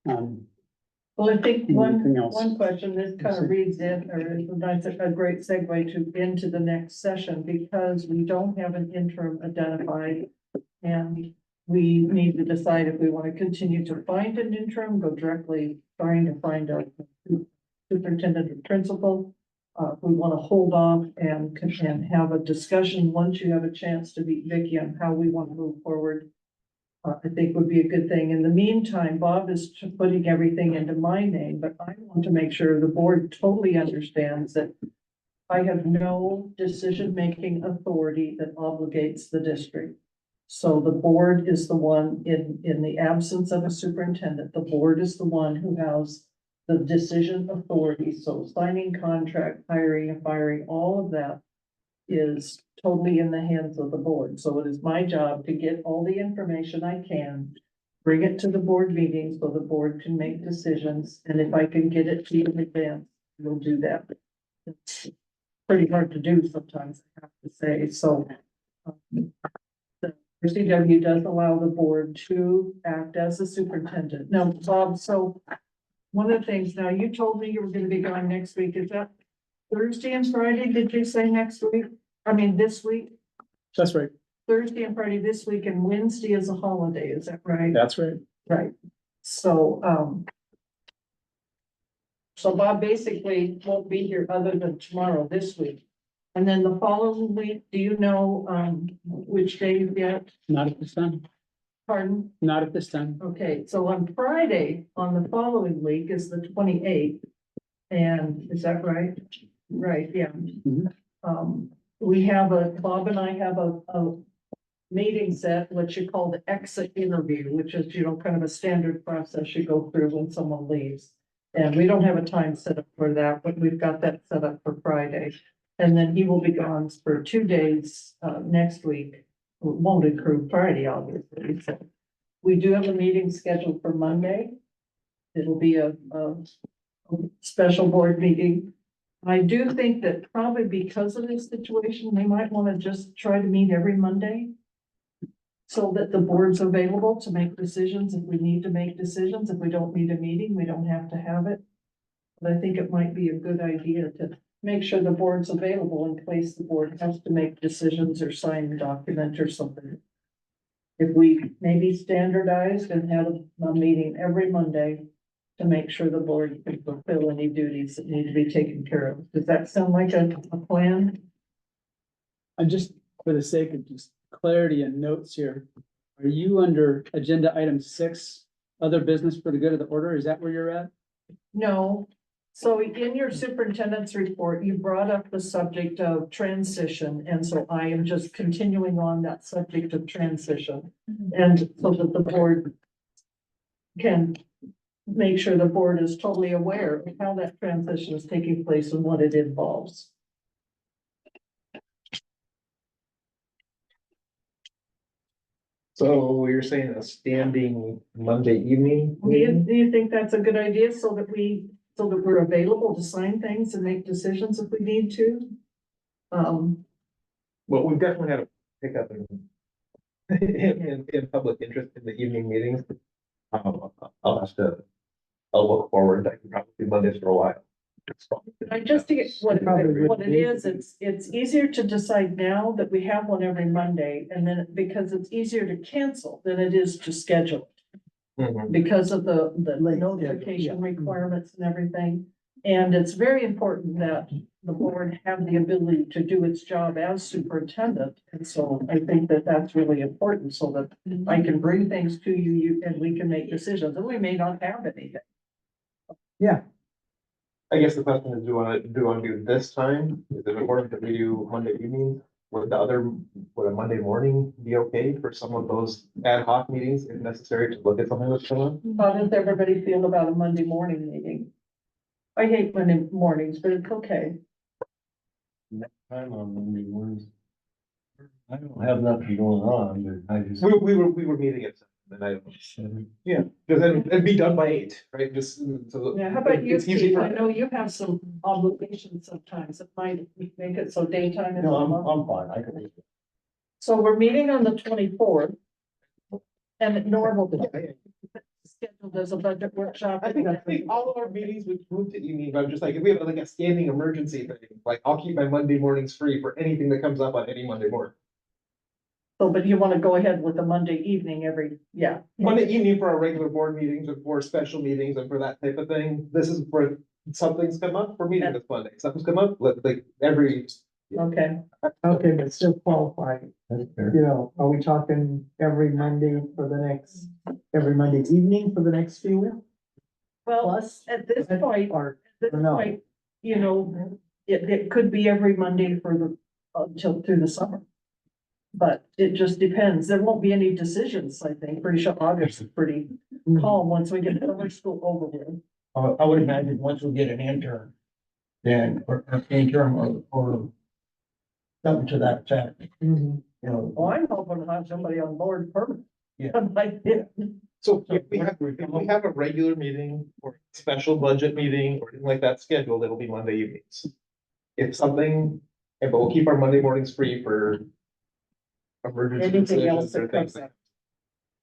Well, I think Anything else? one question, this kind of reads in, or is a great segue into the next session, because we don't have an interim identified. And we need to decide if we want to continue to find an interim, go directly trying to find a superintendent or principal. We want to hold off and have a discussion once you have a chance to meet Vicky on how we want to move forward. I think would be a good thing. In the meantime, Bob is putting everything into my name, but I want to make sure the board totally understands that I have no decision-making authority that obligates the district. So the board is the one, in the absence of a superintendent, the board is the one who has the decision authority. So signing contract, hiring and firing, all of that is totally in the hands of the board. So it is my job to get all the information I can, bring it to the board meeting so the board can make decisions. And if I can get it to you in advance, we'll do that. It's pretty hard to do sometimes, I have to say. So the RCW does allow the board to act as a superintendent. Now, Bob, so one of the things, now you told me you were going to be gone next week. Is that Thursday and Friday? Did you say next week? I mean, this week? That's right. Thursday and Friday this week, and Wednesday is a holiday, is that right? That's right. Right. So, so Bob basically won't be here other than tomorrow, this week. And then the following week, do you know, which day yet? Not at this time. Pardon? Not at this time. Okay, so on Friday, on the following week is the 28th. And is that right? Right, yeah. We have Bob and I have a meeting set, what you call the exit interview, which is, kind of a standard process you go through when someone leaves. And we don't have a time set up for that, but we've got that set up for Friday. And then he will be gone for 2 days, next week. It won't include Friday, obviously. So we do have a meeting scheduled for Monday. It'll be a special board meeting. I do think that probably because of this situation, we might want to just try to meet every Monday so that the board's available to make decisions if we need to make decisions. If we don't need a meeting, we don't have to have it. But I think it might be a good idea to make sure the board's available in case the board has to make decisions or sign a document or something. If we maybe standardized and have a meeting every Monday to make sure the board can fulfill any duties that need to be taken care of. Does that sound like a plan? And just for the sake of just clarity and notes here, are you under agenda item 6, other business for the good of the order? Is that where you're at? No. So in your superintendent's report, you brought up the subject of transition. And so I am just continuing on that subject of transition. And so that the board can make sure the board is totally aware of how that transition is taking place and what it involves. So you're saying a standing Monday evening? Do you think that's a good idea so that we're available to sign things and make decisions if we need to? Well, we've definitely had a pickup in public interest in the evening meetings. I'll look forward, I can probably do Mondays for a while. I just think what it is, it's easier to decide now that we have one every Monday, and then because it's easier to cancel than it is to schedule. Mhm. Because of the notification requirements and everything. And it's very important that the board have the ability to do its job as superintendent. And so I think that that's really important so that I can bring things to you and we can make decisions, and we may not have anything. Yeah, I guess the question is, do you want to do this time? Is it important that we do Monday evening? Would a Monday morning be okay for some of those ad hoc meetings if necessary to look at something that's going on? How does everybody feel about a Monday morning meeting? I hate Monday mornings, but it's okay. Next time on Monday mornings. I don't have nothing going on, but I just. We were meeting at 7, and yeah, because then it'd be done by 8, right? Just so. Yeah, how about you, It's easy Steve? for. I know you have some obligations sometimes that might make it so daytime is. No, I'm fine, I can. So we're meeting on the 24th. And normal scheduled as a budget workshop. I think all of our meetings would move to evening, but I'm just like, if we have like a standing emergency thing, like I'll keep my Monday mornings free for anything that comes up on any Monday morning. So, but you want to go ahead with the Monday evening yeah. Monday evening for our regular board meetings and for special meetings and for that type of thing. This is where something's come up, we're meeting this Monday. Something's come up, like every. Okay. okay, but still qualifying. That's fair. You know, are we talking every Monday evening for the next few? Well, Plus, at this point, or you know, it could be every Monday until through the summer. But it just depends. There won't be any decisions, I think. Pretty sure August is pretty calm once we get summer school over with. I would imagine once we get an intern, then, or interim or something to that effect, Mhm. you know. Well, I'm hoping to have somebody on board permanent. Yeah. Like, yeah. So if we have a regular meeting or special budget meeting or anything like that scheduled, it'll be Monday evenings. If something, but we'll keep our Monday mornings free for emergency Anything else decisions or that comes things. up.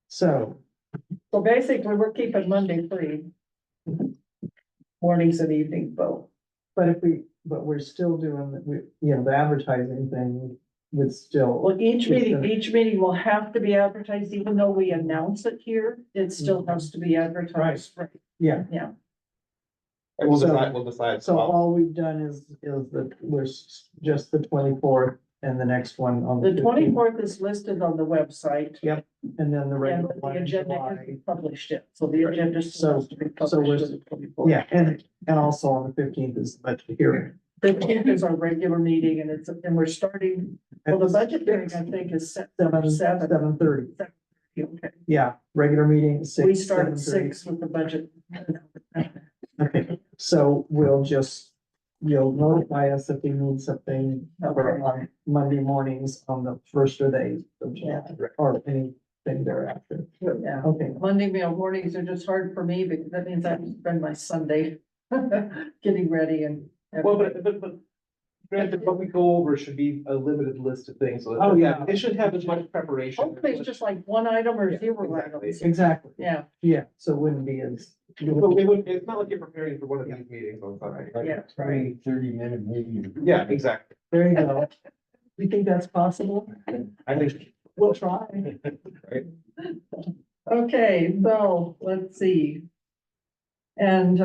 So, So basically, we're keeping Monday free. Mornings and evenings both. but we're still doing, the advertising thing would still. Well, each meeting will have to be advertised, even though we announce it here, it still has to be advertised. Right. Yeah, Yeah. And we'll So- decide. so all we've done is there's just the 24th and the next one on The 15th. 24th is listed on the website. Yep, and then the And regular the one in agenda July. isn't published yet, so the agenda still So- has to be so we're- published. on the 24th. Yeah, and also on the 15th is the budget hearing. 15th is our regular meeting and we're starting, well, the budget hearing, I think, is set 7:30. Okay. Yeah, regular meeting, 6. We start at 7:30. 6 with the budget. Okay, so you'll notify us if we need something for on Monday mornings on the first of the 8th of July, or anything thereafter. Yeah. Okay, Monday mornings are just hard for me because that means I have to spend my Sunday getting ready and. Well, but granted, what we go over should be a limited list of things. So Oh, yeah. It should have as much preparation. Hopefully it's just like one item or zero items. exactly. Yeah, Yeah, so it wouldn't be as. It's not like you're preparing for one of these meetings on Sunday. yeah. 30-minute meeting. Yeah, exactly. There you go. You think that's possible? I think. We'll try. Right. Okay, so let's see. And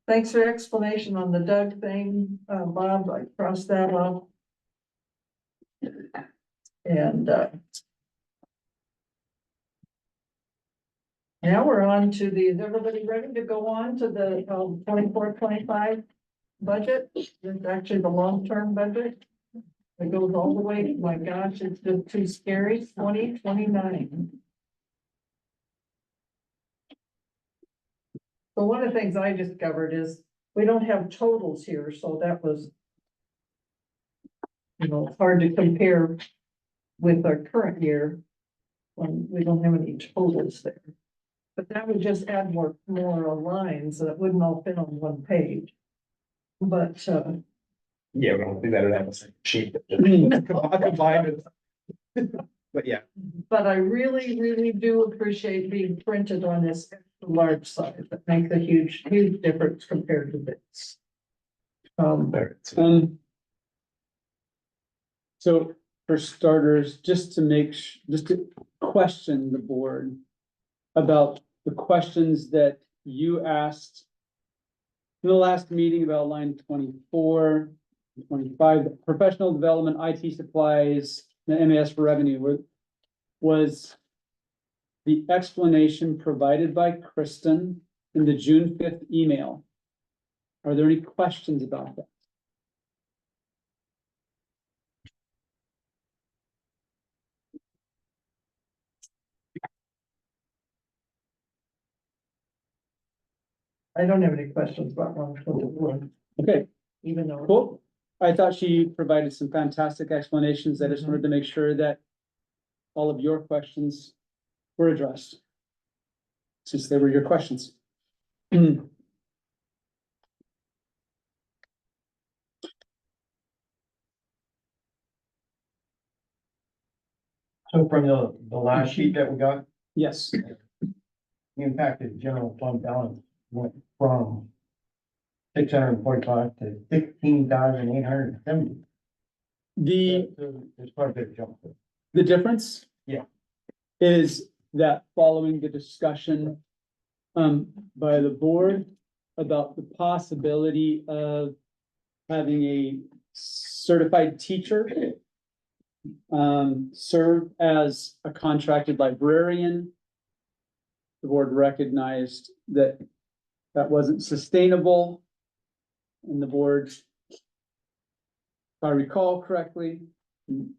thanks for your explanation on the Doug thing, Bob, I crossed that off. And now we're on to is everybody ready to go on to the 24-25 budget? It's actually the long-term budget. It goes all the way, my gosh, it's just too scary, 2029. But one of the things I discovered is we don't have totals here, so that was, you know, hard to compare with our current year when we don't have any totals there. But that would just add more lines, so that wouldn't all fit on one page. But, Yeah, we're gonna do better to have a second sheet. that just combined with- But yeah, but I really do appreciate being printed on this large size. That makes a huge difference compared to this. there it's- So for starters, just to just to question the board about the questions that you asked in the last meeting about line 24, 25, the professional development, IT supplies, the MAS for revenue was the explanation provided by Kristen in the June 5th email. Are there any questions about that? I don't have any questions about 121, Okay, even though. cool. I thought she provided some fantastic explanations. I just wanted to make sure that all of your questions were addressed, since they were your questions. So from the last sheet that we got, Yes, the impacted general fund balance went from 645 to 16,870. It's quite a bit of jump. the difference. Yeah. Is that following the discussion by the board about the possibility of having a certified teacher serve as a contracted librarian. The board recognized that that wasn't sustainable. And the board, if I recall correctly,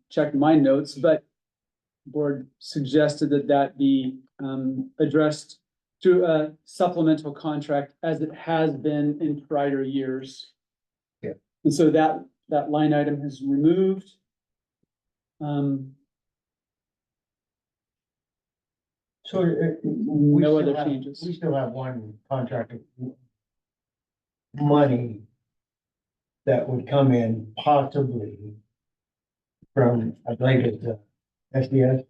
check my notes, but the board suggested that that be addressed through a supplemental contract as it has been in prior years. Yeah. And so that line item is removed. So No other changes. We still have one contracted money that would come in possibly from, I believe it's SDS,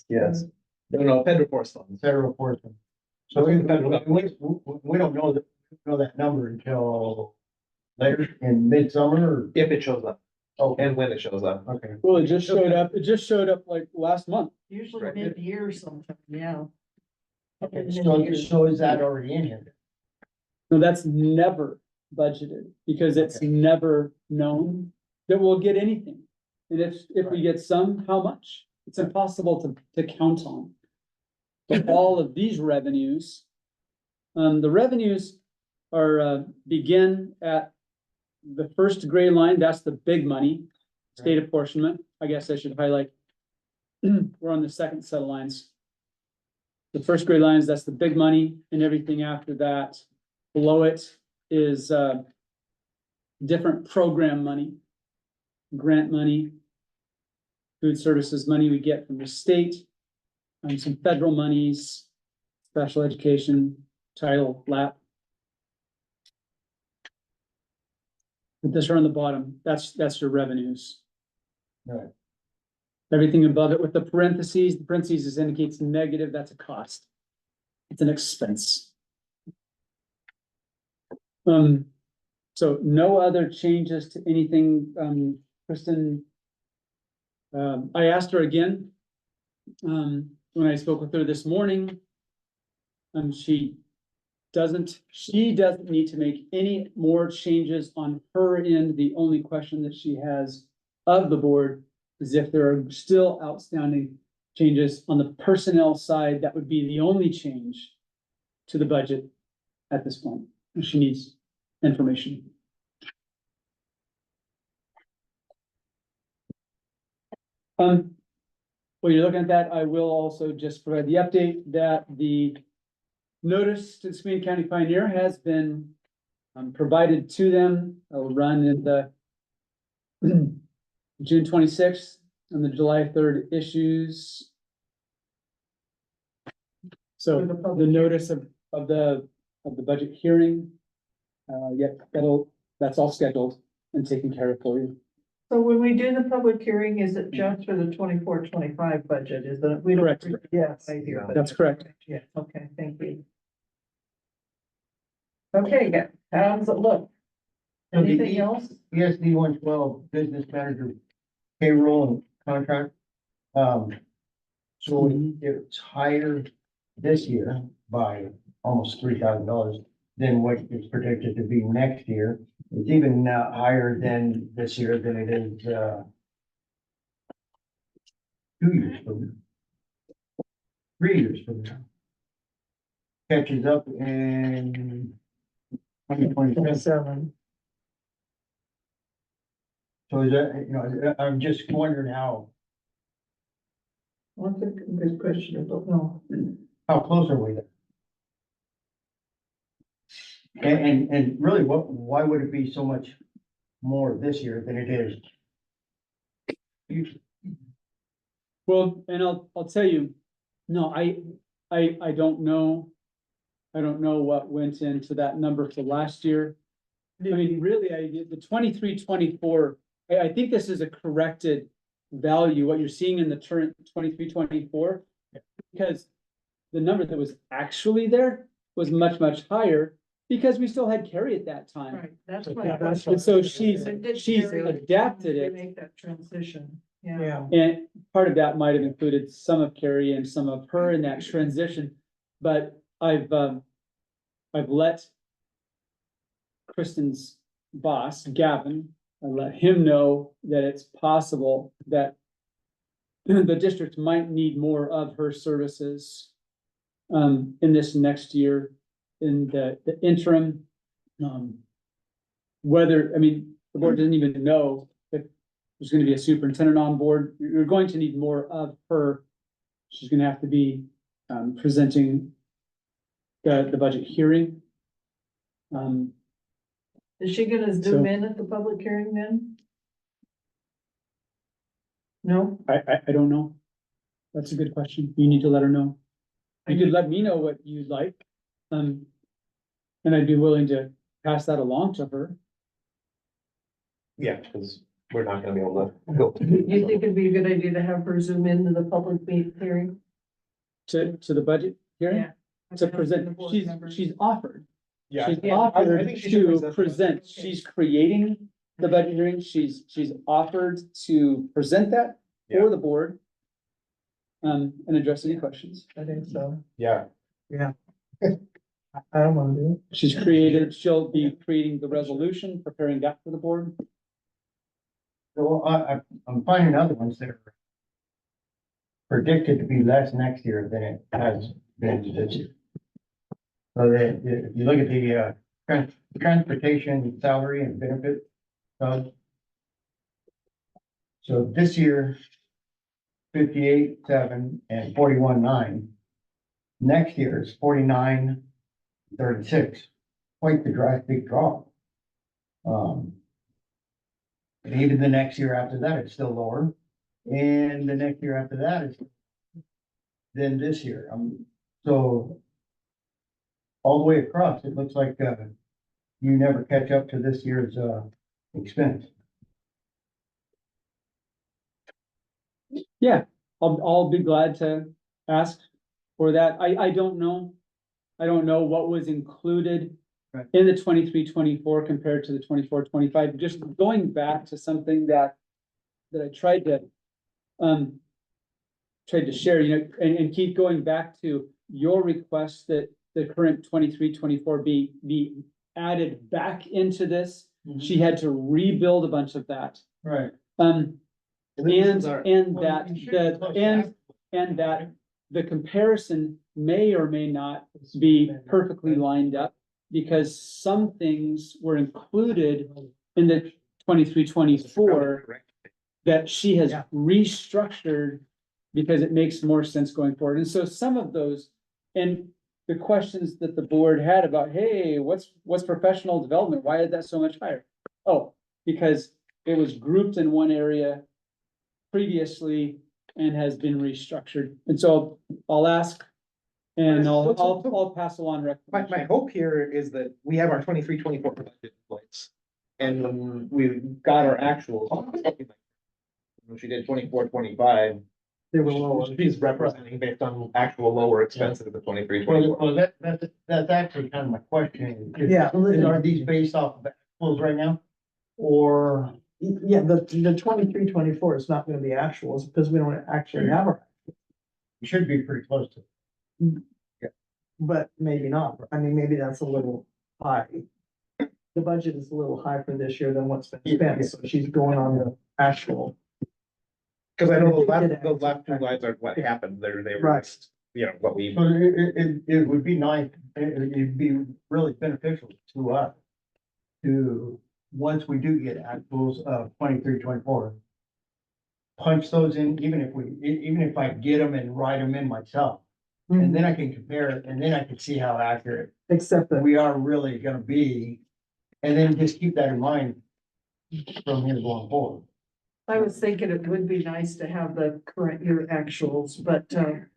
yes. No, federal force funds. federal portion. So we don't know that number until later in midsummer or. If it shows up Oh, and when it shows up. okay. Well, it just showed up like last month. Usually Right. mid-year sometime, yeah. Okay, so is that already in here? No, that's never budgeted because it's Okay. never known that we'll get anything. And if we get some, how much? It's impossible to count on. But all of these revenues, the revenues are, begin at the first gray line, that's the big money, state apportionment. I guess I should highlight. We're on the second set of lines. The first gray lines, that's the big money, and everything after that, below it is different program money, grant money, food services money we get from the state, and some federal monies, special education, title, LAP. But this are on the bottom, that's your revenues. Right. Everything above it with the parentheses indicates negative, that's a cost. It's an expense. So no other changes to anything, Kristen. I asked her again, when I spoke with her this morning. She doesn't need to make any more changes on her end. The only question that she has of the board is if there are still outstanding changes on the personnel side. That would be the only change to the budget at this point. She needs information. While you're looking at that, I will also just provide the update that the notice to the Sabine County Pioneer has been provided to them. It'll run in the June 26th and the July 3rd issues. So For the public the notice of the budget hearing, that's all scheduled and taken care of for you. So when we do the public hearing, is it just for the 24-25 budget? Is it? We don't. Correct. Yes, I hear. That's correct. Yeah, okay, thank you. Okay, good. How does it look? Anything else? ESD 112 business manager payroll and contract. So it's higher this year by almost $3,000 than what is predicted to be next year. It's even higher than this year than it is 2 years from now. 3 years from now. Catches up in 2027. So is that, you know, I'm just wondering how What's a good question? I don't know. how close are we there? And really, why would it be so much more this year than it is? Well, and I'll tell you, no, I don't know. I don't know what went into that number for last year. I mean, really, the 23-24, I think this is a corrected value, what you're seeing in the current 23-24, because the number that was actually there was much, much higher because we still had Carrie at that time. Right, that's Yeah, what. that's what- so she's Carry adapted it. Make that transition, yeah. And part of that might have included some of Carrie and some of her in that transition, but I've let Kristen's boss, Gavin, I let him know that it's possible that the district might need more of her services in this next year, in the interim. Whether, I mean, the board doesn't even know if there's gonna be a superintendent on board. You're going to need more of her. She's gonna have to be presenting the budget hearing. Is she gonna So- zoom in at the public hearing then? No? I don't know. That's a good question. You need to let her know. You could let me know what you'd like. And I'd be willing to pass that along to her. Yeah, because we're not gonna be able to go. Do you think it'd be a good idea to have her zoom into the public hearing? To the budget hearing, Yeah. to The present, board she's members. offered. Yeah. She's I offered think she should to present the present, budget. she's creating the budget hearing, she's offered to present that Yeah. for the board. And address any questions. I think so. Yeah, I don't wanna do it. She'll be creating the resolution, preparing that for the board. So I'm finding other ones that are predicted to be less next year than it has been this year. So that, if you look at the, transportation salary and benefit, so this year, 58.7 and 41.9. Next year is 49.36. Quite the drastic drop. And even the next year after that, it's still lower. And the next year after that is than this year. So all the way across, it looks like, you never catch up to this year's, expense. Yeah, I'll be glad to ask for that. I don't know. I don't know what was included Right. in the 23-24 compared to the 24-25. Just going back to something that I tried to share, and keep going back to your request that the current 23-24 be added back into this. She had to rebuild a bunch of that. Right. And that that. the comparison may or may not be perfectly lined up, because some things were included in the 23-24 that she has restructured because it makes more sense going forward. And so some of those, and the questions that the board had about, hey, what's professional development? Why is that so much higher? Oh, because it was grouped in one area previously and has been restructured. And so I'll ask and I'll pass along My recommendations. hope here is that we have our 23-24 budget in place. And when we got our actuals. When she did 24-25, They were lower. she's representing based on actual lower expenses of the 23-24. Well, that's actually kind of my question. Yeah. Are these based off of actuals right now? Or, Yeah, the 23-24 is not gonna be actuals because we don't actually have our, it should be pretty close to. but maybe not. I mean, maybe that's a little high. The budget is a little high for this year than what's been spent, so she's going on the actual. Cause I know those last two lines are what happened there. They were Right. just, you know, what we. So it would be nice, it'd be really beneficial to us. To, once we do get actuals of 23-24. Punch those in, even if I get them and write them in myself. And then I can compare it, and then I can see how accurate Except that, we are really gonna be. And then just keep that in mind from here going forward. I was thinking it would be nice to have the current year actuals, but,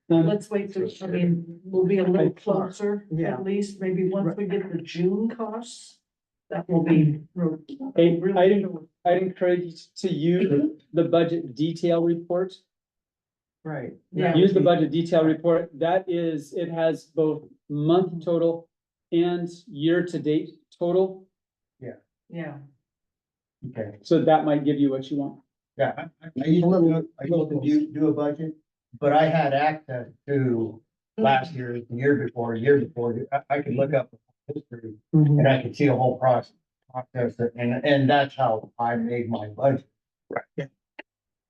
let's wait till, I mean, we'll be a little closer, Yeah. at least, maybe once we get the June costs. That will be. I'd encourage to use the budget detail report. right. Yeah. Use the budget detail report. That is, it has both month total and year-to-date total. Yeah. Okay. So that might give you what you want. Yeah, I used to do a budget, but I had access to last year, the year before, I could look up history Mhm. and I could see a whole process, and that's how I made my budget. Right, yeah.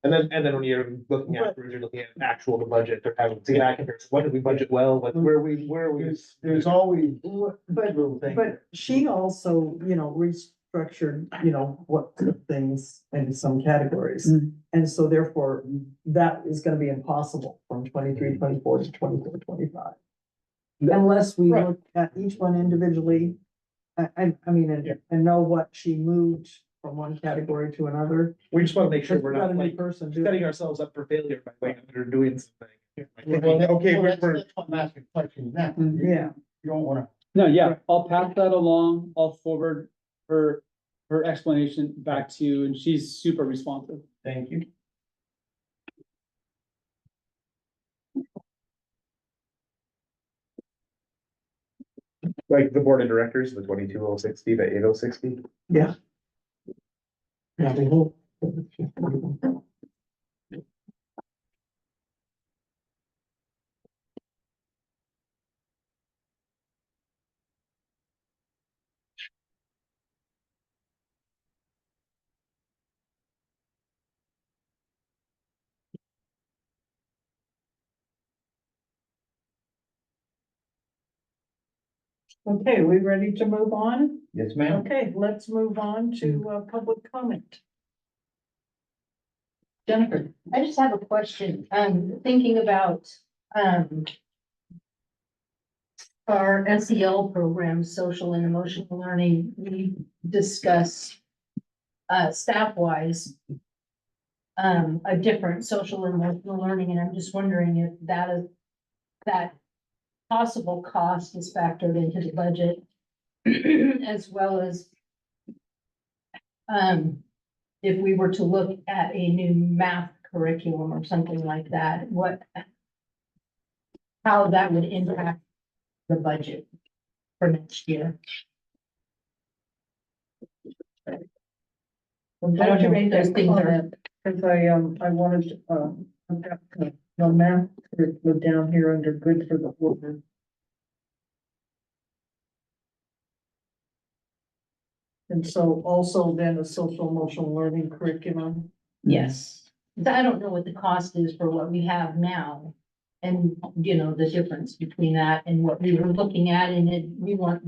And then when you're looking at, you're looking at actual the budget, they're having, see, I compare, what did we budget well, what, where are we? There's always But, little things. but she also, restructured, what things into some categories. And so therefore, that is gonna be impossible from 23-24 to 24-25. Unless we Right. look at each one individually, and know what she moved from one category to another. We just wanna make sure we're Got not a new like person doing setting it. ourselves up for failure by way of doing something. Well, Okay, that's we're, what I'm asking questions now. Yeah. You don't wanna. No, yeah, I'll pass that along. I'll forward her explanation back to you, and she's super responsive. Thank you. like the board of directors, the 22-060, the 8060. Yeah. Yeah, we hope. Okay, we ready to move on? Yes, ma'am. Okay, let's move on to, public comment. Jennifer. I just have a question, thinking about, our SEL program, social and emotional learning, we discuss, staff-wise, a different social and emotional learning, and I'm just wondering if that possible cost is factored into the budget, as well as, if we were to look at a new math curriculum or something like that, how that would impact the budget for next year. I don't know if those things are, Cause I wanted, I've got the math curriculum down here under good for the order. And so also then a social emotional learning curriculum. yes. I don't know what the cost is for what we have now. And, the difference between that and what we were looking at, and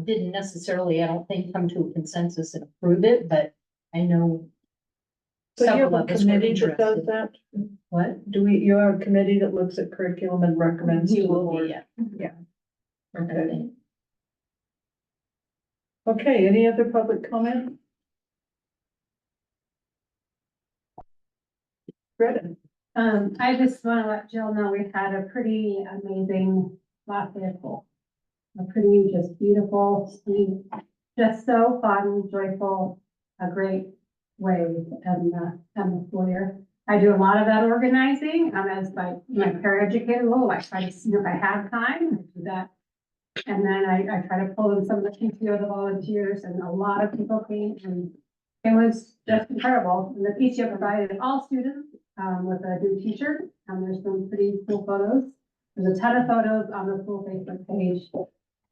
didn't necessarily, I don't think, come to a consensus and approve it, but I know. So you have several a of us were committee that does interested. that? What? You have a committee that looks at curriculum and recommends to You the will board? be, yeah. Okay. Okay, any other public comment? Greta? I just wanna let Jill know we had a pretty amazing last day of school. A pretty just beautiful, sweet, just so fun, joyful, a great way to end the school year. I do a lot of that organizing, as my paraeducator role, I try to see if I have time, I do that. And then I try to pull in some of the PTO, the volunteers, and a lot of people came, and it was just incredible. And the PTO provided all students, with a new t-shirt, there's some pretty cool photos. There's a ton of photos on the school Facebook page.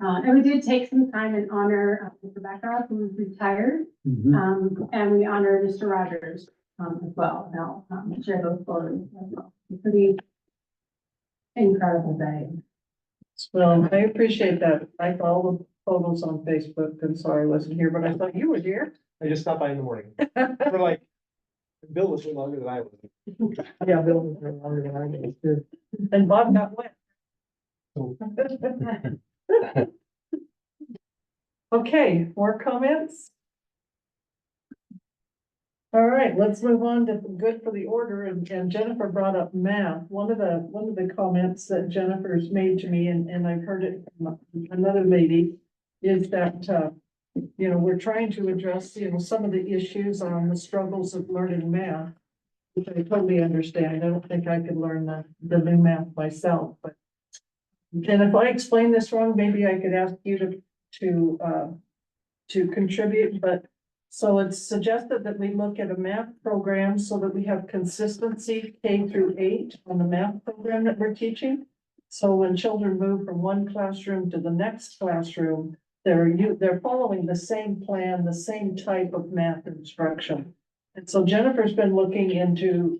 And we did take some time and honor Mr. Becker, who's retired, and we honor Mr. Rogers as well. Now, share those photos as well. It's a pretty incredible day. Well, I appreciate that. I saw all the photos on Facebook. I'm sorry I wasn't here, but I thought you were here. I just stopped by in the morning. For like, Bill was here longer than I was. Yeah, Bill was here longer than I was too. And Bob got wet. Okay, more comments? All right, let's move on to good for the order, and Jennifer brought up math. One of the comments that Jennifer's made to me, and I've heard it from another lady, is that, you know, we're trying to address, you know, some of the issues on the struggles of learning math, which I totally understand. I don't think I could learn the new math myself, but and if I explain this wrong, maybe I could ask you to contribute, but so it's suggested that we look at a math program so that we have consistency K-8 on the math program that we're teaching. So when children move from one classroom to the next classroom, they're following the same plan, the same type of math instruction. And so Jennifer's been looking into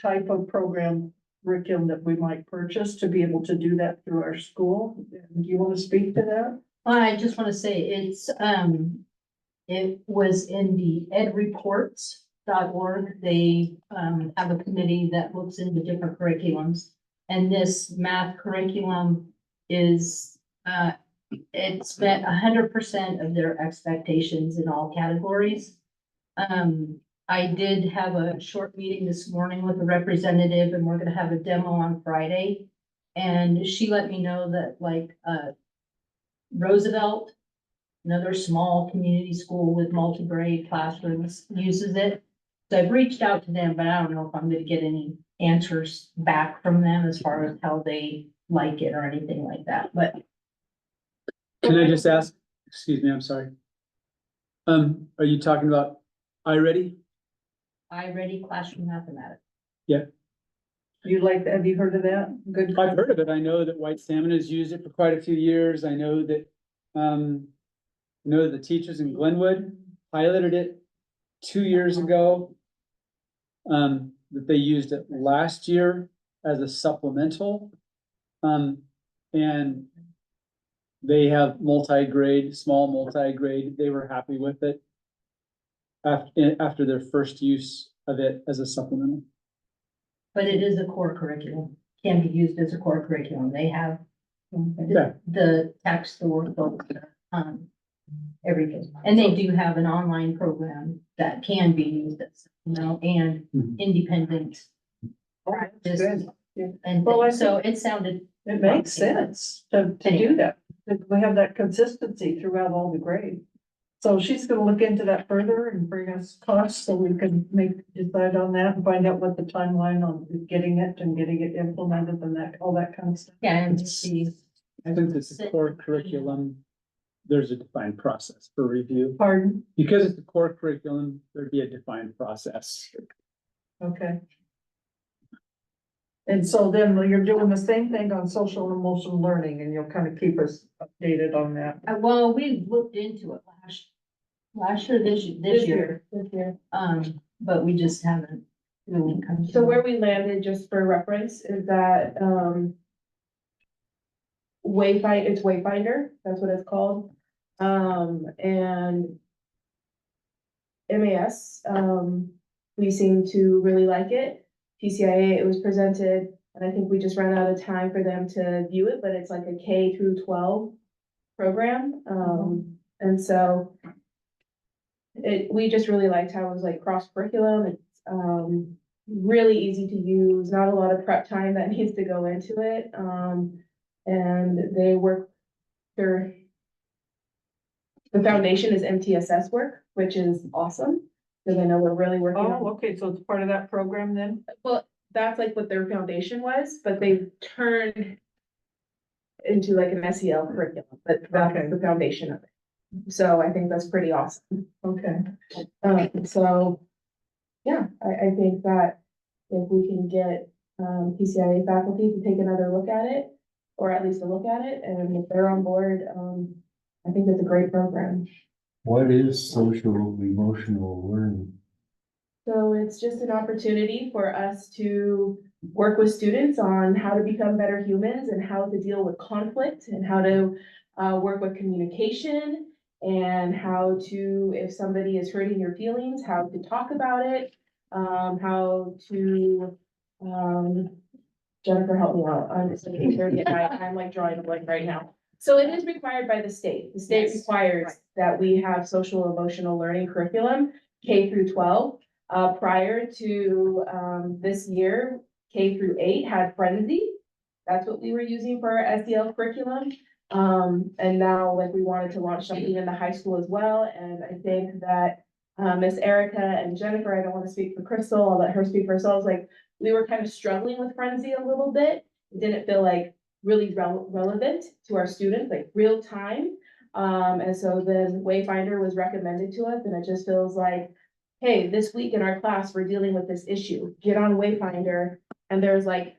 type of program curriculum that we might purchase to be able to do that through our school. Do you want to speak to that? I just want to say it was in the edreports.org. They have a committee that looks into different curriculums. And this math curriculum is, it's met 100% of their expectations in all categories. I did have a short meeting this morning with a representative, and we're gonna have a demo on Friday. And she let me know that like, Roosevelt, another small community school with multi-grade classrooms, uses it. So I've reached out to them, but I don't know if I'm gonna get any answers back from them as far as how they like it or anything like that, but. Can I just ask, excuse me, I'm sorry. Are you talking about iReady? iReady Classroom Mathematics. Yeah. Have you heard of that? Good. I've heard of it. I know that White Salmon has used it for quite a few years. I know that, the teachers in Glenwood piloted it 2 years ago. That they used it last year as a supplemental. And they have multi-grade, small multi-grade. They were happy with it after their first use of it as a supplemental. But it is a core curriculum, can be used as a core curriculum. They have Yeah. the text, the workbook, everything. And they do have an online program that can be used as, and independent. practice Good. And Well, things. So it sounded. It makes sense to do that. We have that consistency throughout all the grades. So she's gonna look into that further and bring us costs so we can decide on that and find out what the timeline on getting it and getting it implemented and that, all that kind of stuff. Yeah, and see. Since it's a core curriculum, there's a defined process for review. Pardon? Because it's a core curriculum, there'd be a defined process. Okay. And so then you're doing the same thing on social and emotional learning, and you'll kind of keep us updated on that. Well, we looked into it last year, this year. But we just haven't really come to. So where we landed, just for reference, is that, it's Wayfinder, that's what it's called. And MAS, we seem to really like it. PCIA, it was presented And I think we just ran out of time for them to view it, but it's like a K through 12 program. And so we just really liked how it was like cross curriculum. It's, really easy to use, not a lot of prep time that needs to go into it. And they work, the foundation is MTSS work, which is awesome. Because I know we're really working on. Oh, okay, so it's part of that program then? Well, that's like what their foundation was, but they've turned into like an SEL curriculum, but that's the foundation of it. So I think that's pretty awesome. Okay. So, yeah, I think that if we can get, PCIA faculty to take another look at it, or at least a look at it, and if they're on board, I think it's a great program. What is social emotional learning? So it's just an opportunity for us to work with students on how to become better humans and how to deal with conflict and how to work with communication and how to, if somebody is hurting your feelings, how to talk about it, how to, Jennifer, help me out. I'm just looking here at night. I'm like drawing a blank right now. So it is required by the state. The state requires that we have social emotional learning curriculum, K through 12. Prior to, this year, K through 8 had Frenzy. That's what we were using for our SEL curriculum. And now like we wanted to launch something in the high school as well. And I think that, Miss Erica and Jennifer, I don't want to speak for Crystal, I'll let her speak for herself. Like we were kind of struggling with Frenzy a little bit. It didn't feel like really relevant to our students, like real time. And so then Wayfinder was recommended to us and it just feels like, hey, this week in our class, we're dealing with this issue, get on Wayfinder, and there's like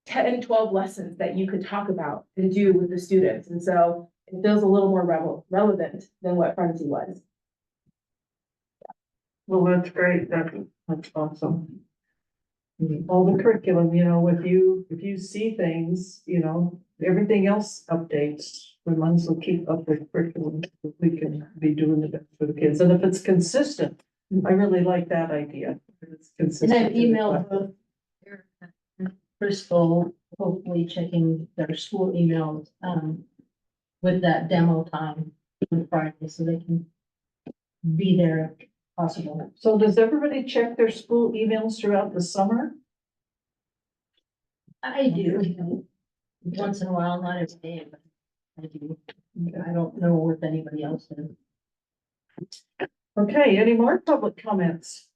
10, 12 lessons that you could talk about and do with the students. And so it feels a little more relevant than what Frenzy was. Well, that's great. That's awesome. All the curriculum, you know, if you see things, you know, everything else updates. We might as well keep up with curriculum if we can be doing the best for the kids. And if it's consistent, I really like that idea. If it's And consistent. I've emailed both Erica and Crystal, hopefully checking their school emails, with that demo time on Friday, so they can be there if possible. So does everybody check their school emails throughout the summer? I do, once in a while, not every day, but I do. I don't know if anybody else does. Okay, any more public comments?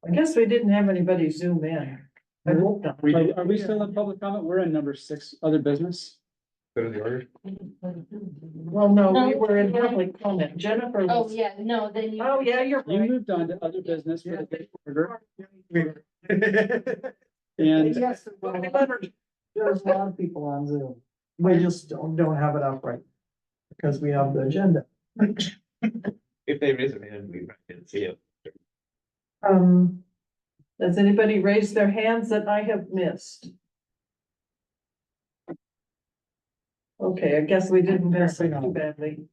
I guess we didn't have anybody zoom in. I hope not. Are we still in public comment? We're in number 6, other business. Go to the order. Well, no, we were in public comment. Jennifer Oh, was. yeah, no, then you. Oh, yeah, you're You right. moved on to other business for the good order. And Yes, there's a lot of people on Zoom. We just don't have it up right. Because we have the agenda. If they raise their hand, we can see it. Does anybody raise their hands that I have missed? Okay, I guess we didn't miss it too badly.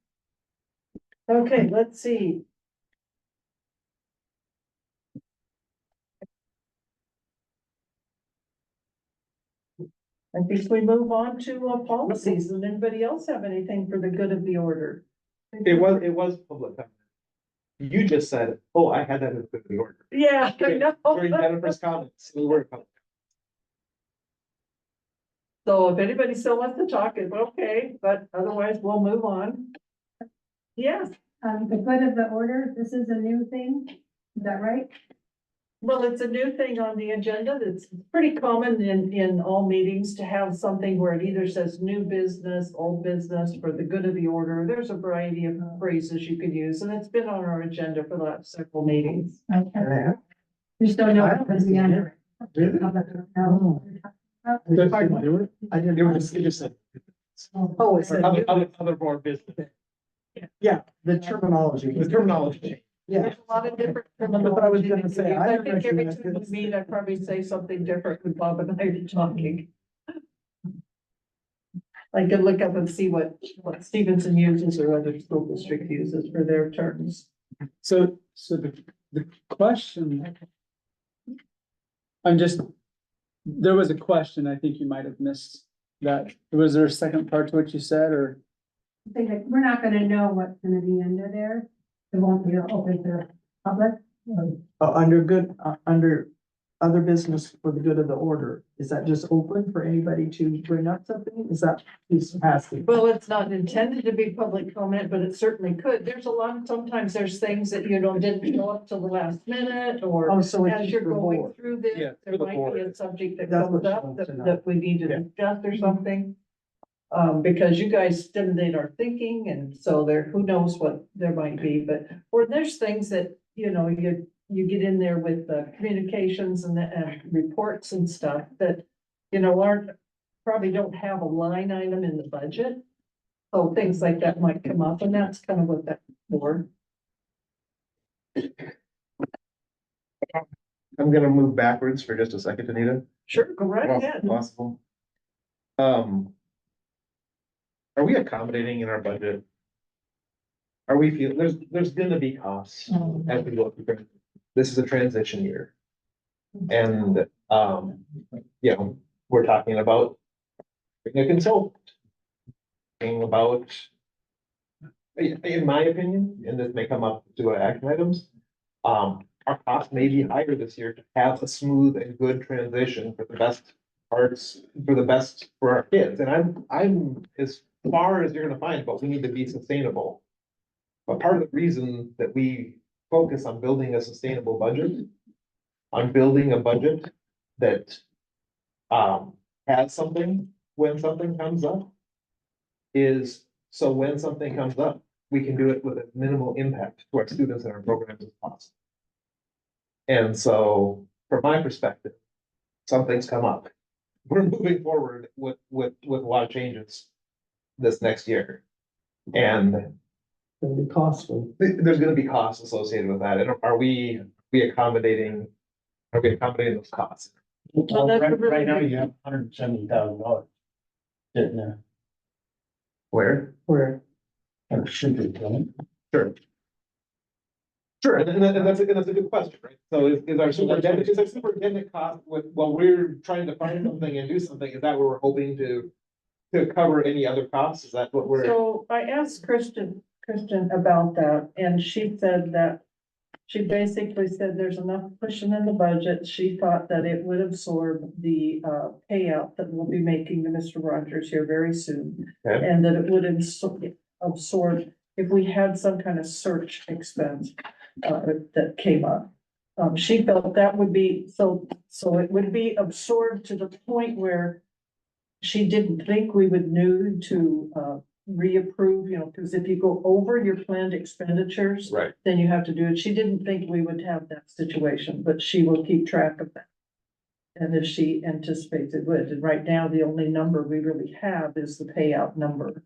Okay, let's see. I think we move on to policies. Does anybody else have anything for the good of the order? It was public comment. You just said, oh, I had that in the order. Yeah, I know. During Jennifer's comments, we were. So if anybody still wants to talk, it's okay, but otherwise we'll move on. Yes, The good of the order, this is a new thing, is that right? well, it's a new thing on the agenda. That's pretty common in all meetings to have something where it either says new business, old business, for the good of the order. There's a variety of phrases you could use, and it's been on our agenda for the last several meetings. Okay. Just don't know what was the under. Really? No. I didn't. It was just a. Oh, it's Other board business. yeah, the terminology. The terminology. Yeah. There's a lot of different That's what I was gonna terminology. say. I think every recognize time we this. meet, I probably say something different when Bob and I are talking. I can look up and see what Stevenson uses or other school district uses for their terms. so the question. I'm just There was a question, I think you might have missed that. Was there a second part to what you said, or? I think that we're not gonna know what's gonna be under there. It won't be open to the public. Under other business for the good of the order, is that just open for anybody to bring up something? Is that piece asking? Well, it's not intended to be public comment, but it certainly could. There's a lot, sometimes there's things that, didn't show up till the last minute, or Oh, so it's as just you're the going board. through this, Yeah, there for the might be board. a subject that That's comes what she up wants to know. that we need to discuss or something. Because you guys stimulate our thinking, and so there, who knows what there might be, but, or there's things that, you get in there with the communications and the reports and stuff that, aren't, probably don't have a line item in the budget. So things like that might come up, and that's kind of what that's for. I'm gonna move backwards for just a second, Anita. Sure, go right If ahead. Possible. Are we accommodating in our budget? Are we feel, there's gonna be costs as we go through. This is a transition year. And, we're talking about being a consultant. Talking about, in my opinion, and this may come up to action items, our cost may be higher this year to have a smooth and good transition for the best parts, for our kids. And I'm as far as you're gonna find, but we need to be sustainable. But part of the reason that we focus on building a sustainable budget, on building a budget that has something when something comes up, is so when something comes up, we can do it with a minimal impact to our students and our programs as possible. And so, from my perspective, something's come up. We're moving forward with a lot of changes this next year. And It'll be costly. there's gonna be costs associated with that. And are we accommodating those costs? Well, that's a really Right now, good- you have $170,000 sitting there, Where? Where, or should be, right? Sure. Sure, and that's a good question, right? So is our superintendent cost, while we're trying to find something and do something, is that where we're hoping to cover any other costs? Is that what we're? So I asked Kristen about that, and she said that, she basically said there's enough cushion in the budget. She thought that it would absorb the payout that we'll be making to Mr. Rogers here very soon. Okay. And that it would absorb if we had some kind of search expense that came up. She felt that would be, so it would be absorbed to the point where she didn't think we would need to reapprove, because if you go over your planned expenditures, Right. then you have to do it. She didn't think we would have that situation, but she will keep track of that. And if she anticipates it would, and right now, the only number we really have is the payout number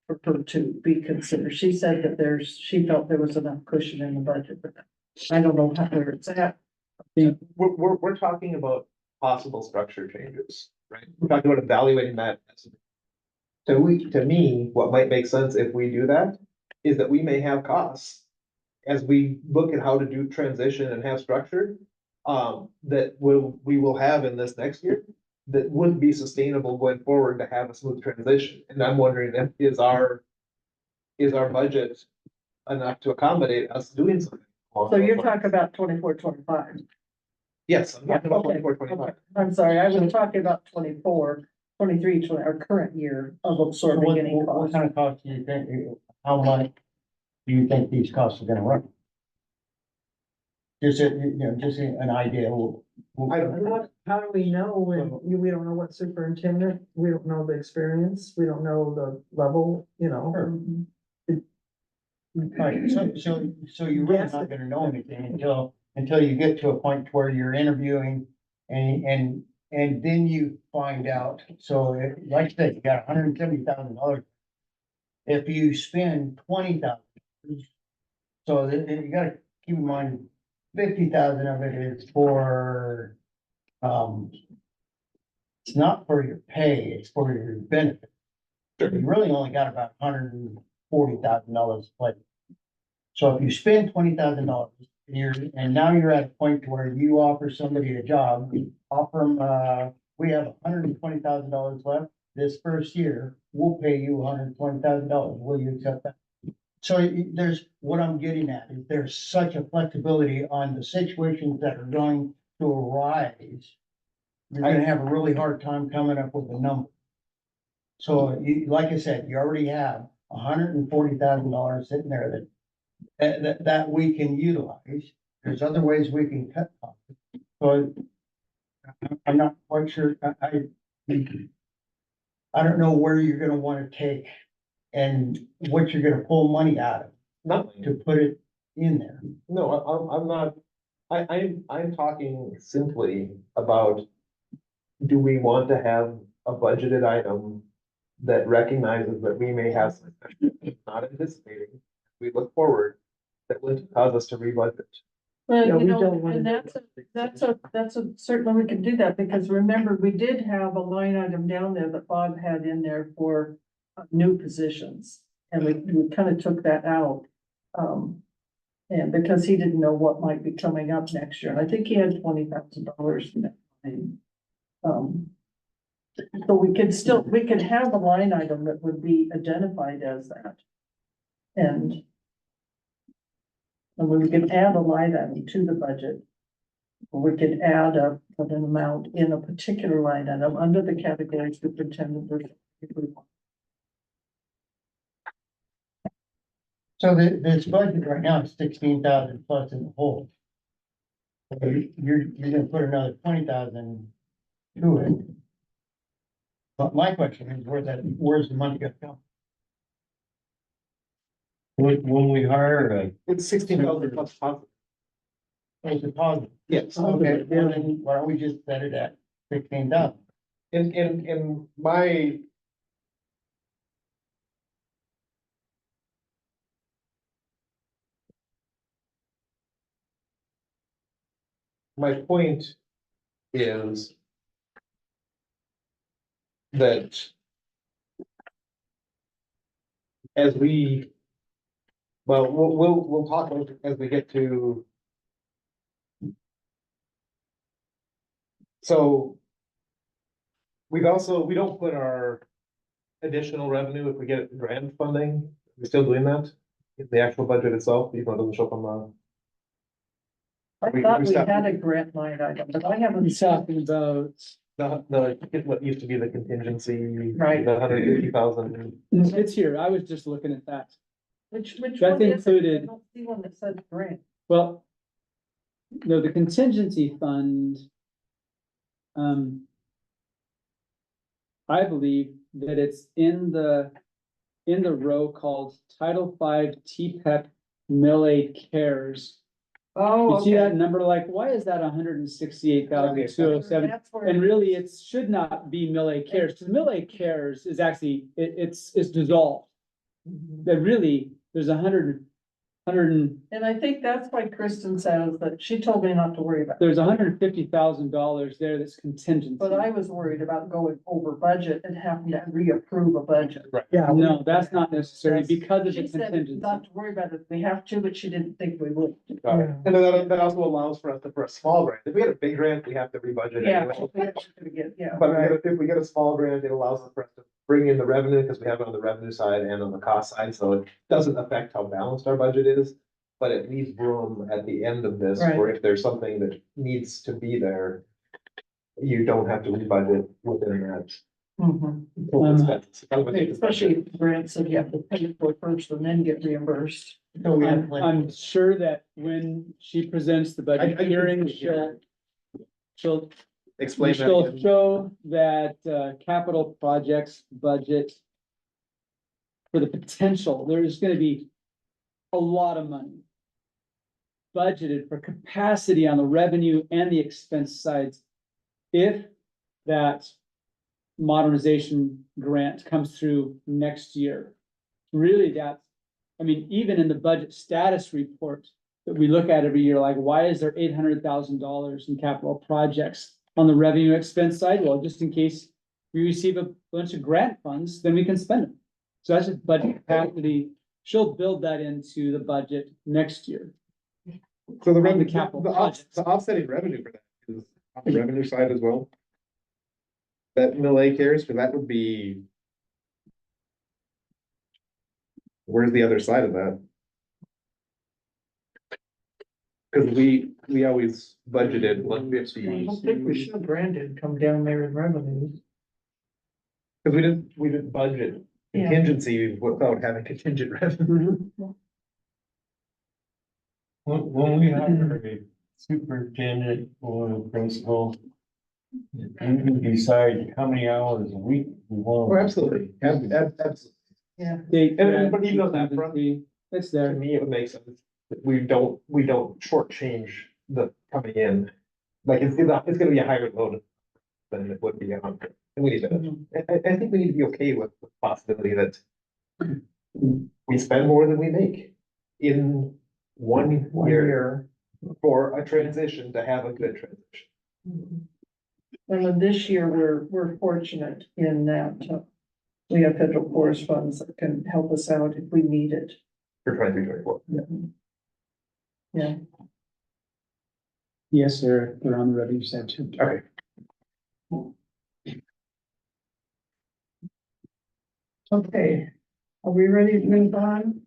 for her to be considered. She said that she felt there was enough cushion in the budget for that. I don't know where it's at. We're talking about possible structure changes, right? We're talking about evaluating that. To me, what might make sense if we do that is that we may have costs as we look at how to do transition and have structure, that we will have in this next year that wouldn't be sustainable going forward to have a smooth transition. And I'm wondering if is our budget enough to accommodate us doing something? So you're talking about 24-25. Yes, I'm talking about Okay, 24-25. okay. I'm sorry, I was talking about 23, our current year of So absorbing any what cost. kind of cost do you think, how much do you think these costs are gonna run? Just, just an idea. how do we know when, we don't know what superintendent, we don't know the experience, we don't know the level, Right, so you're really not gonna know anything until you get to a point where you're interviewing and then you find out, so like I said, you got $170,000. If you spend $20,000, so you gotta keep in mind, 50,000 of it is for, it's not for your pay, it's for your benefit. You really only got about $140,000 left. So if you spend $20,000, and now you're at a point where you offer somebody a job, offer them, we have $120,000 left. This first year, we'll pay you $120,000. Will you accept that? So there's, what I'm getting at is there's such a flexibility on the situations that are going to arise. You're gonna have a really hard time coming up with a number. So you, like I said, you already have $140,000 sitting there that we can utilize. There's other ways we can cut costs. So I'm not quite sure, I don't know where you're gonna wanna take and what you're gonna pull money out of Nothing. to put it in there. No, I'm not, I'm talking simply about, do we want to have a budgeted item that recognizes that we may have some not anticipating, we look forward, that would cause us to rebudget. Well, Yeah, you we know, don't wanna and do that's a, certainly we can do that, because remember, we did have a line item down there that Bob had in there for new positions, and we kind of took that out. And because he didn't know what might be coming up next year, and I think he had $20,000 in that line. So we could have a line item that would be identified as that. And we could add a line item to the budget. Or we could add an amount in a particular line item under the category superintendent. If we want. So this budget right now is 16,000 plus in the hole. So you're gonna put another 20,000 to it. But my question is, where's the money gonna come? When we hire It's 16,000 plus positive. It's a positive. Yes. Okay, well then, why don't we just set it at 16,000? In my. My point is that as we, well, we'll talk as we get to. So we don't put our additional revenue if we get grant funding, we're still doing that in the actual budget itself, even though it doesn't show up on the. I thought we had a grant line item, but I haven't. He's talking about, What used to be the contingency. Right. The 150,000. it's here, I was just looking at that. Which That's one is it? I included. don't see one that says grant. Well, no, the contingency fund. I believe that it's in the row called Title V TPEP Mill Aid Cares. Oh, You see that okay. number, like, why is that 168,207? That's where. And really, it should not be Mill Aid Cares, because Mill Aid Cares is actually, it's dissolved. That really, there's 100 And I think that's why Kristen says that she told me not to worry about it. there's $150,000 there that's contingent. But I was worried about going over budget and having to reapprove a budget. Right. Yeah. No, that's not necessary That's- because of She the said contingency. not to worry about it. We have to, but she didn't think we would. Got it. And then that also allows for us for a small grant. If we had a big grant, we have to rebudget Yeah. anyway. Yeah. But if we get a small grant, it allows us for us to bring in the revenue, because we have it on the revenue side and on the cost side, so it doesn't affect how balanced our budget is. But it leaves room at the end of this, where if there's something that needs to be there, you don't have to rebudget within that. Total expense. That would make the Especially budget. grants that you have to pay for first and then get reimbursed. So we have. I'm sure that when she presents the budget I- hearing, she'll Explain that she'll again. show that capital projects budget for the potential, there's gonna be a lot of money budgeted for capacity on the revenue and the expense sides. If that modernization grant comes through next year. Really, that's, I mean, even in the budget status report that we look at every year, like, why is there $800,000 in capital projects on the revenue expense side? Well, just in case we receive a bunch of grant funds, then we can spend them. So that's just budget capacity. She'll build that into the budget next year. So the on the revenue, capital the projects. offsetting revenue for that is on the revenue side as well. That Mill A cares, for that would be. Where's the other side of that? Cause we always budgeted 150. I don't think we should, Brandon, come down there in revenues. Cause we didn't budget Yeah. contingency without having contingent revenue. When we hire a superintendent or a principal, we can decide how many hours a week we want. Oh, absolutely, absolutely. Yeah. And but even on that front, It's to there. me, it would make sense. that We don't shortchange the coming in. Like, it's gonna be a higher load than it would be on. And we need to, I think we need to be okay with the possibility that we spend more than we make in one year for a transition to have a good transition. And then this year, we're fortunate in that we have federal forest funds that can help us out if we need it. For 23-24. Yeah. Yes, they're on the revenue side too. Okay. Okay, are we ready to move on?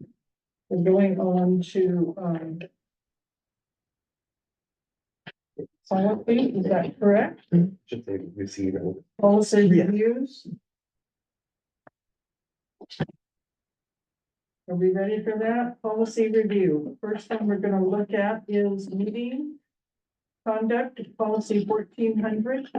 We're going on to, policy, is that correct? Should say receive it. Policy reviews? Are we ready for that? Policy review. The first one we're gonna look at is meeting conduct, policy 1400.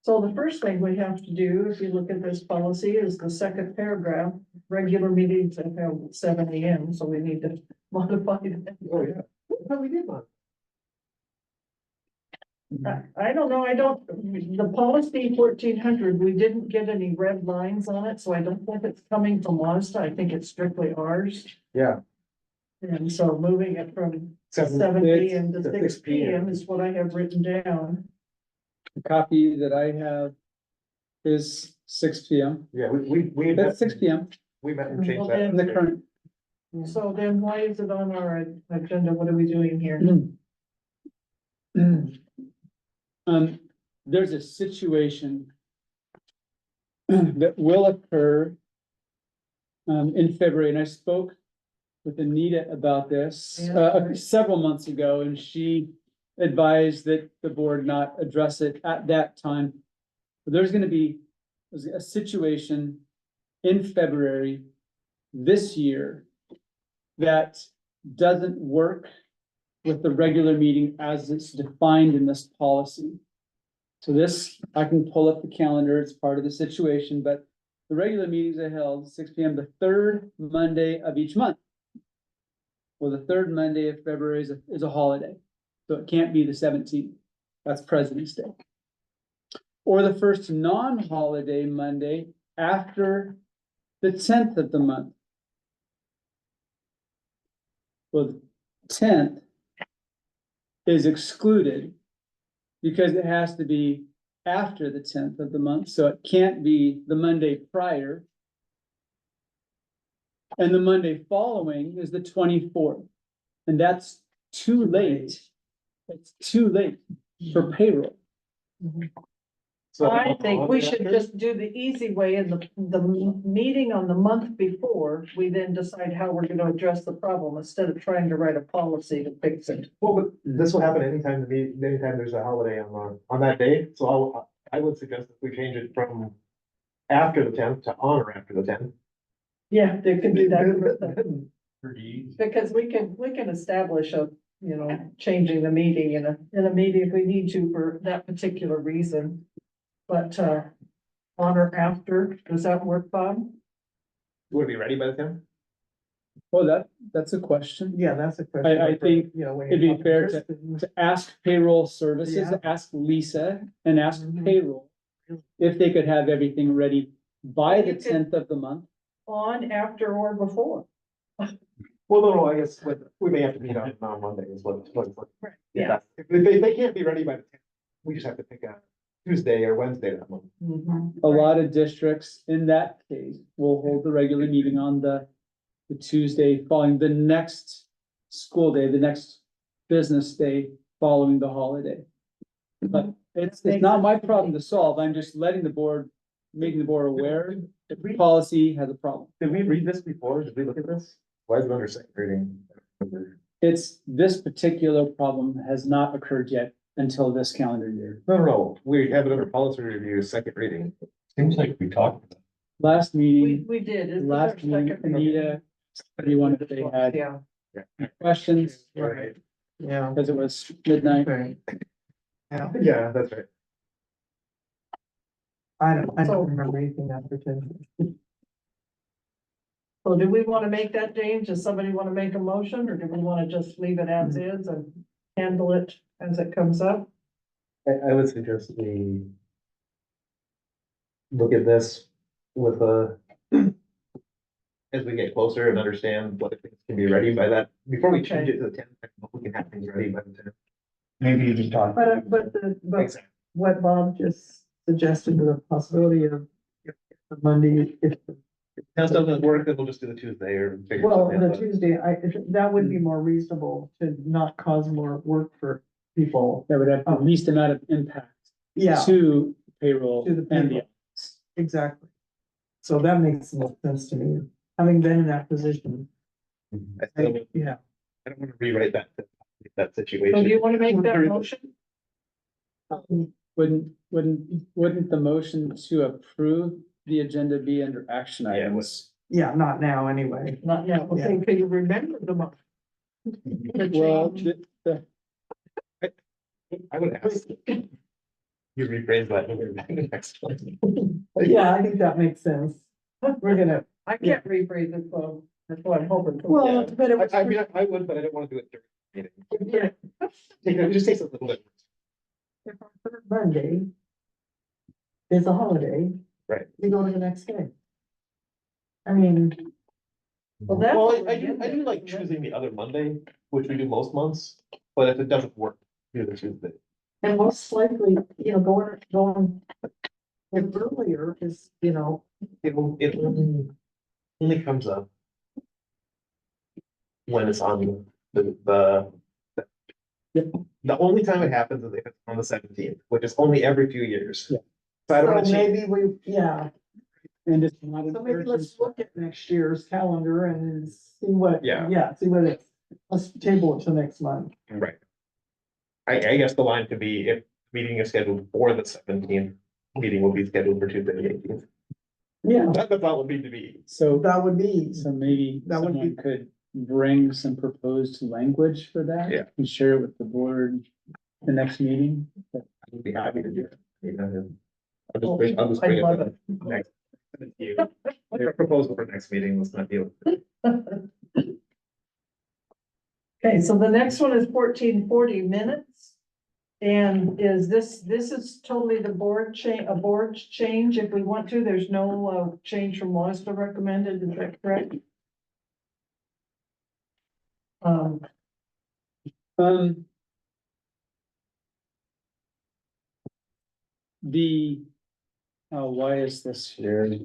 So the first thing we have to do, if you look at this policy, is the second paragraph, regular meetings are held at 7 AM, so we need to modify that. Oh, yeah. No, we did not. I don't know, the policy 1400, we didn't get any red lines on it, so I don't think it's coming from WASDA, I think it's strictly ours. Yeah. And so moving it from 7 7 PM to to 6 PM is what I have written down. The copy that I have is 6 P.M. Yeah, we. That's 6 P.M. We met and changed Well, that. in the current. So then why is it on our agenda? What are we doing here? There's a situation that will occur in February, and I spoke with Anita about this Yeah. several months ago, and she advised that the board not address it at that time. But there's a situation in February this year that doesn't work with the regular meeting as it's defined in this policy. So this, I can pull up the calendar, it's part of the situation, but the regular meetings are held 6 PM the third Monday of each month. Well, the third Monday of February is a holiday, so it can't be the 17th. That's President's Day. Or the first non-holiday Monday after the 10th of the month. Well, the 10th is excluded because it has to be after the 10th of the month, so it can't be the Monday prior. And the Monday following is the 24th, and that's too late. It's too late for payroll. So I think we should just do the easy way in the meeting on the month before, we then decide how we're gonna address the problem instead of trying to write a policy to fix it. Well, but this will happen anytime there's a holiday on that day, so I would suggest that we change it from after the 10th to on or after the 10th. Yeah, they can do that. Pretty easy. Because we can establish changing the meeting in a meeting if we need to for that particular reason. But, on or after, does that work, Bob? Would it be ready by the 10th? Well, that's a question. Yeah, that's a question. I think when it'd you're be fair talking to ask payroll services, Yeah. ask Lisa and ask Mm-hmm. payroll if they could have everything ready by the You could- 10th of the month. On, after, or before? Well, no, I guess we may have to meet on Monday is what. Yeah. If they can't be ready by the 10th, we just have to pick a Tuesday or Wednesday that month. A lot of districts in that case will hold the regular meeting on the Tuesday following the next school day, the next business day following the holiday. But it's not my problem to solve. I'm just letting the board, making the board aware that the policy has a problem. Did we read this before? Did we look at this? Why is it under second reading? It's, this particular problem has not occurred yet until this calendar year. No, we have it under policy review, second reading. Seems like we talked. Last meeting, We did. Is last there a meeting, second? Anita, everyone, if they had Yeah. questions, Right. Yeah. because it was midnight. Right. Yeah, Yeah, that's right. I don't So- remember anything after 10. So do we want to make that change? Does somebody want to make a motion, or do we want to just leave it as is and handle it as it comes up? I would suggest we look at this with as we get closer and understand what things can be ready by that, before we change it to the 10th, we can have things ready by the 10th. Maybe you just talk. But Exactly. What Bob just suggested, the possibility of if the Monday, if, If that doesn't work, then we'll just do the Tuesday or figure well, something the out. Tuesday, that would be more reasonable to not cause more work for people. That would have the least amount of impact Yeah, to payroll To the and payroll. the. exactly. So that makes more sense to me, having been in that position. I still, Yeah. I don't want to rewrite that So do situation. you want to make that motion? Wouldn't the motion to approve the agenda be under action Yeah, it items? Yeah, not now, anyway. Not yet. Okay, can you remember the motion? Well, I would ask. You rephrase that in the next one. Yeah, I think that makes sense. We're gonna, I can't rephrase it, so that's what I'm hoping for. well, but it was. I mean, I would, but I don't want to do it during the meeting. Yeah. It just takes a little bit. If our third Monday is a holiday. Right. We go to the next day. I mean, Well, that's. Well, what I we're do getting at. like choosing the other Monday, which we do most months, but if it doesn't work, do the Tuesday. and most likely, going earlier is, It only comes up when it's on the only time it happens is if it's on the 17th, which is only every few years. Yeah. So I don't so want to change. maybe yeah, and it's not an so maybe urgent- let's look at next year's calendar and see what. Yeah. See what it's, let's table it till next month. Right. I guess the line could be if meeting is scheduled for the 17th, meeting will be scheduled for Tuesday, the 18th. Yeah, That would be to be. So, that would be, so maybe That would someone could bring some proposed language for that. Yeah. And share it with the board the next meeting. I would be happy to do it. I'll just bring I it love up next. Your proposal for next meeting, let's not deal with it. Okay, so the next one is 1440 minutes. And this is totally the board a board change if we want to. There's no change from Melissa recommended, is that correct? Why is this here?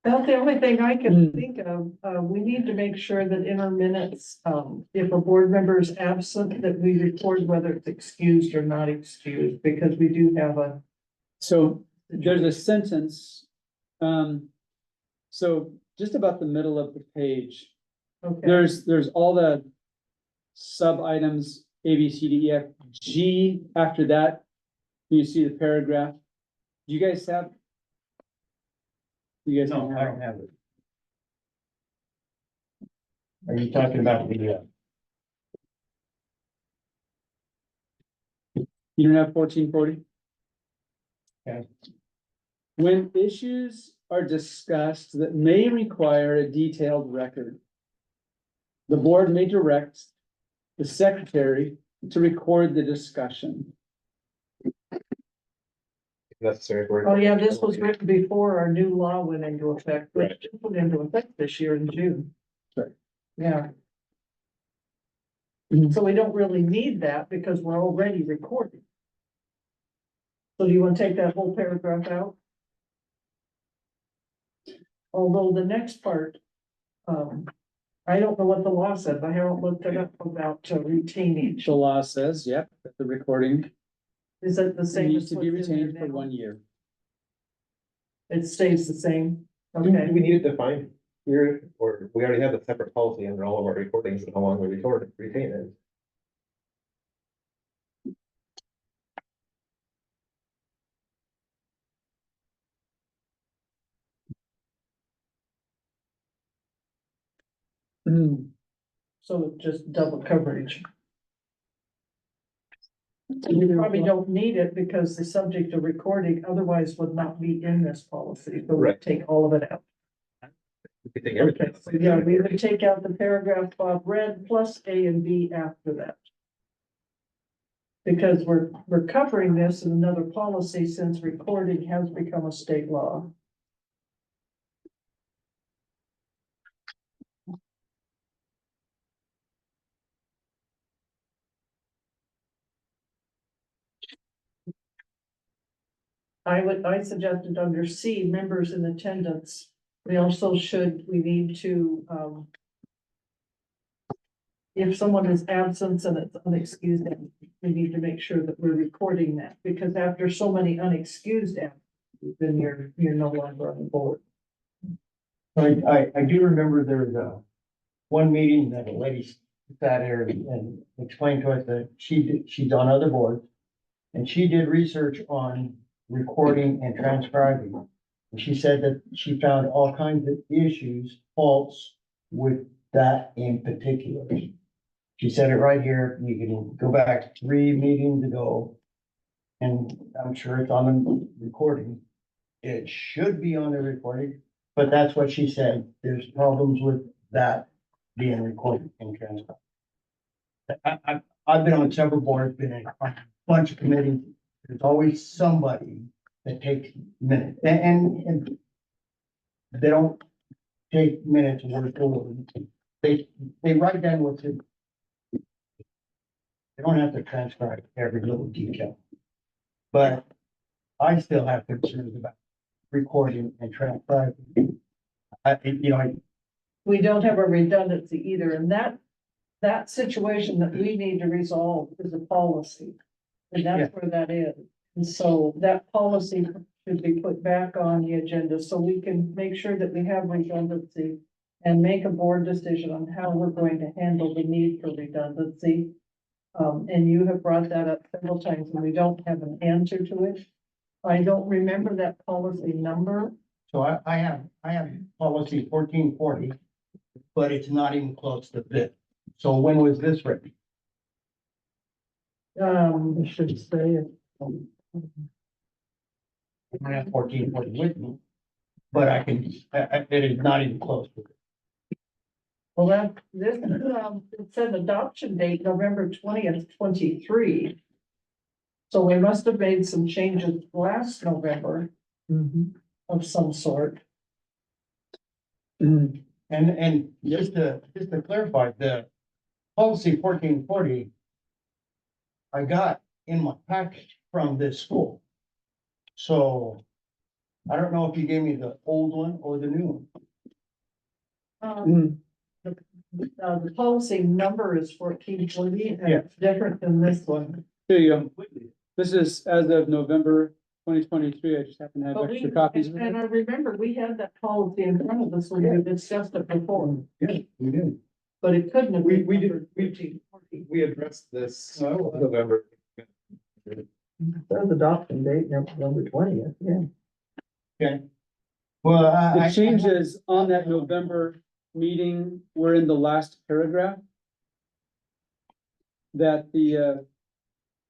That's the only thing I can think of. We need to make sure that in our minutes, if a board member is absent, that we record whether it's excused or not excused, because we do have a. So there's a sentence, so just about the middle of the page, Okay, there's all the sub items, A, B, C, D, E, F, G, after that, you see the paragraph. Do you guys have? You guys No, don't I have? don't have it. Are you talking about the, You don't have 1440? Okay. When issues are discussed that may require a detailed record, the board may direct the secretary to record the discussion. If necessary for. Oh, yeah, this was written before our new law went into effect, which Right. went into effect this year in June. Right. Yeah. Mhm. So we don't really need that because we're already recording. So do you want to take that whole paragraph out? Although the next part, I don't know what the law says. I haven't looked it up about retaining. The law says, yep, that the recording Is it the same? needs as to be what's in there retained for now? 1 year. It stays the same? Do Okay. we need it defined here, or we already have a separate policy under all of our recordings and how long we retain it? So just double coverage. You probably don't need it because the subject of recording otherwise would not be in this policy, so we Right. take all of it out. We could take everything. Okay, so yeah, we would take out the paragraph Bob read plus A and B after that. Because we're covering this in another policy since recording has become a state law. I suggested under C, members in attendance, we need to, if someone is absent and it's unexcused, we need to make sure that we're recording that, because after so many unexcused absences, then you're no longer on the board. I do remember there was one meeting that a lady sat here and explained to us that she's on other boards. And she did research on recording and transcribing. And she said that she found all kinds of issues, faults with that in particular. She said it right here, you can go back 3 meetings ago. And I'm sure it's on the recording. It should be on the recording, but that's what she said. There's problems with that being recorded and transcribed. I've been on several boards, been in a bunch of committees. There's always somebody that takes minutes and they don't take minutes word for word. They write down what's in. They don't have to transcribe every little detail. But I still have concerns about recording and transcribing. We don't have a redundancy either, and that situation that we need to resolve is a policy. And that's where that is. And so that policy should be put back on the agenda so we can make sure that we have redundancy and make a board decision on how we're going to handle the need for redundancy. And you have brought that up several times and we don't have an answer to it. I don't remember that policy number. So I have policy 1440, but it's not even close to this. So when was this written? I should say it. I don't have 1440 with me, but it is not even close to it. Well, it said adoption date, November 20th, 23. So we must have made some changes last November of some sort. And just to clarify, the policy 1440 I got in my package from this school. So I don't know if you gave me the old one or the new one. The policy number is 1440 and Yeah. it's different than this one. Here you go. This is as of November 2023. I just happen to have But extra copies. of and it. I remember we had that policy in front of us when we discussed it before, Yeah, we did. but it couldn't have. We been did- numbered 1440. We addressed this November. That's adoption date, November 20th, yeah. Okay. Well, The changes on that November meeting were in the last paragraph. That the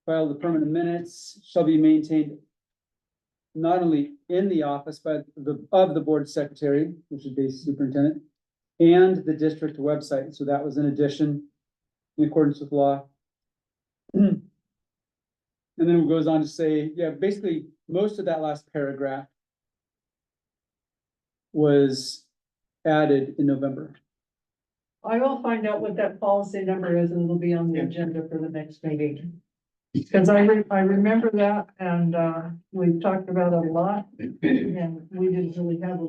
file the permanent minutes shall be maintained not only in the office, but of the board secretary, which is the superintendent, and the district website. So that was an addition in accordance with law. And then it goes on to say, yeah, basically, most of that last paragraph was added in November. I will find out what that policy number is and it'll be on the agenda for the next meeting. Cause I remember that and, we've talked about it a lot and we didn't really have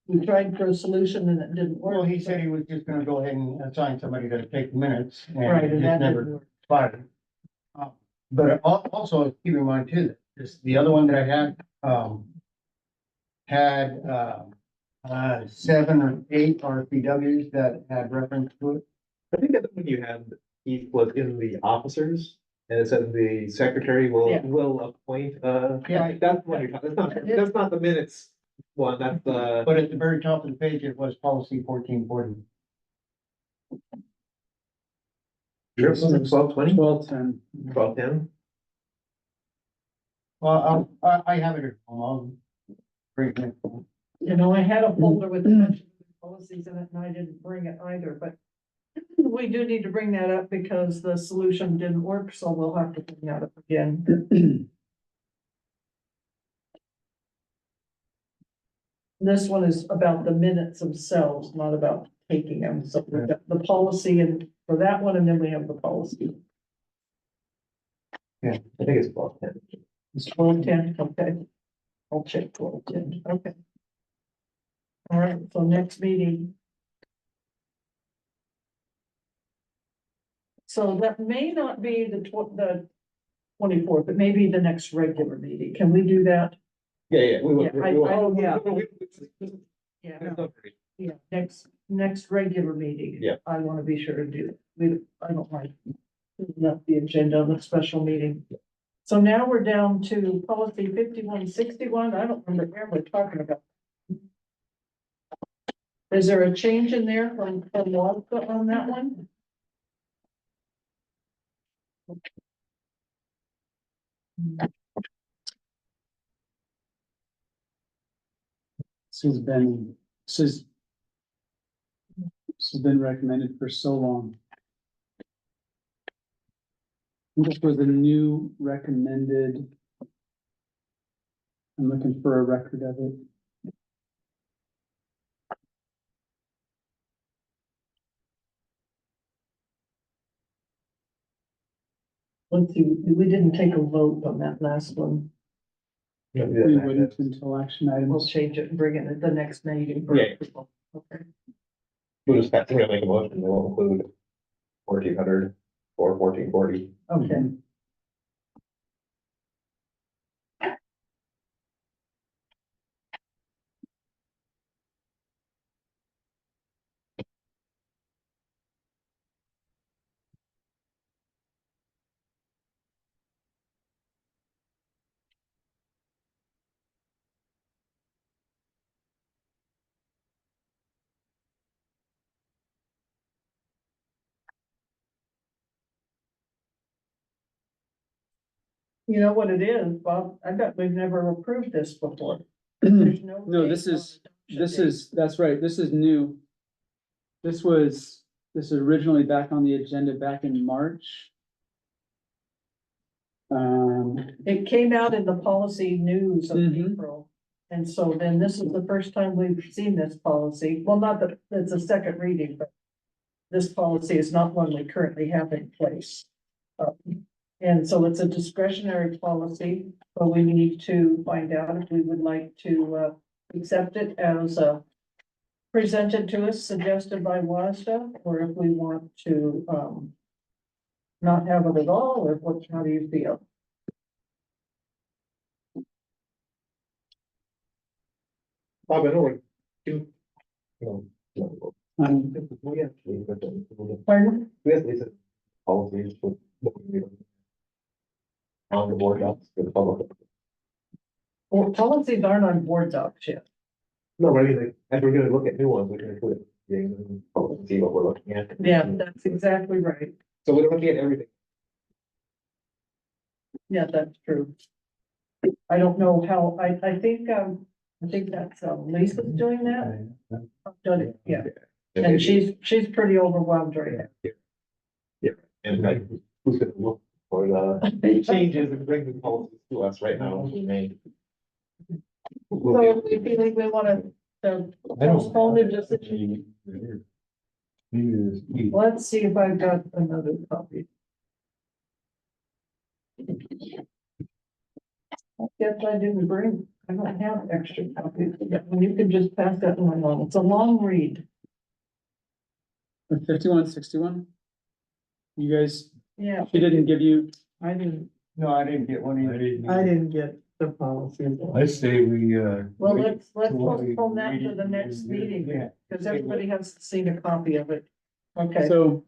we tried for a solution and it didn't work. Well, he said he was just gonna go ahead and assign somebody to take the minutes. Right, it and just that didn't never work. expired. But also keep in mind too, that this, the other one that I had, had 7 or 8 RPWs that had reference to it. I think that when you had, he was in the officers, and it said the secretary Yeah. will appoint, Yeah. that's what you're talking, that's not the minutes one, that's the. But at the very top of the page, it was policy 1440. Sure, was it 12:20? 12:10. 12:10? Well, I have it at home. I'll bring it. You know, I had a folder with a bunch of policies in it and I didn't bring it either, but we do need to bring that up because the solution didn't work, so we'll have to bring that up again. This one is about the minutes themselves, not about taking them. So we've got the policy and for that one, and then we have the policy. I think it's 12:10. It's 12:10, okay. I'll check 12:10, okay. All right, so next meeting. So that may not be the 24th, but maybe the next regular meeting. Can we do that? Yeah, we will. Yeah, we will. oh, yeah. Yeah. Yeah, next regular meeting. Yeah. I want to be sure to do it. I don't like not the agenda of the special meeting. So now we're down to policy 5161. I don't remember where we're talking about. Is there a change in there from WASDA on that one? This has been recommended for so long. This was a new recommended. I'm looking for a record of it. Let's see, we didn't take a vote on that last one. Yeah, We wouldn't until action We'll items. change it and bring it at the next meeting. for Yeah. approval. Okay. We'll just have to make a motion, we'll include 1400 or 1440. Okay. You know what it is, Bob? I bet we've never approved this before. There's No, date this on is, the this adoption is, that's right, this is new. This was originally back on the agenda back in March. date. It came out in the policy news of Mhm. April. And so then this is the first time we've seen this policy. Well, not that it's a second reading, but this policy is not one we currently have in place. And so it's a discretionary policy, but we need to find out if we would like to accept it as presented to us, suggested by WASDA, or if we want to not have it at all, or what, how do you feel? Bob, I know we're too. We actually, Pardon? we have these policies with. On the board docs for the public. Well, policies aren't on board docs yet. No, but I mean, like, as we're gonna look at new ones, we can include it, yeah, and see what we're looking at. Yeah, that's exactly right. So we're looking at everything. Yeah, that's true. I don't know how, I think that's Lisa's doing that. Done it, yeah, and she's pretty overwhelmed right now. Yeah, and like, who's gonna look for the changes and bring the policies to us right now. So if you think we wanna, postpone the decision, let's see if I've got another copy. Guess I didn't bring, I don't have extra copies, you can just pass that one on, it's a long read. 5161. You guys, Yeah. she didn't give you, I didn't, No, I didn't get one either. I didn't get the policy. I say we, Well, wait let's till we postpone that read to it the and next then do it meeting, again. because everybody has seen a copy of it. Okay, so,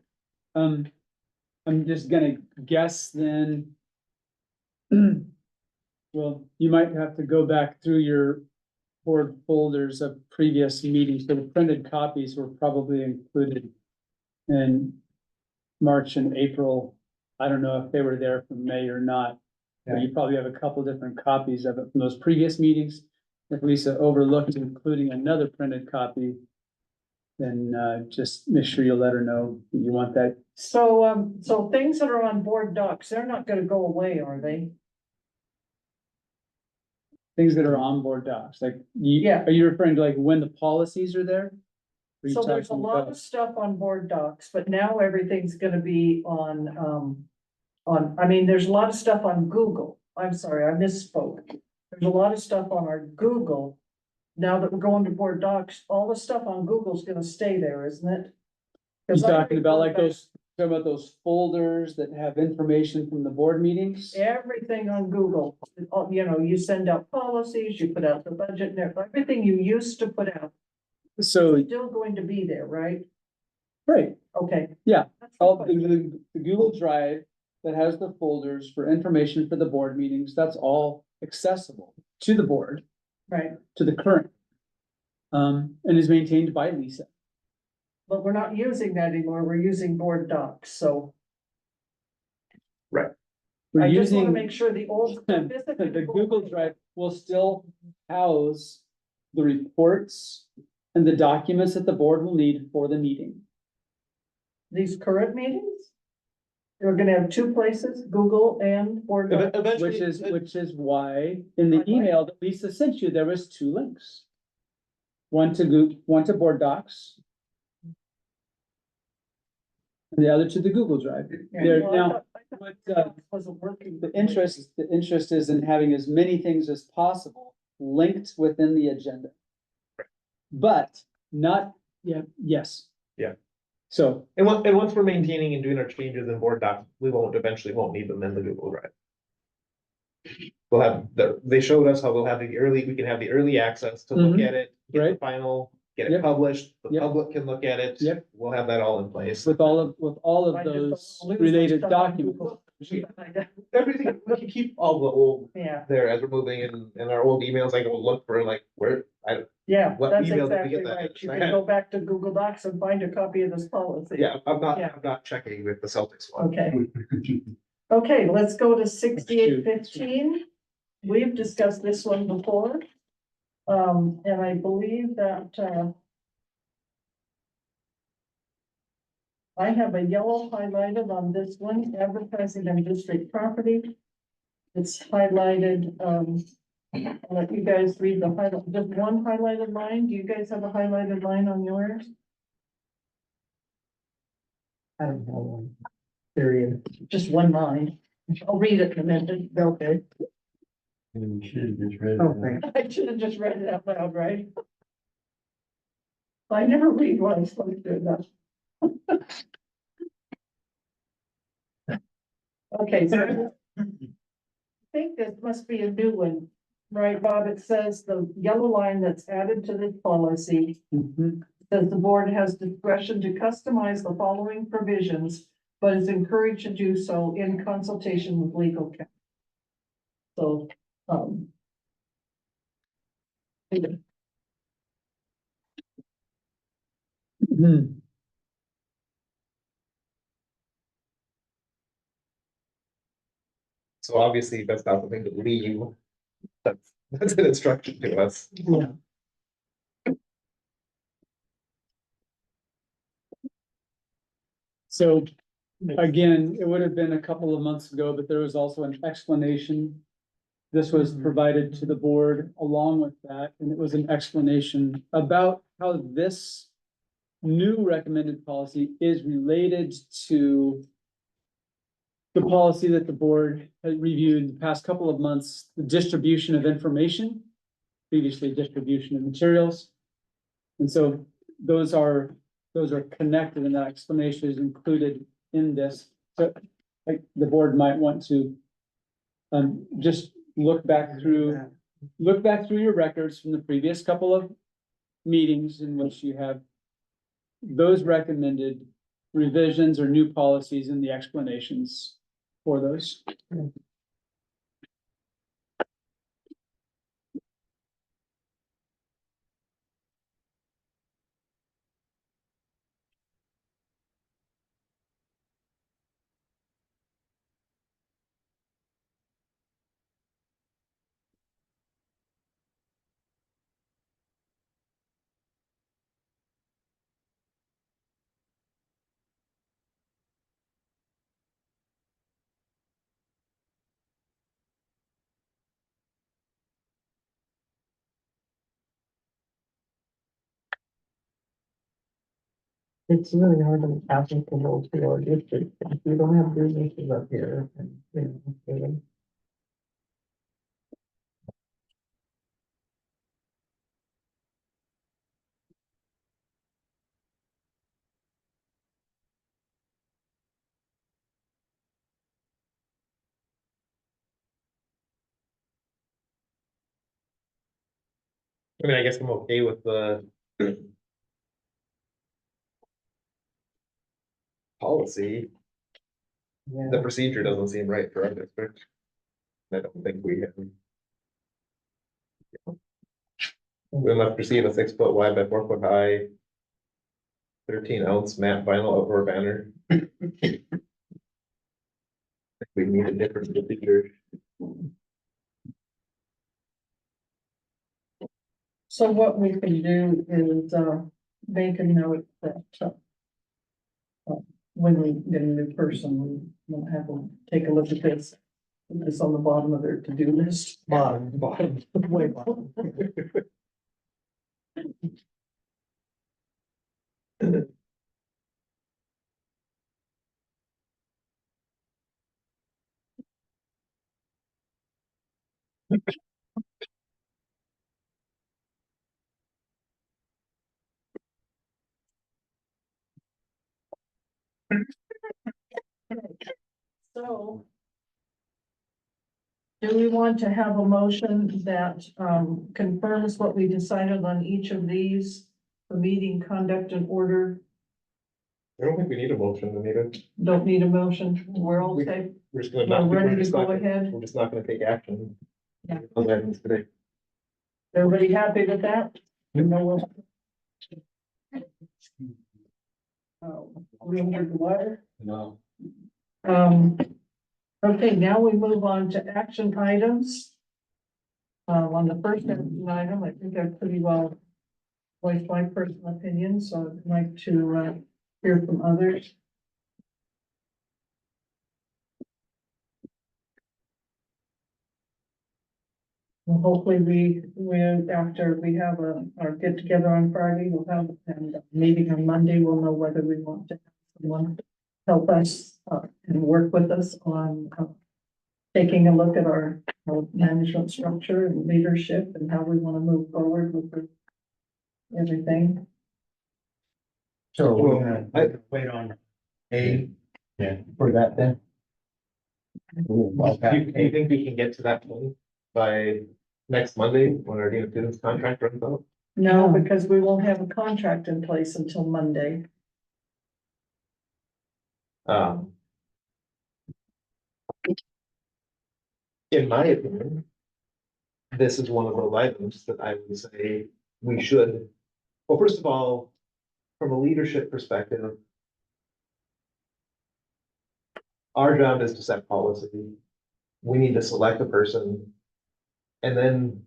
I'm just gonna guess then. Well, you might have to go back through your board folders of previous meetings, so the printed copies were probably included in March and April. I don't know if they were there from May or not, but you probably have a couple different copies of it from those previous meetings. If Lisa overlooked including another printed copy, then just make sure you let her know you want that. so things that are on board docs, they're not gonna go away, are they? Things that are on board docs, like, Yeah. are you referring to like when the policies are there? Or are you So there's a talking lot about- of stuff on board docs, but now everything's gonna be I mean, there's a lot of stuff on Google. I'm sorry, I misspoke. There's a lot of stuff on our Google. Now that we're going to board docs, all the stuff on Google's gonna stay there, isn't it? You 'Cause I talking about like refer back- talking about those folders that have information from the board meetings? Everything on Google, you know, you send out policies, you put out the budget, and everything you used to put out, So, is still going to be there, right? right, Okay. Yeah. That's the all question. the Google Drive that has the folders for information for the board meetings, that's all accessible to the board, Right, to the current. And is maintained by Lisa. but we're not using that anymore, we're using board docs, so We're I just wanna using make sure the old. the Google Drive will still house the reports and the documents that the board will need for the meeting. These current meetings? We're gonna have two places, Google and board docs. Which is why in the email that Lisa sent you, there was two links. One to one to board docs. And the other to the Google Drive. There, Well, I now, thought- what, Wasn't working. the interest is in having as many things as possible linked within the agenda. But not, yes. Yeah. So, And once we're maintaining and doing our changes in board docs, we eventually won't need them in the Google Drive. We'll have, they showed us how we can have the early access to look Mhm. at it, get the Right. final, get it Yep. published, the Yep. public can look at it. Yep. We'll have that all in place. with all of I just those don't lose related my stuff on documents. Google. Everything, we can keep all the old Yeah, there as we're moving in our old emails, I go look for like yeah, What that's email did we exactly get that right. You in? can go back to Google Docs and find a copy of this policy. yeah, I'm Yeah. not checking with the Celtics one. Okay. Okay, let's go to 6815. We've discussed this one before. And I believe that, I have a yellow highlighted on this one, advertising on district property. It's highlighted, I'll let you guys read the highlight, just one highlighted line. Do you guys have a highlighted line on yours? I don't know one. Period. Just one line. I'll read it in a minute. Okay. And we should have just read it. Okay. I should have just read it out loud, right? I never read what I'm supposed to do now. Okay, so I think this must be a new one, right, Bob? It says the yellow line that's added to this policy Mhm. says the board has discretion to customize the following provisions, but is encouraged to do so in consultation with legal counsel. So, Mhm. So obviously, that's not something to leave. That's an instruction to us. Yeah. So Again, it would have been a couple of months ago, but there was also an explanation. This was provided to the board along with that, and it was an explanation about how this new recommended policy is related to the policy that the board had reviewed the past couple of months, the distribution of information, previously distribution of materials. And so those are connected, and that explanation is included in this. So like the board might want to just look back through your records from the previous couple of meetings in which you have those recommended revisions or new policies and the explanations for those. It's really hard to applicable to our district, if we don't have businesses up here, and, you know. I mean, I guess I'm okay with the policy. The procedure doesn't seem right for our district. I don't think we have. We must proceed a 6 foot wide by 4 foot high. 13 ounce matte vinyl outdoor banner. We need a different procedure. So what we can do is, they can note that, when we get a new person, we'll have them take a look at this. It's on the bottom of their to-do list. Bottom, way bottom. So. Do we want to have a motion that confirms what we decided on each of these? The meeting conduct and order, I don't think we need a motion, Anita. don't need a motion, we're all safe, We're just gonna. we're ready to just go not- ahead. We're just not gonna take action. Yeah. On items today. Everybody happy with that? No. We under the wire? No. Okay, now we move on to action items. On the first action item, I think I've pretty well voiced my personal opinion, so I'd like to, hear from others. Well, hopefully after we have our get together on Friday, we'll have a meeting on Monday, we'll know whether we want to have someone help us, and work with us on, taking a look at our management structure and leadership and how we want to move forward with everything. So we're gonna wait on A. Yeah. For that then? Do you think we can get to that point by next Monday when our Dean of Students contract runs out? No, because we won't have a contract in place until Monday. In my opinion, this is one of those items that I would say we should, well, first of all, from a leadership perspective, our job is to set policy. We need to select a person, and then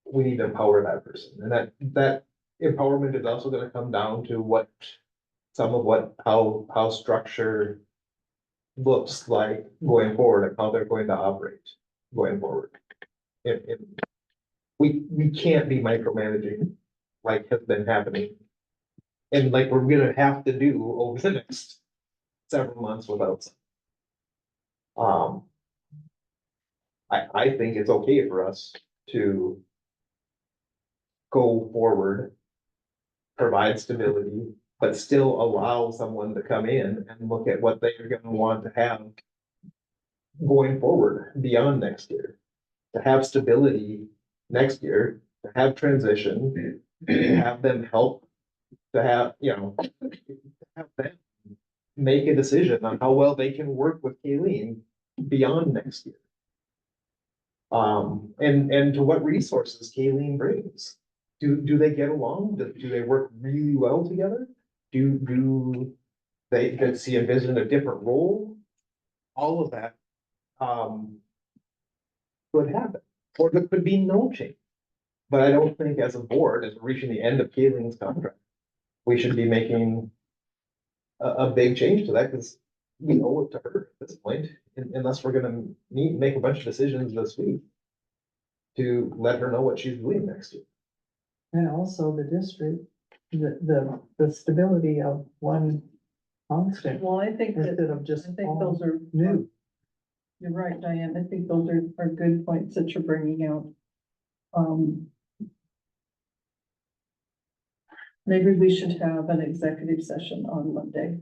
we need to empower that person. And that empowerment is also gonna come down to how structure looks like going forward and how they're going to operate going forward. We can't be micromanaging like has been happening. And like we're gonna have to do over the next several months without. I think it's okay for us to go forward, provide stability, but still allow someone to come in and look at what they're gonna want to have going forward beyond next year. To have stability next year, to have transition, to have them help, to have, to have them make a decision on how well they can work with Kayleen beyond next year. And to what resources Kayleen brings. Do they get along? Do they work really well together? Do they, does he envision a different role? All of that, could happen, or there could be no change. But I don't think as a board, as we're reaching the end of Kayleen's contract, we should be making a big change to that, because we owe it to her at this point, unless we're gonna make a bunch of decisions this week to let her know what she's doing next year. And also the district, the stability of one constant Well, I think that, instead of just I think all those are, new. you're right, Diane, I think those are good points that you're bringing out. Maybe we should have an executive session on Monday.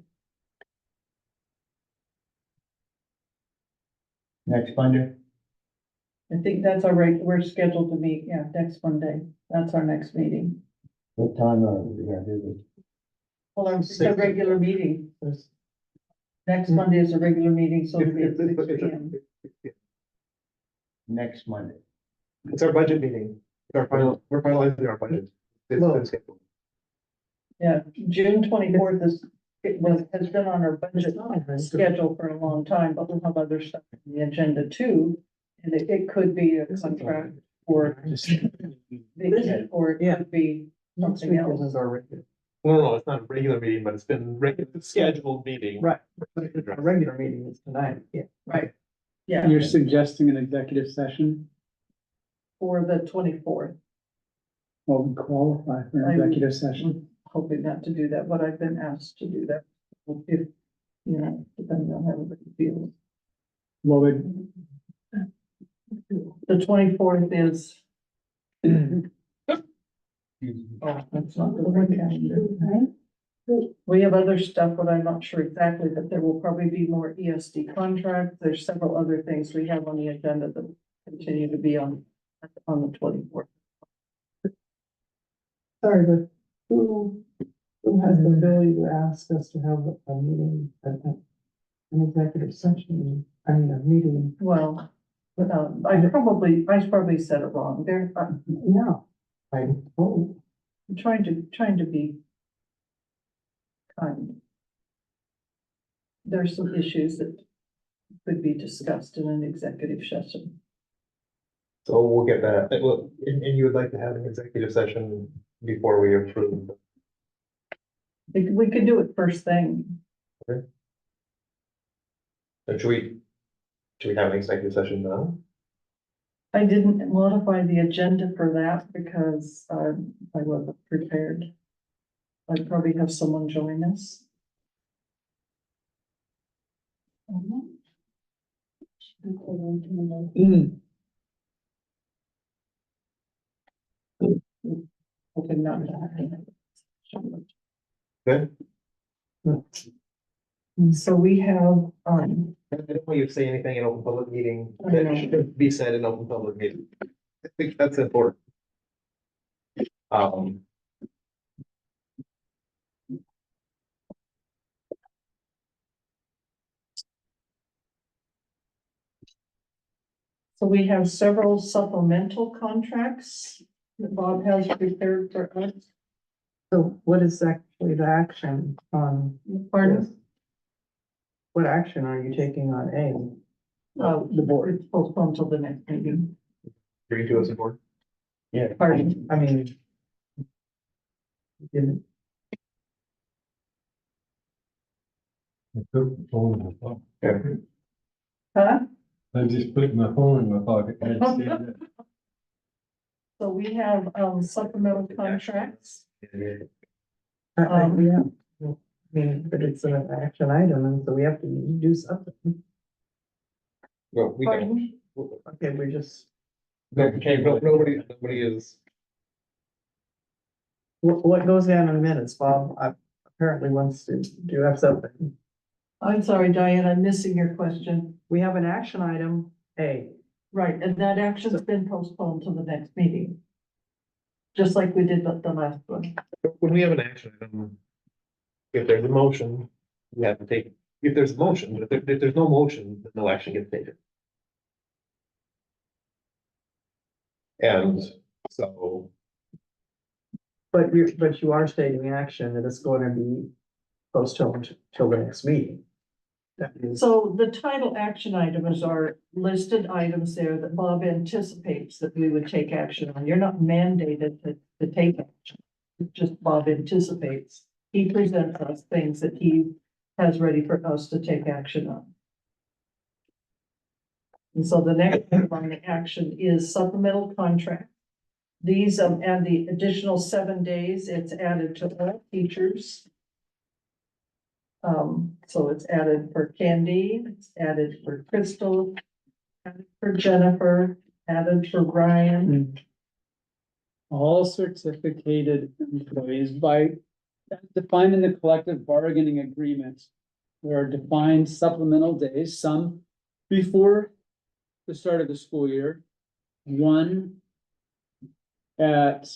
Next Monday? I think that's our we're scheduled to meet, yeah, next Monday. That's our next meeting. What time are we gonna do this? Well, it's a regular meeting. Next Monday is a regular meeting, so it'll be at 6 p.m. Next Monday. It's our budget meeting, we're finalizing our budget. It's been scheduled. Yeah, June 24th has been on our budget schedule for a long time, but we'll have other stuff on the agenda too. And it could be a contract or it could be Next something week else. is our regular. No, it's not a regular meeting, but it's been scheduled meeting. Right, our regular meeting is tonight, yeah. Right, yeah, You're suggesting an executive session? for the 24th. Well, we qualify for an executive session. Hoping not to do that, but I've been asked to do that. If, depending on how everybody feels. What would, The 24th is. Oh, that's not the right calendar. We have other stuff, but I'm not sure exactly, but there will probably be more ESD contracts. There's several other things we have on the agenda that continue to be on the 24th. Sorry, but who has the ability to ask us to have a meeting, an executive session, I mean, a meeting? Well, I probably said it wrong. There, No. I'm told. I'm trying to be kind. There's some issues that could be discussed in an executive session. So we'll get that, and you would like to have an executive session before we approve. We could do it first thing. So should we have an executive session now? I didn't modify the agenda for that because I wasn't prepared. I'd probably have someone join us. Okay, not Good. So we have, I don't want you to say anything in open public meeting I know. that should be said in open public meeting. I think that's important. so we have several supplemental contracts that Bob has prepared for us. So what is actually the action on? Pardon? What action are you taking on A? The board. It's postponed till the next meeting. Agree to as a board? Yeah. Pardon? I mean. Didn't. I took my phone in my pocket. Huh? I just put my phone in my pocket. I had to say that. So we have, supplemental contracts. Yeah, Um, I mean, but it's an action item, and so we have to do something. Well, we don't. Pardon? Okay, we just, Nobody is. what goes down in the minutes, Bob, apparently wants to, do you have something? I'm sorry, Diane, I'm missing your question. We have an action item, A. Right, and that action's been postponed to the next meeting. Just like we did the last one. When we have an action item, if there's a motion, we have to take, it. If there's a motion, but if there's no motion, then no action gets taken. And so, But you are stating action that it's going to be postponed till the next meeting. That is, So the title action items are listed items there that Bob anticipates that we would take action on. You're not mandated to take action. It's just Bob anticipates. He presents us things that he has ready for us to take action on. And so the next item on the action is supplemental contract. These, and the additional 7 days, it's added to all teachers. So it's added for Candy, it's added for Crystal, added for Jennifer, added for Brian. All certificated employees by defined in the collective bargaining agreement. There are defined supplemental days, some before the start of the school year, one at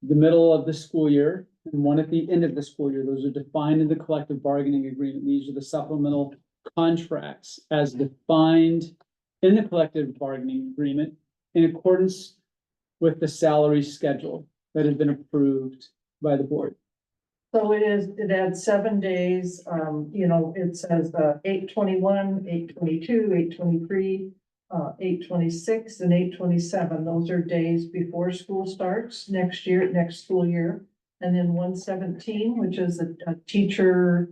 the middle of the school year, and one at the end of the school year. Those are defined in the collective bargaining agreement. These are the supplemental contracts as defined in the collective bargaining agreement in accordance with the salary schedule that has been approved by the board. So it adds 7 days, it says 8/21, 8/22, 8/23, 8/26, and 8/27. Those are days before school starts next school year. And then 1/17, which is a teacher,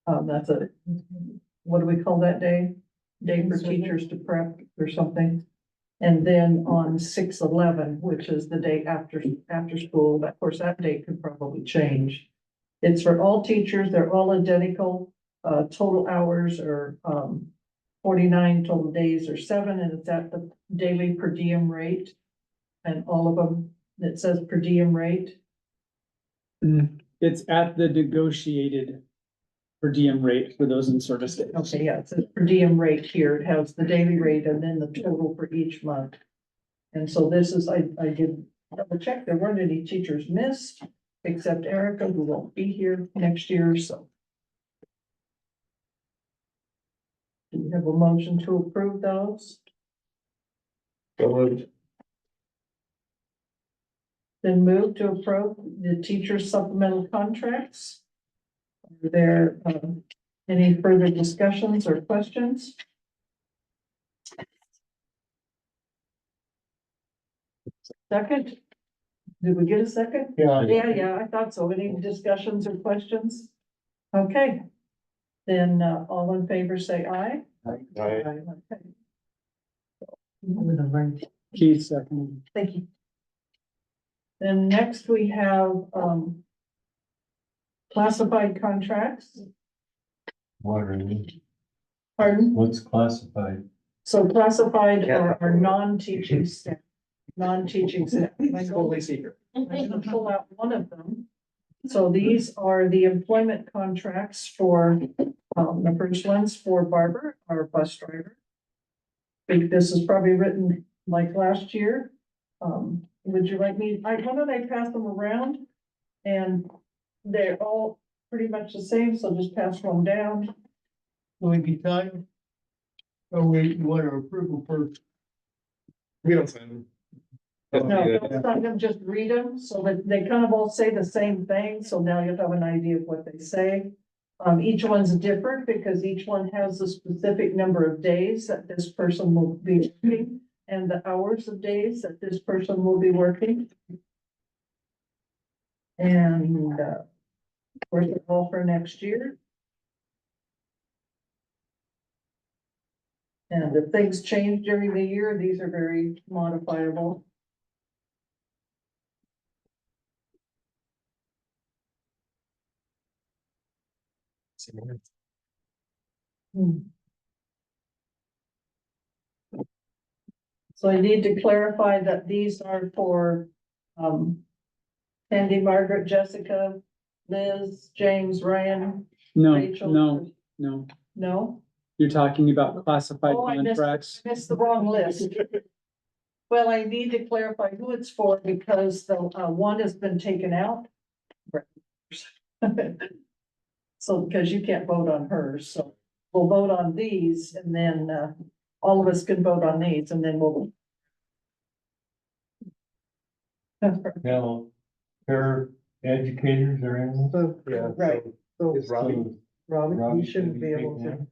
what do we call that day? Day for teachers to prep or something. And then on 6/11, which is the day after school, of course, that date could probably change. It's for all teachers, they're all identical, total hours are, 49, total days are 7, and it's at the daily per diem rate. And all of them, it says per diem rate. It's at the negotiated per diem rate for those in service days. Okay, yeah, it says per diem rate here, it has the daily rate and then the total for each month. And so this is, I did double check, there weren't any teachers missed, except Erica, who won't be here next year, so. Do we have a motion to approve those? so moved. Then move to approve the teacher supplemental contracts. Are there, any further discussions or questions? Second? Did we get a second? Yeah, I thought so. Any discussions or questions? Okay. Then, all in favor, say aye. Aye. Okay. Keith second. Thank you. Then next we have, classified contracts. Pardon? What's classified? So classified Yeah. are non-teaching staff, non-teaching staff. Totally secret. I'm gonna pull out one of them. So these are the employment contracts for, the first one's for Barbara, our bus driver. I think this is probably written like last year. Would you like me, why don't I pass them around? And they're all pretty much the same, so just pass one down. Will we be time? Oh, we want to approval first. We don't sign them. That's No, the, don't sign them, just read them, so that they kind of all say the same thing, so now you'll have an idea of what they say. Each one's different because each one has a specific number of days that this person will be working and the hours of days that this person will be working. And, of course, they're all for next year. And if things change during the year, these are very modifiable. So I need to clarify that these are for, Sandy, Margaret, Jessica, Liz, James, Ryan, No, Rachel. no. No? You're talking about classified Oh, I contracts. missed the wrong list. Well, I need to clarify who it's for because the, one has been taken out. So, because you can't vote on hers, so we'll vote on these and then, all of us can vote on these and then we'll. Now, pair educators or anything? So, Yeah. Right. so Is Robbie, Robbie, Robbie you shouldn't should be be able taken to. out.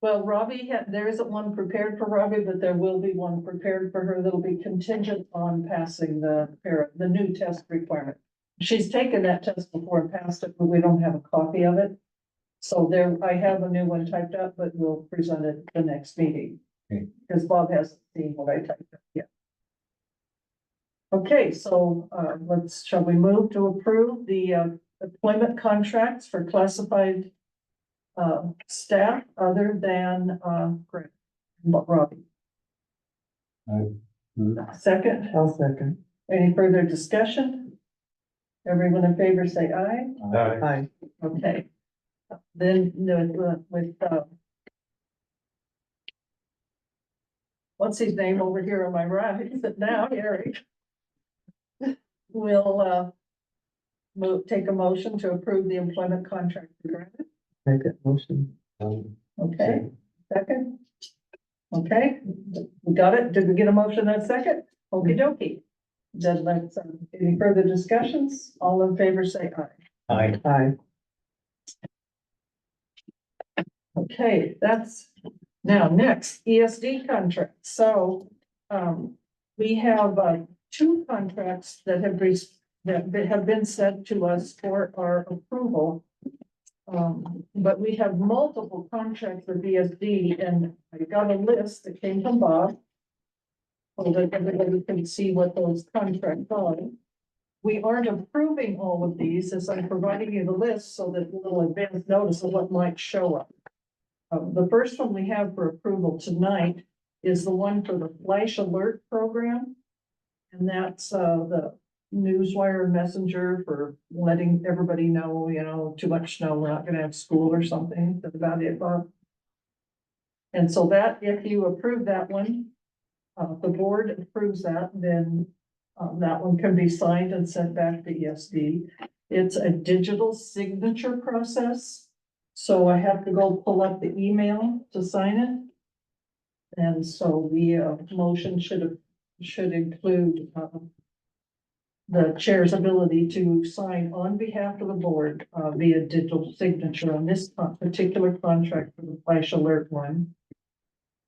Well, Robbie, there isn't one prepared for Robbie, but there will be one prepared for her that'll be contingent on passing the new test requirement. She's taken that test before and passed it, but we don't have a copy of it. So there, I have a new one typed up, but we'll present it at the next meeting. Okay. Because Bob hasn't seen what I typed up yet. Okay, so, shall we move to approve the, employment contracts for classified staff other than, Greg, Robbie? Second, I'll second. any further discussion? Everyone in favor say aye. Aye. Okay. Then, with, what's his name over here on my right, is it now, Eric? We'll, take a motion to approve the employment contract for Granite. Make that motion. Okay, second? Okay, we got it. Did we get a motion and a second? Okey dokey. Then let's, any further discussions? All in favor say aye. Aye. Okay, that's now next ESD contract. So, we have, two contracts that have that have been sent to us for our approval. But we have multiple contracts with ESD and I got a list that came from Bob. So that everybody can see what those contracts are. We aren't approving all of these as I'm providing you the list so that we'll advance notice of what might show up. The first one we have for approval tonight is the one for the Flash Alert Program. And that's, the newswire messenger for letting everybody know, too much snow, we're not gonna have school or something. That's about it, Bob. And so that, if you approve that one, the board approves that, then that one can be signed and sent back to ESD. It's a digital signature process. So I have to go pull up the email to sign it. And so the motion should include the chair's ability to sign on behalf of the board via digital signature on this particular contract for the Flash Alert one.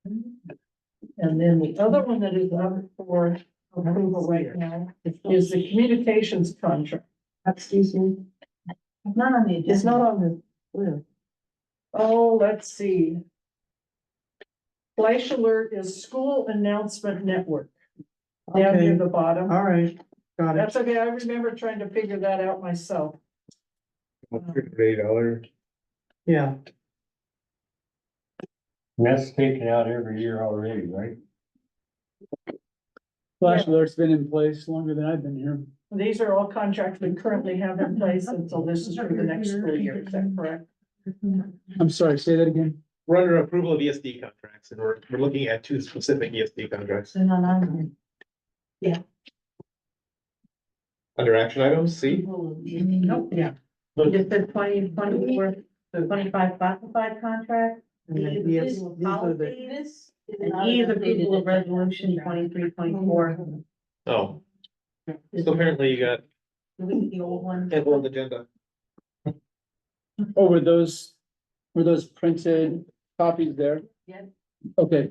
And then the other one that is up for approval right now is the communications contract. Excuse me. It's not on the agenda. It's not on the list. Oh, let's see. Flash Alert is School Announcement Network. Down near Okay, the bottom. all right, got it. That's okay. I remember trying to figure that out myself. $8. Yeah, And that's taken out every year already, right? Flash alert's been in place longer than I've been here. These are all contracts we currently have in place until this is for the next school year. Is that correct? I'm sorry, say that again. We're under approval of ESD contracts and we're looking at two specific ESD contracts. They're not on Under action items, C, there. Nope. Yeah. Just the 2024, 25 classified contract. and then yes, these are the, This and E is approval of resolution 23-24. oh. So apparently you got The old one. a whole agenda. Oh, were those printed copies there? Yep. Okay.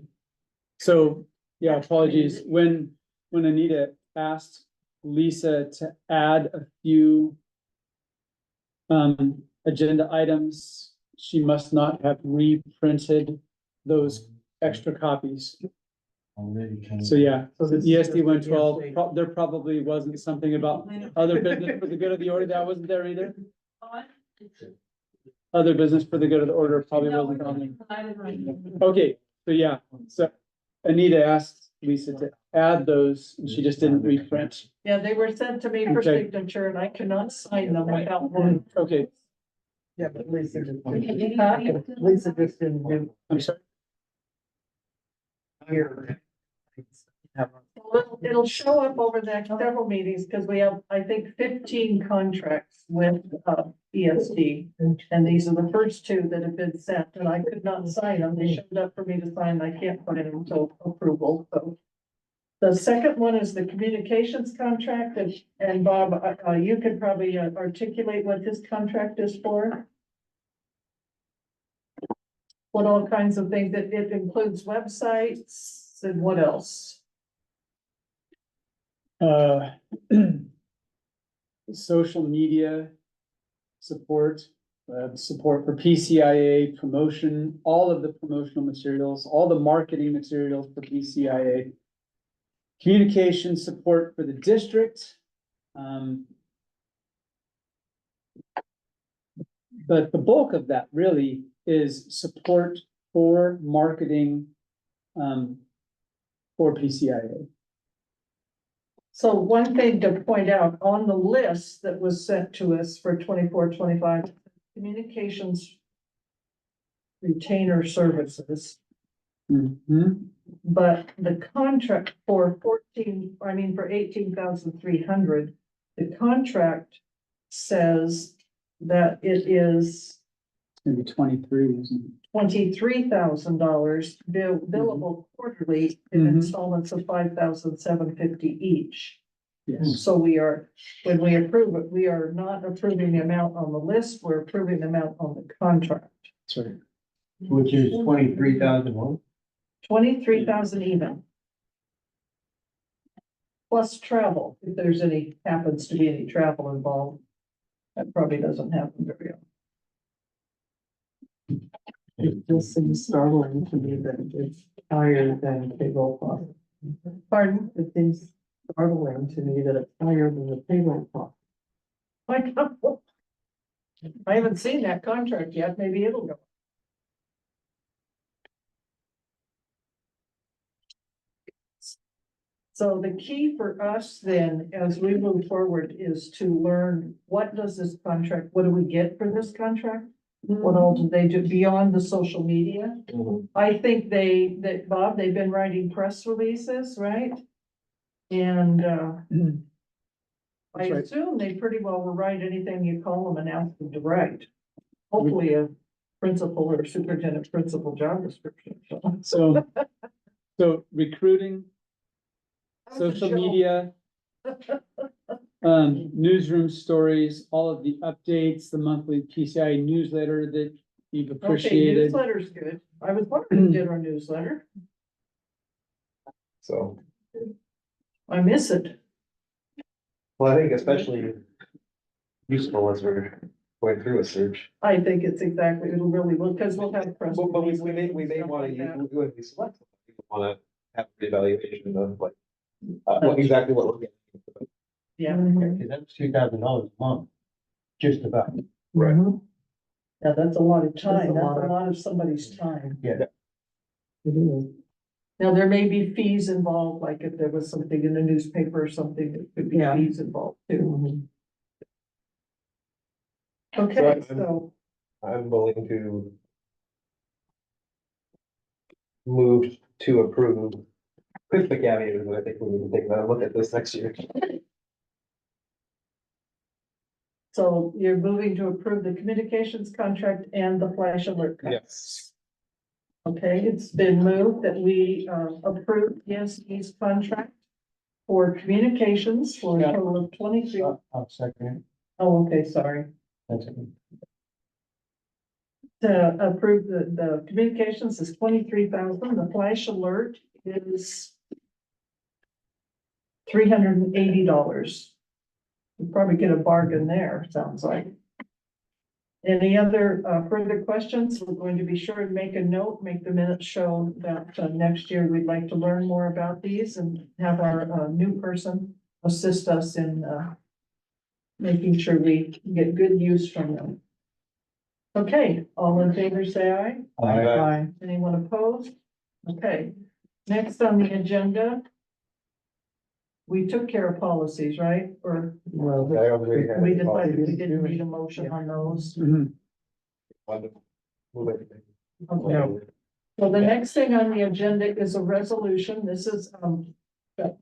So, yeah, apologies. When Anita asked Lisa to add a few agenda items, she must not have reprinted those extra copies. Already came. So yeah, So the this is just ESD the 112, ESD. there probably wasn't something about other business for the good of the order that wasn't there either. Other business for the good of the order probably wasn't on there. Okay, so yeah, so Anita asked Lisa to add those, and she just didn't reprint. Yeah, they were sent to me for Okay. signature and I cannot sign them without one. Okay, Yeah, but Lisa just. Huh? Lisa just didn't do. I'm sorry. Here. Well, it'll show up over the next several meetings, because we have, I think, 15 contracts with, ESD. And these are the first two that have been sent, and I could not sign them. They showed up for me to sign. I can't sign them until approval, so. The second one is the communications contract, and Bob, you could probably articulate what this contract is for. What all kinds of things, it includes websites, and what else? Social media support, support for PCIA promotion, all of the promotional materials, all the marketing materials for PCIA. Communication support for the district. But the bulk of that really is support for marketing, for PCIA. So one thing to point out, on the list that was sent to us for 24-25 communications retainer services, but the contract for 18,300, the contract says that it is Maybe 23, isn't $23,000 billable quarterly in installments of $5,750 each. it? Yes. So we are, when we approve it, we are not approving the amount on the list, we're approving the amount on the contract. That's right. Which is 23,000. 23,000 even. Plus travel, if there's any, happens to be any travel involved. That probably doesn't happen very often. It just seems startling to me that it's higher than payroll cost. Pardon? It seems startling to me that it's higher than the payroll cost. I haven't seen that contract yet, maybe it'll go. So the key for us then, as we move forward, is to learn, what does this contract, what do we get for this contract? What all do they do beyond the social media? I think Bob, they've been writing press releases, right? And, I right. assume they pretty well will write anything you call them and ask them to write. Hopefully a principal or superintendent principal job description. So, so recruiting, social media, newsroom stories, all of the updates, the monthly PCI newsletter that you've Okay, appreciated. newsletter's good. I was wondering who did our newsletter. So, I miss it. well, I think especially useful as we're going through a search. I think it's exactly, it'll really, because we'll have press. But we releases may and wanna, stuff like that. when we select, we wanna have the evaluation of like, exactly what we're getting. Yeah. Cause that's $2,000 a month, just about. Right. Yeah, that's a lot of time. That's a That's lot a of- lot of somebody's time. Yeah. It is. Now, there may be fees involved, like if there was something in the newspaper or something, there could be Yeah. fees involved too. Mhm. Okay, So so, I'm willing to move to approve. With the caveat that I think we need to take another look at this next year. so you're moving to approve the communications contract and the flash alert. contract. Yes. Okay, it's been moved that we approve ESD's contract for communications for a total of 23. I'll second Oh, okay, sorry. it. That's it. To approve the communications is 23,000. The flash alert is $380. You probably get a bargain there, sounds like. Any other further questions? We're going to be sure and make a note, make the minutes show that next year we'd like to learn more about these and have our new person assist us in making sure we get good use from them. Okay, all in favor, say aye. Aye. Anyone opposed? Okay, next on the agenda. We took care of policies, right? Or Well, we decided we didn't need a motion on those. Mhm. Move it. Okay. Well, the next thing on the agenda is a resolution. This is, one of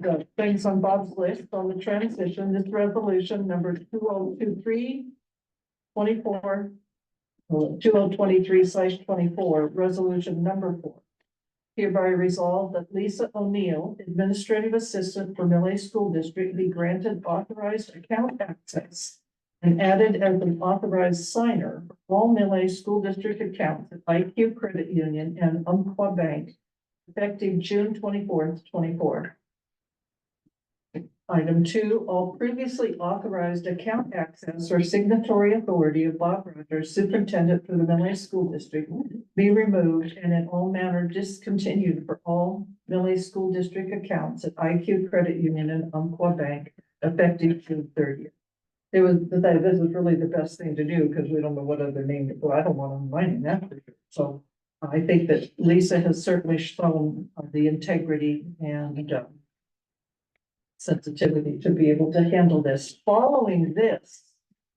the things on Bob's list on the transition. This resolution number 2023-24, 2023/24, resolution number 4. Hereby resolved that Lisa O'Neill, Administrative Assistant for Millay School District, be granted authorized account access and added as an authorized signer for all Millay School District accounts at IQ Credit Union and Umpqua Bank, effective June 24th, 24. Item 2, all previously authorized account access or signatory authority of Bob Rogers, Superintendent for the Millay School District, be removed and in all manner discontinued for all Millay School District accounts at IQ Credit Union and Umpqua Bank, effective June 30th. This is really the best thing to do because we don't know what other name to put. I don't want them lining that. So I think that Lisa has certainly shown the integrity and sensitivity to be able to handle this. Following this,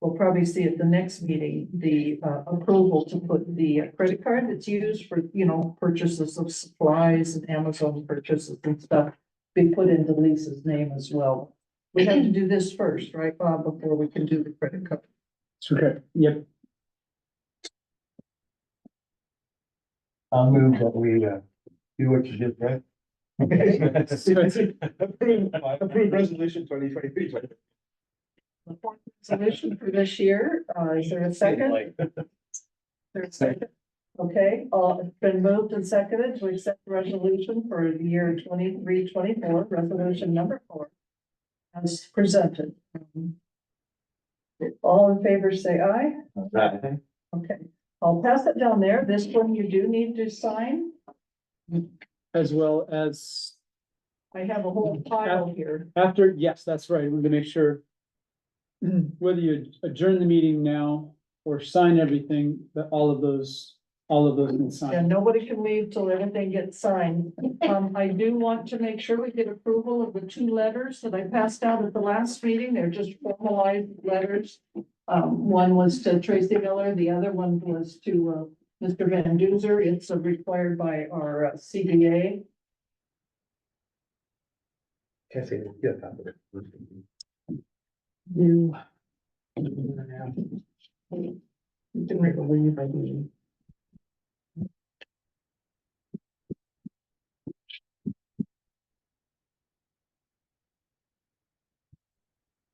we'll probably see at the next meeting, the approval to put the credit card that's used for, purchases of supplies and Amazon purchases and stuff be put into Lisa's name as well. We have to do this first, right, Bob, before we can do the credit card. Okay, yep. I'll move that we, do what you did, right? Approved resolution 2023. The fourth resolution for this year, is there a second? There's a second. Okay, it's been moved and seconded to accept the resolution for the year 23-24, resolution number 4, as presented. All in favor, say aye. Aye. Okay, I'll pass it down there. This one you do need to sign. As well as I have a whole pile here. after, yes, that's right. We're gonna make sure whether you adjourn the meeting now or sign everything, that all of those can And sign. nobody can leave till everything gets signed. I do want to make sure we get approval of the 2 letters that I passed out at the last meeting. They're just formalized letters. One was to Tracy Miller, the other one was to Mr. Van Duzer. It's required by our CBA. Can't say it. Yeah, that would- You. You can make a leave, I mean.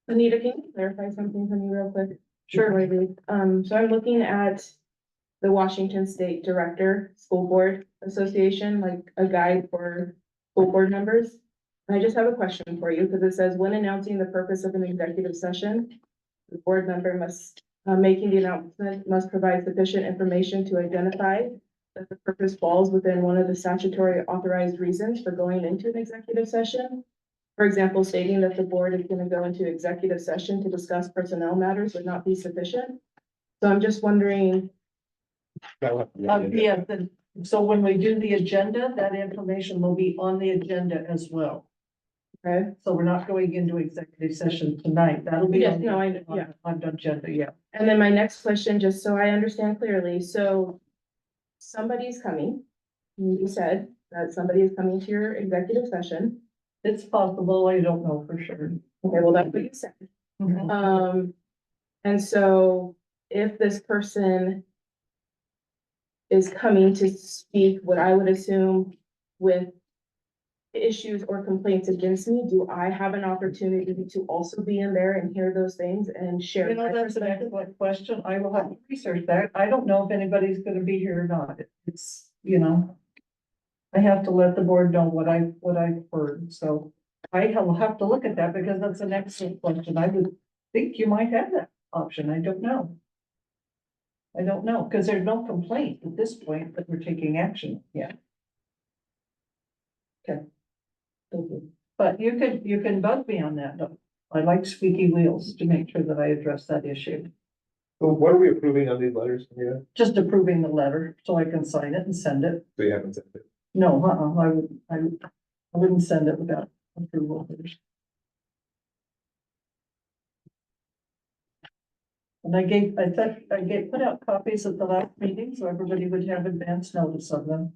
Anita, can you clarify something for me real quick? Sure. Before I leave? So I'm looking at the Washington State Director School Board Association, like a guide for school board members. And I just have a question for you, because it says, when announcing the purpose of an executive session, the board member must, making the announcement must provide sufficient information to identify that the purpose falls within one of the statutory authorized reasons for going into an executive session. For example, stating that the board is going to go into executive session to discuss personnel matters would not be sufficient. So I'm just wondering, Yeah, so when we do the agenda, that information will be on the agenda as well. okay, So we're not going into executive session tonight. That'll be. Yes, on the- no, I- yeah. On the agenda, yeah. and then my next question, just so I understand clearly, so somebody's coming. You said that somebody is coming to your executive session. It's possible. I don't know for sure. Okay, well, that's what you said. And so if this person is coming to speak, what I would assume with issues or complaints against me, do I have an opportunity to also be in there and hear those things and share? You know, my that's an perspective? excellent question. I will have to research that. I don't know if anybody's gonna be here or not. It's, I have to let the board know what I've heard, so I will have to look at that because that's an excellent question. I would think you might have that option. I don't know. I don't know, because there's no complaint at this point that we're taking action, yeah. Okay. But you can bug me on that, though. I like squeaky wheels to make sure that I address that issue. So what are we approving on these letters? Yeah, Just approving the letter so I can sign it and send it. so you haven't sent it. No, I wouldn't send it without approval first. And I put out copies at the last meeting, so everybody would have advance notice of them.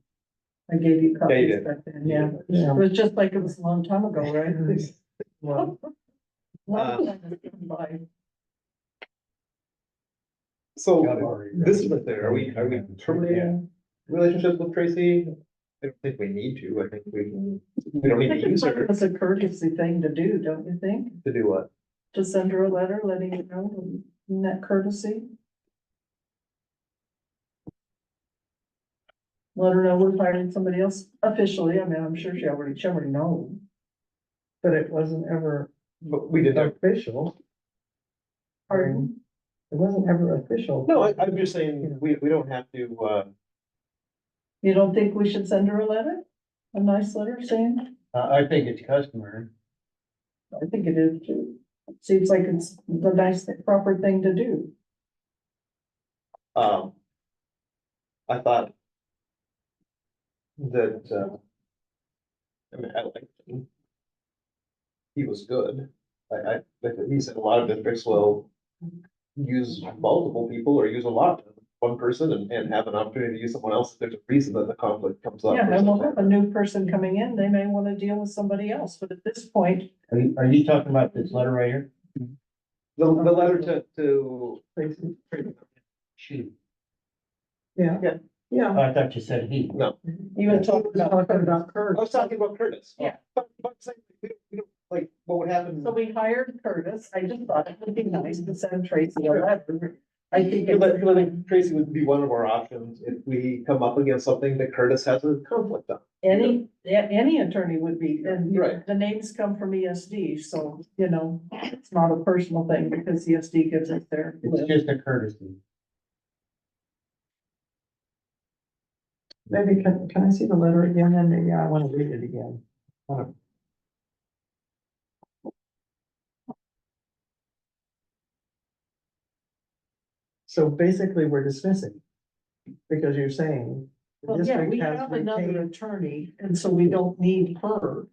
I gave you Yeah, you copies did. back then, yeah. It was just like it was a long time ago, right? Well, Long time has gone by. So this is the thing, are we terminating relationships with Tracy? I don't think we need to, I think we don't need to use her It's a courtesy thing to do, don't you think? to do what? To send her a letter letting you know, isn't that courtesy? Let her know we're hiring somebody else officially. I mean, I'm sure she already knows. But it wasn't ever But we did not. Official, pardon. it wasn't ever official. No, I'm just saying, we don't have to, You don't think we should send her a letter? A nice letter saying? I think it's customary. I think it is too. Seems like it's the nice, proper thing to do. I thought that, I mean, I liked him. He was good. He said a lot of districts will use multiple people or use a lot of one person and have an opportunity to use someone else if there's a reason that the conflict comes up. Yeah, and we'll have a new person coming in. They may want to deal with somebody else, but at this point, Are you talking about this letter right here? The letter to. She. Yeah. Yeah. Yeah. I thought you said he. No, you were talking about. I was talking about Curtis. Yeah. But saying, we don't, like, what would happen? So we hired Curtis. I just thought it would be nice to send Tracy a letter. I think I feel like Tracy would be one of our options if we come up against something that Curtis has a conflict on. any attorney would be, and Right. the names come from ESD, so, you know, it's not a personal thing because ESD gives us their It's list. just a courtesy. Maybe can I see the letter again? And maybe I want to read it again. So basically, we're dismissing. Because you're saying. the Well, yeah, district we has have another retained- attorney, and so we don't need her.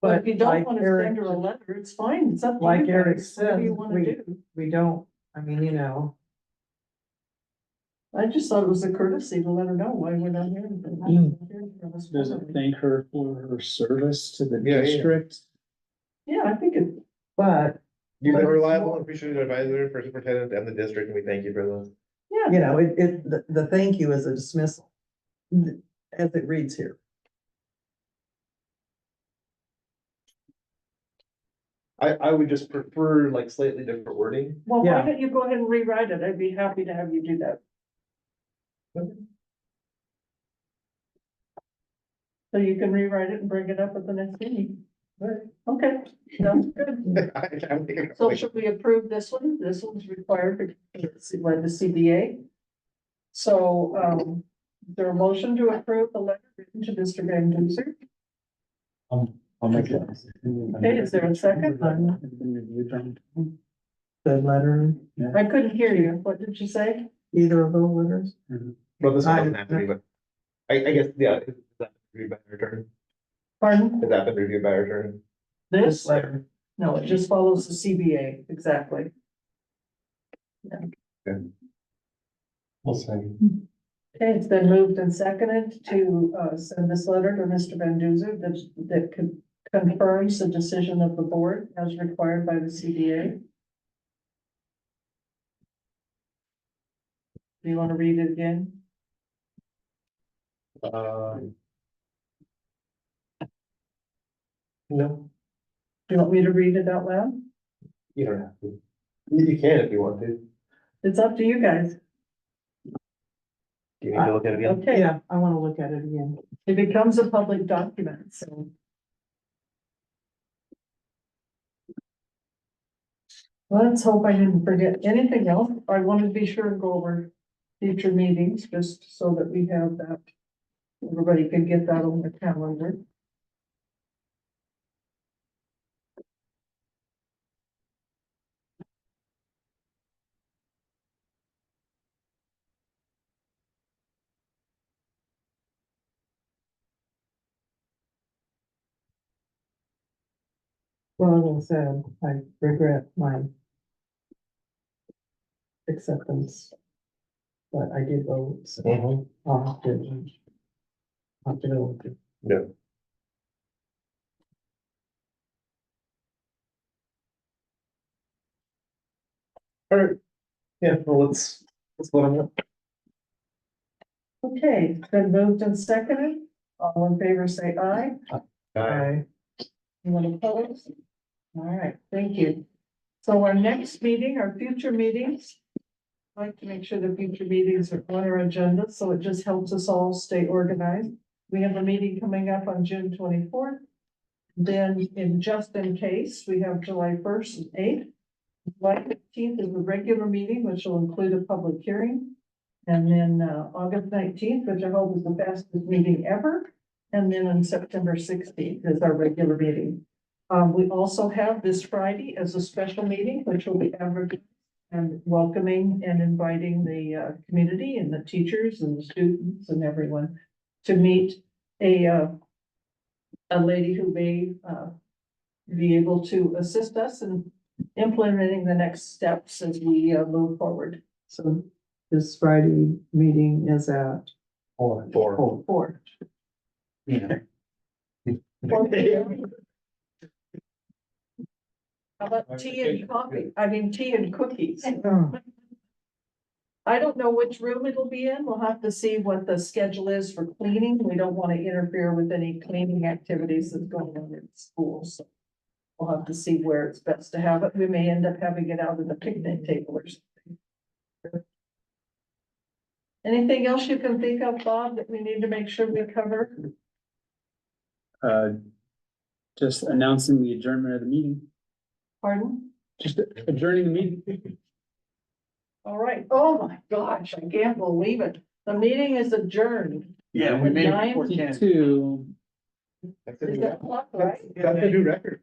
But if you don't like want to Eric- send her a letter, it's fine, it's up to you Like Eric guys, whatever said, you wanna do. we don't, I mean, you know. I just thought it was a courtesy to let her know why we're not hearing from her. Does it thank her for her service to the Yeah, yeah. district? Yeah, I think it, But, You've been But a it's reliable more- and appreciative advisor for superintendent and the district, and we thank you for this. yeah. you know, the thank you is a dismissal. As it reads here. I would just prefer like slightly different wording. Well, why Yeah. don't you go ahead and rewrite it? I'd be happy to have you do that. So you can rewrite it and bring it up at the next meeting. Okay, sounds good. So should we approve this one? This one's required by the CBA. So, is there a motion to approve the letter written to Mr. Van Duzer? I'll make that. Okay, is there a second? The letter, I couldn't hear you. What did you say? either of those letters. Well, this one doesn't have to be, but I guess, yeah, is that reviewed by our attorney? Pardon? Has that been reviewed by our attorney? This letter? No, it just follows the CBA, exactly. We'll say. Okay, it's been moved and seconded to send this letter to Mr. Van Duzer that confirms the decision of the board as required by the CBA. Do you want to read it again? No, Do you want me to read it out loud? you don't have to. You can if you want to. It's up to you guys. Do you need to look at it again? Okay, Yeah, I want to look at it again. it becomes a public document, so. Let's hope I didn't forget anything else. I wanted to be sure to go over future meetings, just so that we have that. Everybody can get that on the calendar. Well, as I said, I regret my acceptance. But I did vote, so I'll have to. I'll have to go with it. Yeah. All right. Yeah, well, let's vote on that. Okay, then moved and seconded. All in favor, say aye. Aye. Anyone opposed? All right, thank you. So our next meeting, our future meetings. I'd like to make sure the future meetings are on our agenda, so it just helps us all stay organized. We have a meeting coming up on June 24th. Then just in case, we have July 1st and 8th. July 15th is a regular meeting, which will include a public hearing. And then August 19th, which I hope is the fastest meeting ever. And then on September 16th is our regular meeting. We also have this Friday as a special meeting, which will be advertised and welcoming and inviting the community and the teachers and the students and everyone to meet a lady who may be able to assist us in implementing the next steps as we move forward. So this Friday meeting is at. Four. Yeah. How about tea and coffee? I mean, tea and cookies. I don't know which room it'll be in. We'll have to see what the schedule is for cleaning. We don't want to interfere with any cleaning activities that's going on in schools. So we'll have to see where it's best to have it. We may end up having it out at the picnic table or something. Anything else you can think of, Bob, that we need to make sure we cover? Just announcing the adjournment of the meeting, Pardon? just adjourning the meeting. All right. Oh my gosh, I can't believe it. The meeting is adjourned. Yeah, we made it Nine before 10. 2. Is that clock right? That's a new record.